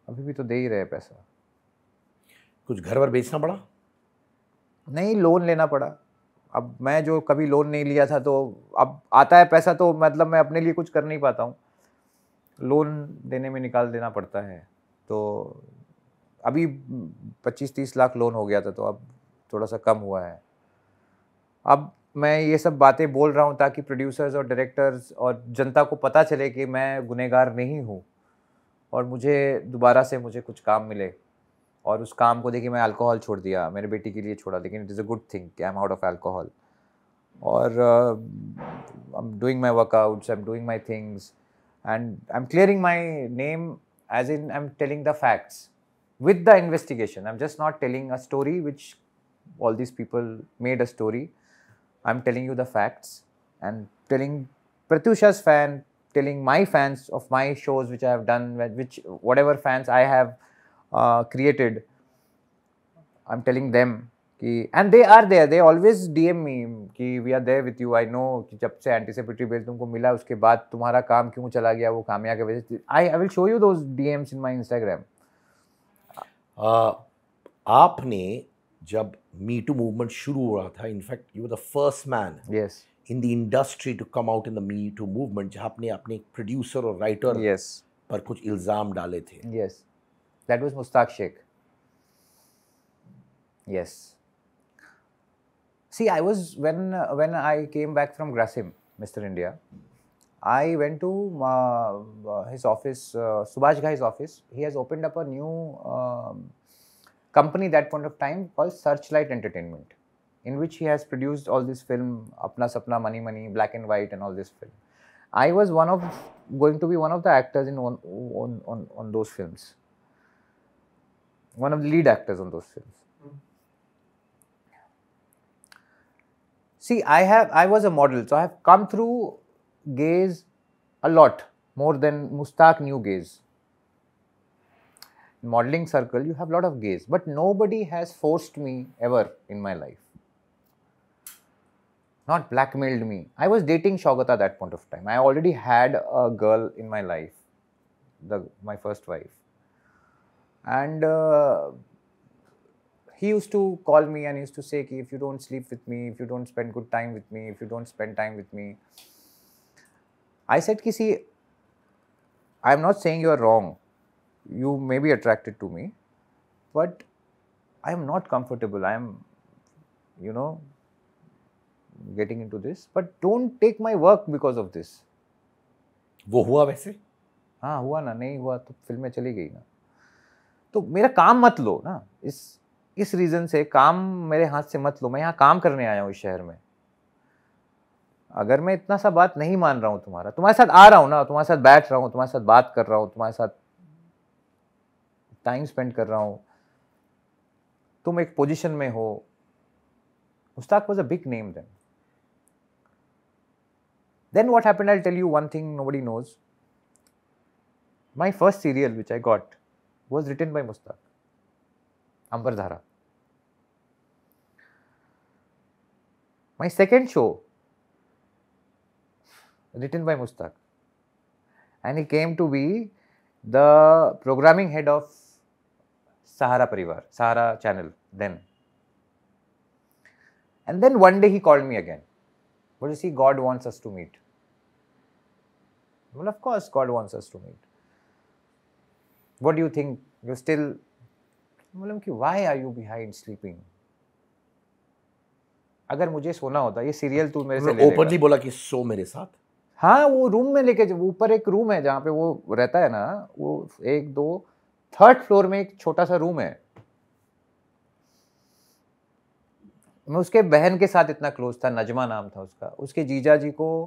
अभी भी तो दे ही रहे पैसा. कुछ घर वर बेचना पड़ा? नहीं, लोन लेना पड़ा. अब मैं जो कभी लोन नहीं लिया था, तो अब आता है पैसा, तो मतलब मैं अपने लिए कुछ कर नहीं पाता हूँ, लोन देने में निकाल देना पड़ता है. तो अभी 25-30 लाख लोन हो गया था, तो अब थोड़ा सा कम हुआ है. अब मैं ये सब बातें बोल रहा हूँ ताकि प्रोड्यूसर्स और डायरेक्टर्स और जनता को पता चले कि मैं गुनहगार नहीं हूँ और मुझे दोबारा से मुझे कुछ काम मिले। और उस काम को देखिए, मैं अल्कोहल छोड़ दिया, मेरे बेटी के लिए छोड़ा, लेकिन it is a good thing कि I am out of alcohol. और I am doing my workouts, I am doing my things, and I'm clearing my name, as in I'm telling the facts with the investigation. I'm just not telling a story which all these people made a story. I'm telling you the facts and telling Pratyusha's fan, telling my fans of my shows which I have done, which whatever fans I have created, I'm telling them कि, and they are there, they always DM me कि we are there with you, I know कि जब से anticipatory bail तुमको मिला उसके बाद तुम्हारा काम क्यों चला गया वो कामया की वजह से। I will show you those DMs in my Instagram. आपने जब मी टू मूवमेंट शुरू हो रहा था, in fact you were the first man Yes. In the industry to come out in the me too movement जहाँ आपने अपने प्रोड्यूसर और राइटर Yes. पर कुछ इल्ज़ाम डाले थे। Yes. That was Mustaq Sheikh. Yes. See, I was when I came back from Grasim, Mr. India, I went to his office, Subhash Ghai's office. He has opened up a new company that point of time called Searchlight Entertainment, in which he has produced all this film, Apna Sapna, Money Money, Black and White, and all this film. I was going to be one of the actors in on those films. One of the lead actors on those films. See, I was a model, so I have come through gays a lot, more than Mustaq knew gays. In modeling circle, you have a lot of gays, but nobody has forced me ever in my life. Not blackmailed me. I was dating Shaugata at that point of time. I already had a girl in my life, my first wife. And he used to call me and used to say, if you don't sleep with me, if you don't spend good time with me, if you don't spend time with me. I said, see, I'm not saying you are wrong. You may be attracted to me, but I am not comfortable. I am, getting into this, but don't take my work because of this. वो हुआ वैसे? हाँ हुआ ना, नहीं हुआ तो फिल्में चली गई ना। तो मेरा काम मत लो ना, इस रीजन से काम मेरे हाथ से मत लो। मैं यहाँ काम करने आया हूँ इस शहर में। अगर मैं इतना सा बात नहीं मान रहा हूँ तुम्हारे साथ आ रहा हूँ ना, तुम्हारे साथ बैठ रहा हूँ, तुम्हारे साथ बात कर रहा हूँ, तुम्हारे साथ टाइम स्पेंड कर रहा हूँ, तुम एक पोजीशन में हो। Mustaq was a big name then. Then what happened, I'll tell you one thing nobody knows. My first serial which I got was written by Mustaq, Ambar Dhara. My second show, written by Mustaq. And he came to be the programming head of Sahara Parivar, Sahara channel then. And then one day he called me again. But you see, God wants us to meet. Well, of course, God wants us to meet. What do you think? You're still... Why are you behind sleeping? अगर मुझे सोना होता, ये serial तू मेरे से ले लेगा। ओपनली बोला कि सो मेरे साथ। हाँ, वो रूम में लेके, ऊपर एक रूम है जहाँ पे वो रहता है ना, वो 1, 2, 3rd फ्लोर में एक छोटा सा रूम है। मैं उसके बहन के साथ इतना क्लोज था, नजमा नाम था उसका। उसके जीजा जी को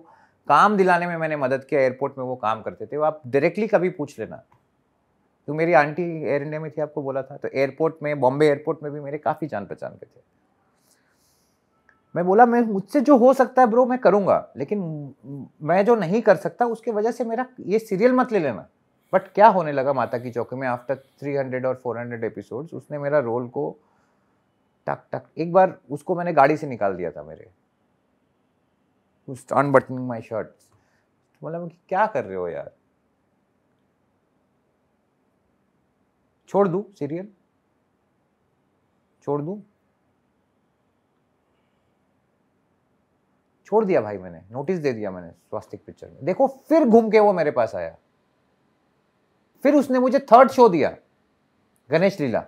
काम दिलाने में मैंने मदद किया। एयरपोर्ट में वो काम करते थे। वो आप डायरेक्टली कभी पूछ लेना। तो मेरी आंटी एयर इंडिया में थी, आपको बोला था। तो एयरपोर्ट में, बॉम्बे एयरपोर्ट में भी मेरे काफ़ी जान पहचान के थे। मैं बोला, मैं मुझसे जो हो सकता है ब्रो मैं करूँगा, लेकिन मैं जो नहीं कर सकता उसके वजह से मेरा ये सीरियल मत ले लेना। बट क्या होने लगा माता की चौकी में, आफ्टर 300 और 400 एपिसोड्स, उसने मेरा रोल को टक टक, एक बार उसको मैंने गाड़ी से निकाल दिया था मेरे, अनबटनिंग माई शर्ट। बोला, मैं क्या कर रहे हो यार, छोड़ दूं सीरियल, छोड़ दूं? छोड़ दिया भाई मैंने, नोटिस दे दिया मैंने स्वास्तिक पिक्चर में। देखो, फिर घूम के वो मेरे पास आया, फिर उसने मुझे 3rd शो दिया, गणेश लीला।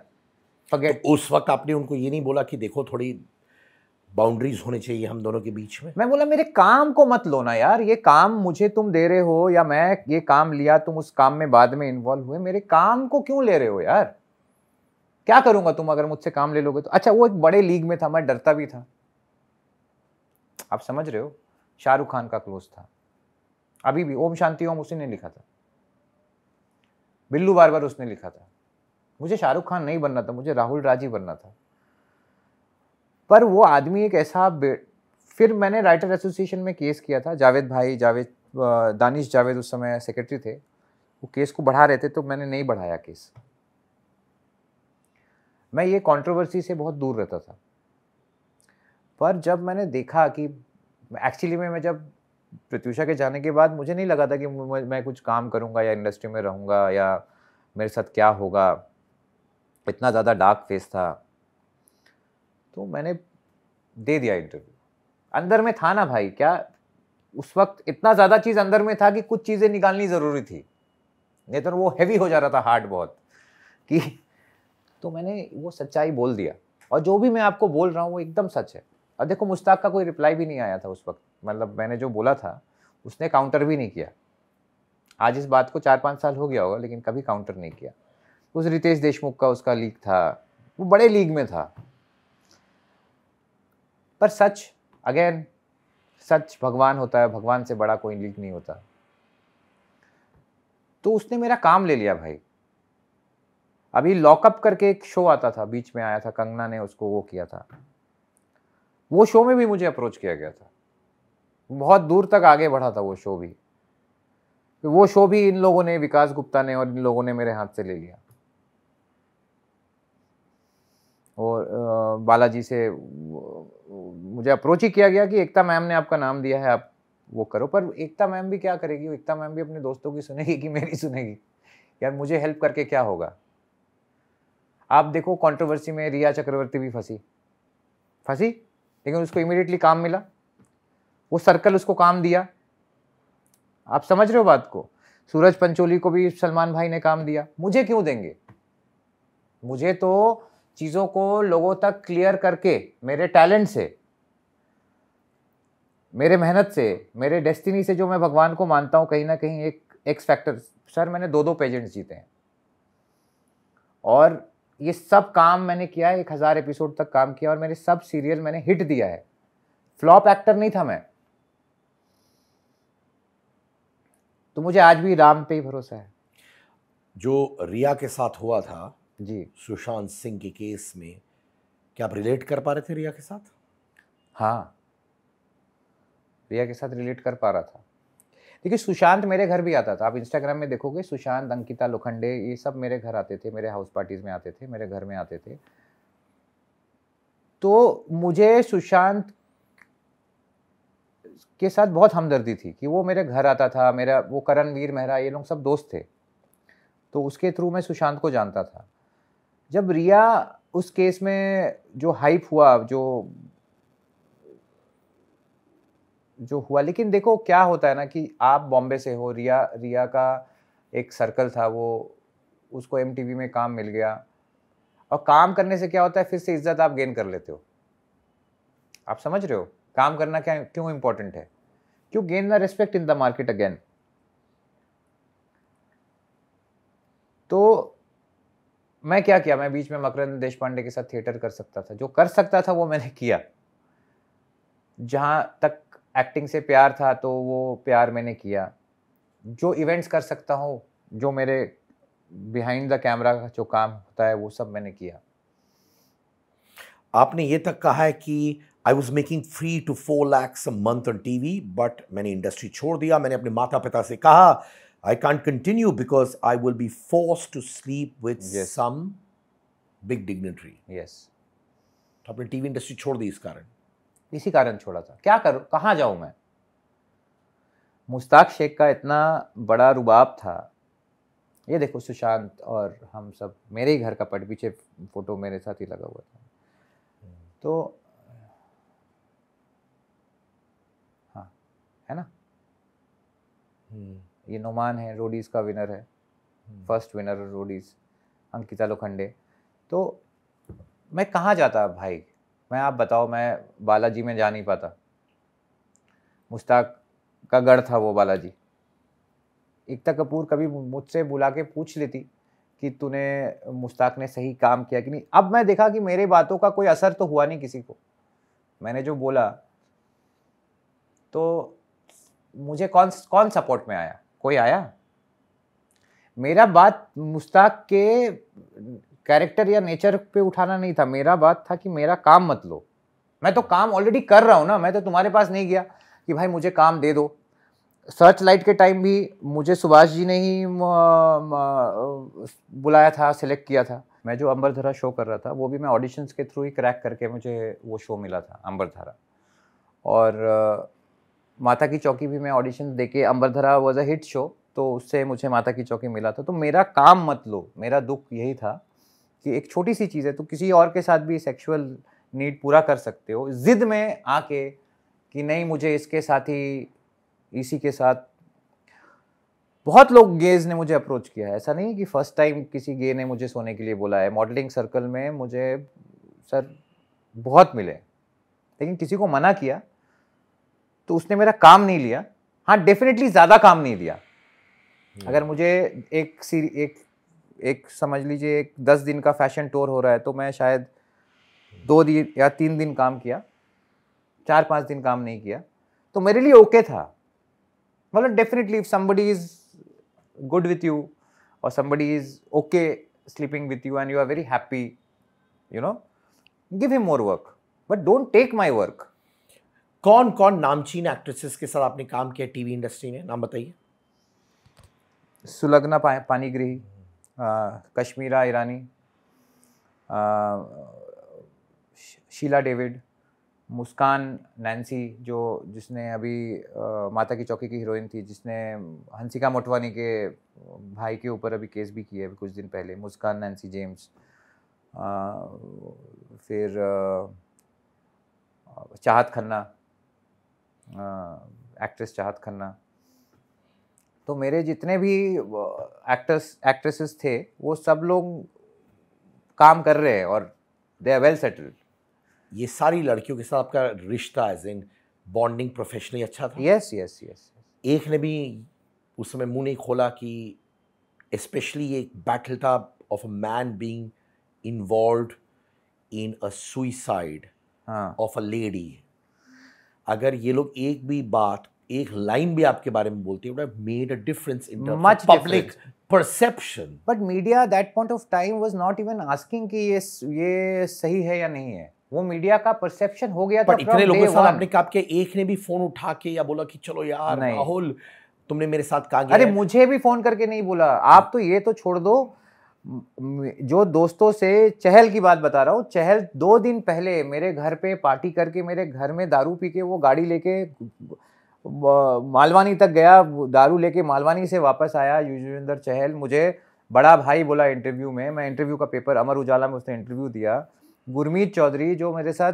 तो उस वक्त आपने उनको ये नहीं बोला कि देखो थोड़ी बाउंड्रीज होने चाहिए हम दोनों के बीच में। मैं बोला मेरे काम को मत लो ना यार, ये काम मुझे तुम दे रहे हो या मैं ये काम लिया, तुम उस काम में बाद में इन्वॉल्व हुए, मेरे काम को क्यों ले रहे हो यार? क्या करूंगा तुम अगर मुझसे काम ले लोगे तो? अच्छा वो एक बड़े लीग में था, मैं डरता भी था, आप समझ रहे हो। शाहरुख खान का क्लोज था, अभी भी ओम शांति ओम उसी ने लिखा था, बिल्लू बार बार उसने लिखा था। मुझे शाहरुख खान नहीं बनना था, मुझे राहुल राजी बनना था। पर वो आदमी एक ऐसा फिर मैंने राइटर एसोसिएशन में केस किया था, जावेद भाई, दानिश जावेद उस समय सेक्रेटरी थे, वो केस को बढ़ा रहे थे तो मैंने नहीं बढ़ाया केस। मैं ये कंट्रोवर्सी से बहुत दूर रहता था। पर जब मैंने देखा कि एक्चुअली में मैं जब प्रत्यूषा के जाने के बाद मुझे नहीं लगा था कि मैं कुछ काम करूंगा या इंडस्ट्री में रहूंगा या मेरे साथ क्या होगा, इतना ज़्यादा डार्क फेस था। तो मैंने दे दिया इंटरव्यू। अंदर में था ना भाई, क्या उस वक्त इतना ज़्यादा चीज़ अंदर में था कि कुछ चीज़ें निकालनी ज़रूरी थी, नहीं तो वो हैवी हो जा रहा था हार्ट बहुत कि। तो मैंने वो सच्चाई बोल दिया, और जो भी मैं आपको बोल रहा हूँ वो एकदम सच है। और देखो मुश्ताक का कोई रिप्लाई भी नहीं आया था उस वक्त, मतलब मैंने जो बोला था उसने काउंटर भी नहीं किया। आज इस बात को 4-5 साल हो गया होगा, लेकिन कभी काउंटर नहीं किया। उस रितेश देशमुख का उसका लीक था, वो बड़े लीग में था। पर सच, अगेन सच भगवान होता है, भगवान से बड़ा कोई लीक नहीं होता। तो उसने मेरा काम ले लिया भाई। अभी लॉकअप करके एक शो आता था, बीच में आया था, कंगना ने उसको वो किया था, वो शो में भी मुझे अप्रोच किया गया था, बहुत दूर तक आगे बढ़ा था वो शो भी। तो वो शो भी इन लोगों ने, विकास गुप्ता ने और इन लोगों ने मेरे हाथ से ले लिया। और बालाजी से मुझे अप्रोच ही किया गया कि एकता मैम ने आपका नाम दिया है, आप वो करो। पर एकता मैम भी क्या करेगी, एकता मैम भी अपने दोस्तों की सुनेगी कि मेरी सुनेगी? यार मुझे हेल्प करके क्या होगा? आप देखो कंट्रोवर्सी में रिया चक्रवर्ती भी फंसी, लेकिन उसको इमीडिएटली काम मिला, वो सर्कल उसको काम दिया। आप समझ रहे हो बात को? सूरज पंचोली को भी सलमान भाई ने काम दिया, मुझे क्यों देंगे? मुझे तो चीज़ों को लोगों तक क्लियर करके, मेरे टैलेंट से, मेरे मेहनत से, मेरे डेस्टिनी से, जो मैं भगवान को मानता हूँ कहीं ना कहीं एक एक्स फैक्टर। सर मैंने 2 पेजेंट्स जीते हैं, और ये सब काम मैंने किया है, 1000 एपिसोड तक काम किया, और मेरे सब सीरियल मैंने हिट दिया है। फ्लॉप एक्टर नहीं था मैं। तो मुझे आज भी राम पे ही भरोसा है। जो रिया के साथ हुआ था जी, सुशांत सिंह के केस में, क्या आप रिलेट कर पा रहे थे रिया के साथ? हाँ, रिया के साथ रिलेट कर पा रहा था। देखिए सुशांत मेरे घर भी आता था, आप इंस्टाग्राम में देखोगे, सुशांत, अंकिता लोखंडे, ये सब मेरे घर आते थे, मेरे हाउस पार्टीज में आते थे, मेरे घर में आते थे। तो मुझे सुशांत के साथ बहुत हमदर्दी थी कि वो मेरे घर आता था, मेरा वो करणवीर मेहरा, ये लोग सब दोस्त थे, तो उसके थ्रू मैं सुशांत को जानता था। जब रिया उस केस में जो हाइप हुआ, जो हुआ, लेकिन देखो क्या होता है ना कि आप बॉम्बे से हो, रिया का एक सर्कल था, वो उसको MTV में काम मिल गया, और काम करने से क्या होता है, फिर से इज्जत आप गेन कर लेते हो। आप समझ रहे हो काम करना क्या क्यों इंपॉर्टेंट है? क्यों gain the respect in the market again. तो मैं क्या किया, मैं बीच में मकरंद देशपांडे के साथ थिएटर कर सकता था, जो कर सकता था वो मैंने किया। जहां तक एक्टिंग से प्यार था तो वो प्यार मैंने किया। जो इवेंट्स कर सकता हूँ, जो मेरे बिहाइंड द कैमरा का जो काम होता है, वो सब मैंने किया। आपने ये तक कहा है कि I was making 3 to 4 lakhs a month on TV, but मैंने इंडस्ट्री छोड़ दिया। मैंने अपने माता पिता से कहा I can't continue because I will be forced to sleep with some big dignitary. Yes, तो आपने टीवी इंडस्ट्री छोड़ दी इस कारण? इसी कारण छोड़ा था। क्या करूं, कहाँ जाऊं मैं? मुश्ताक शेख का इतना बड़ा रुबाब था। ये देखो सुशांत और हम सब, मेरे ही घर का पट पीछे फोटो मेरे साथ ही लगा हुआ था। तो हाँ, है ना, ये नोमान है, रोडीज का विनर है, first winner Roadies, Ankita Lokhande. तो मैं कहाँ जाता भाई? मैं, आप बताओ, मैं बालाजी में जा नहीं पाता। मुश्ताक का गढ़ था वो बालाजी। एकता कपूर कभी मुझसे बुला के पूछ लेती कि तूने, मुश्ताक ने सही काम किया कि नहीं। अब मैं देखा कि मेरे बातों का कोई असर तो हुआ नहीं किसी को। मैंने जो बोला तो मुझे कौन कौन सपोर्ट में आया? कोई आया? मेरा बात मुश्ताक के कैरेक्टर या नेचर पे उठाना नहीं था। मेरा बात था कि मेरा काम मत लो। मैं तो काम ऑलरेडी कर रहा हूं ना। मैं तो तुम्हारे पास नहीं गया कि भाई मुझे काम दे दो। सर्च लाइट के टाइम भी मुझे सुभाष जी ने ही बुलाया था, सिलेक्ट किया था। मैं जो अंबरधारा शो कर रहा था वो भी मैं ऑडिशंस के थ्रू ही क्रैक करके मुझे वो शो मिला था, अंबरधारा। और माता की चौकी भी मैं ऑडिशन देके, अंबरधारा वाज अ हिट शो, तो उससे मुझे माता की चौकी मिला था। तो मेरा काम मत लो, मेरा दुख यही था कि एक छोटी सी चीज़ है, तो किसी और के साथ भी सेक्सुअल नीड पूरा कर सकते हो। जिद में आके कि नहीं मुझे इसके साथ ही, इसी के साथ। बहुत लोग गेज ने मुझे अप्रोच किया है, ऐसा नहीं कि फर्स्ट टाइम किसी गे ने मुझे सोने के लिए बोला है। मॉडलिंग सर्कल में मुझे सर बहुत मिले, लेकिन किसी को मना किया तो उसने मेरा काम नहीं लिया। हाँ, डेफिनेटली ज़्यादा काम नहीं लिया। अगर मुझे एक समझ लीजिए एक 10 दिन का फैशन टूर हो रहा है तो मैं शायद 2 दिन या 3 दिन काम किया, 4-5 दिन काम नहीं किया, तो मेरे लिए ओके था। मतलब definitely if somebody is good with you or somebody is okay sleeping with you and you are very happy, you know, give him more work, but don't take my work. कौन कौन नामचीन actresses के साथ आपने काम किया TV industry में, नाम बताइए। सुलग्ना पानीग्रही, कश्मीरा ईरानी, शीला डेविड, मुस्कान नैन्सी, जिसने अभी माता की चौकी की हीरोइन थी, जिसने हंसिका मोटवानी के भाई के ऊपर अभी केस भी किया है कुछ दिन पहले, मुस्कान नैन्सी जेम्स। फिर चाहत खन्ना, एक्ट्रेस चाहत खन्ना। तो मेरे जितने भी एक्ट्रेसेस थे वो सब लोग काम कर रहे हैं और दे आर वेल सेटल्ड। ये सारी लड़कियों के साथ आपका रिश्ता एज इन बॉन्डिंग प्रोफेशनली अच्छा था? Yes yes yes. एक ने भी उस समय मुंह नहीं खोला कि स्पेशली ये बैटल था of a man being involved in a suicide of a lady. अगर ये लोग एक भी बात, एक लाइन भी आपके बारे में बोलते हैं, made a difference in terms of public perception. But media that point of time was not even asking कि ये सही है या नहीं है। वो मीडिया का परसेप्शन हो गया था। बट इतने लोगों के साथ आपने कहा कि एक ने भी फोन उठा के या बोला कि चलो यार राहुल तुमने मेरे साथ कहा गया? अरे मुझे भी फोन करके नहीं बोला। आप तो ये तो छोड़ दो, जो दोस्तों से चहल की बात बता रहा हूँ, चहल 2 दिन पहले मेरे घर पे पार्टी करके मेरे घर में दारू पी के वो गाड़ी लेके मालवानी तक गया, दारू लेके मालवानी से वापस आया। युजवेंद्र चहल मुझे बड़ा भाई बोला इंटरव्यू में। मैं इंटरव्यू का पेपर अमर उजाला में उसने इंटरव्यू दिया। गुरमीत चौधरी जो मेरे साथ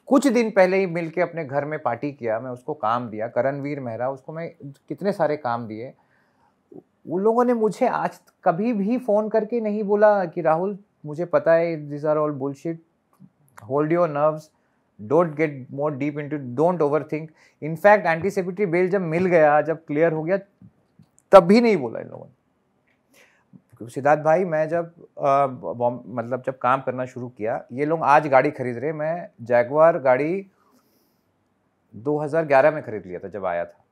कुछ दिन पहले ही मिलके अपने घर में पार्टी किया, मैं उसको काम दिया। करणवीर मेहरा, उसको मैं कितने सारे काम दिए। उन लोगों ने मुझे आज कभी भी फ़ोन करके नहीं बोला कि राहुल मुझे पता है this are all bullshit, hold your nerves, don't get more deep into, don't overthink. In fact antiseptic bail जब मिल गया, जब क्लियर हो गया, तब भी नहीं बोला इन लोगों ने। सिद्धार्थ भाई, मैं जब मतलब जब काम करना शुरू किया, ये लोग आज गाड़ी खरीद रहे, मैं जैगवार गाड़ी 2011 में खरीद लिया था जब आया था।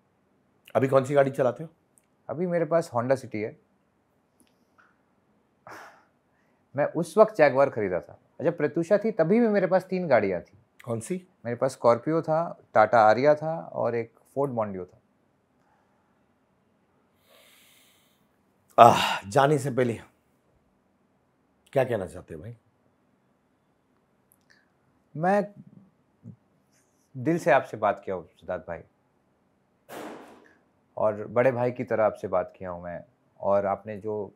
अभी कौन सी गाड़ी चलाते हो? अभी मेरे पास होंडा सिटी है। मैं उस वक्त जैगवार खरीदा था, जब प्रत्युषा थी तभी भी मेरे पास 3 गाड़ियाँ थी। कौन सी? मेरे पास स्कॉर्पियो था, टाटा आरिया था और एक फोर्ड मॉन्डियो था। जाने से पहले क्या कहना चाहते हो भाई? मैं दिल से आपसे बात किया हूँ सिद्धार्थ भाई, और बड़े भाई की तरह आपसे बात किया हूँ मैं। और आपने जो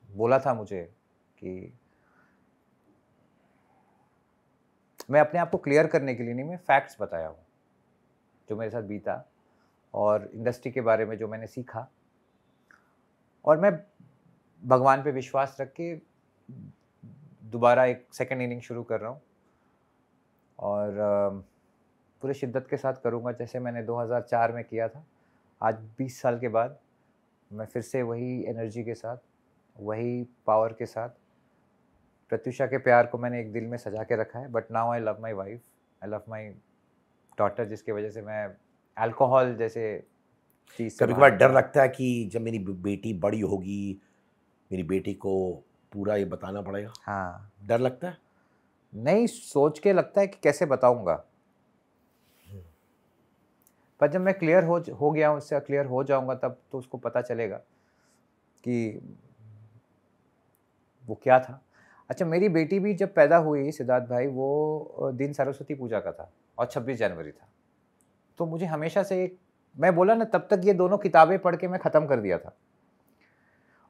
बोला था मुझे कि मैं अपने आप को क्लियर करने के लिए नहीं, मैं फैक्ट्स बताया हूँ जो मेरे साथ बीता और इंडस्ट्री के बारे में जो मैंने सीखा। और मैं भगवान पे विश्वास रख के दोबारा एक सेकंड इनिंग शुरू कर रहा हूँ। और पूरे शिद्दत के साथ करूँगा जैसे मैंने 2004 में किया था। आज 20 साल के बाद मैं फिर से वही एनर्जी के साथ, वही पावर के साथ, प्रत्युषा के प्यार को मैंने एक दिल में सजा के रखा है। But now I love my wife, I love my daughter, जिसकी वजह से मैं अल्कोहल जैसे चीज़ से कभी कभार डर लगता है कि जब मेरी बेटी बड़ी होगी, मेरी बेटी को पूरा ये बताना पड़ेगा? हाँ, डर लगता है? नहीं, सोच के लगता है कि कैसे बताऊंगा, पर जब मैं क्लियर हो गया हूँ, उससे क्लियर हो जाऊंगा, तब तो उसको पता चलेगा कि वो क्या था। अच्छा, मेरी बेटी भी जब पैदा हुई सिद्धार्थ भाई, वो दिन सरस्वती पूजा का था और 26 जनवरी था। तो मुझे हमेशा से एक, मैं बोला ना, तब तक ये दोनों किताबें पढ़ के मैं ख़त्म कर दिया था,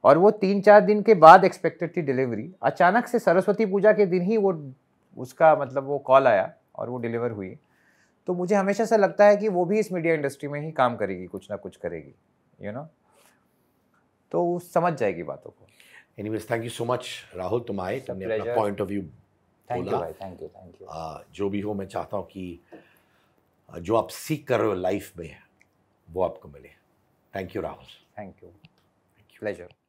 और वो 3-4 दिन के बाद एक्सपेक्टेड थी डिलीवरी। अचानक से सरस्वती पूजा के दिन ही वो, उसका मतलब वो कॉल आया और वो डिलीवर हुई। तो मुझे हमेशा से लगता है कि वो भी इस मीडिया इंडस्ट्री में ही काम करेगी, कुछ ना कुछ करेगी, यू नो, तो वो समझ जाएगी बातों को। Anyways, thank you so much Rahul, तुम आए, तुमने अपना point of view thank you भाई, थैंक यू। जो भी हो, मैं चाहता हूँ कि जो आप सीख कर रहे हो लाइफ में वो आपको मिले। Thank you Rahul. Thank you, pleasure.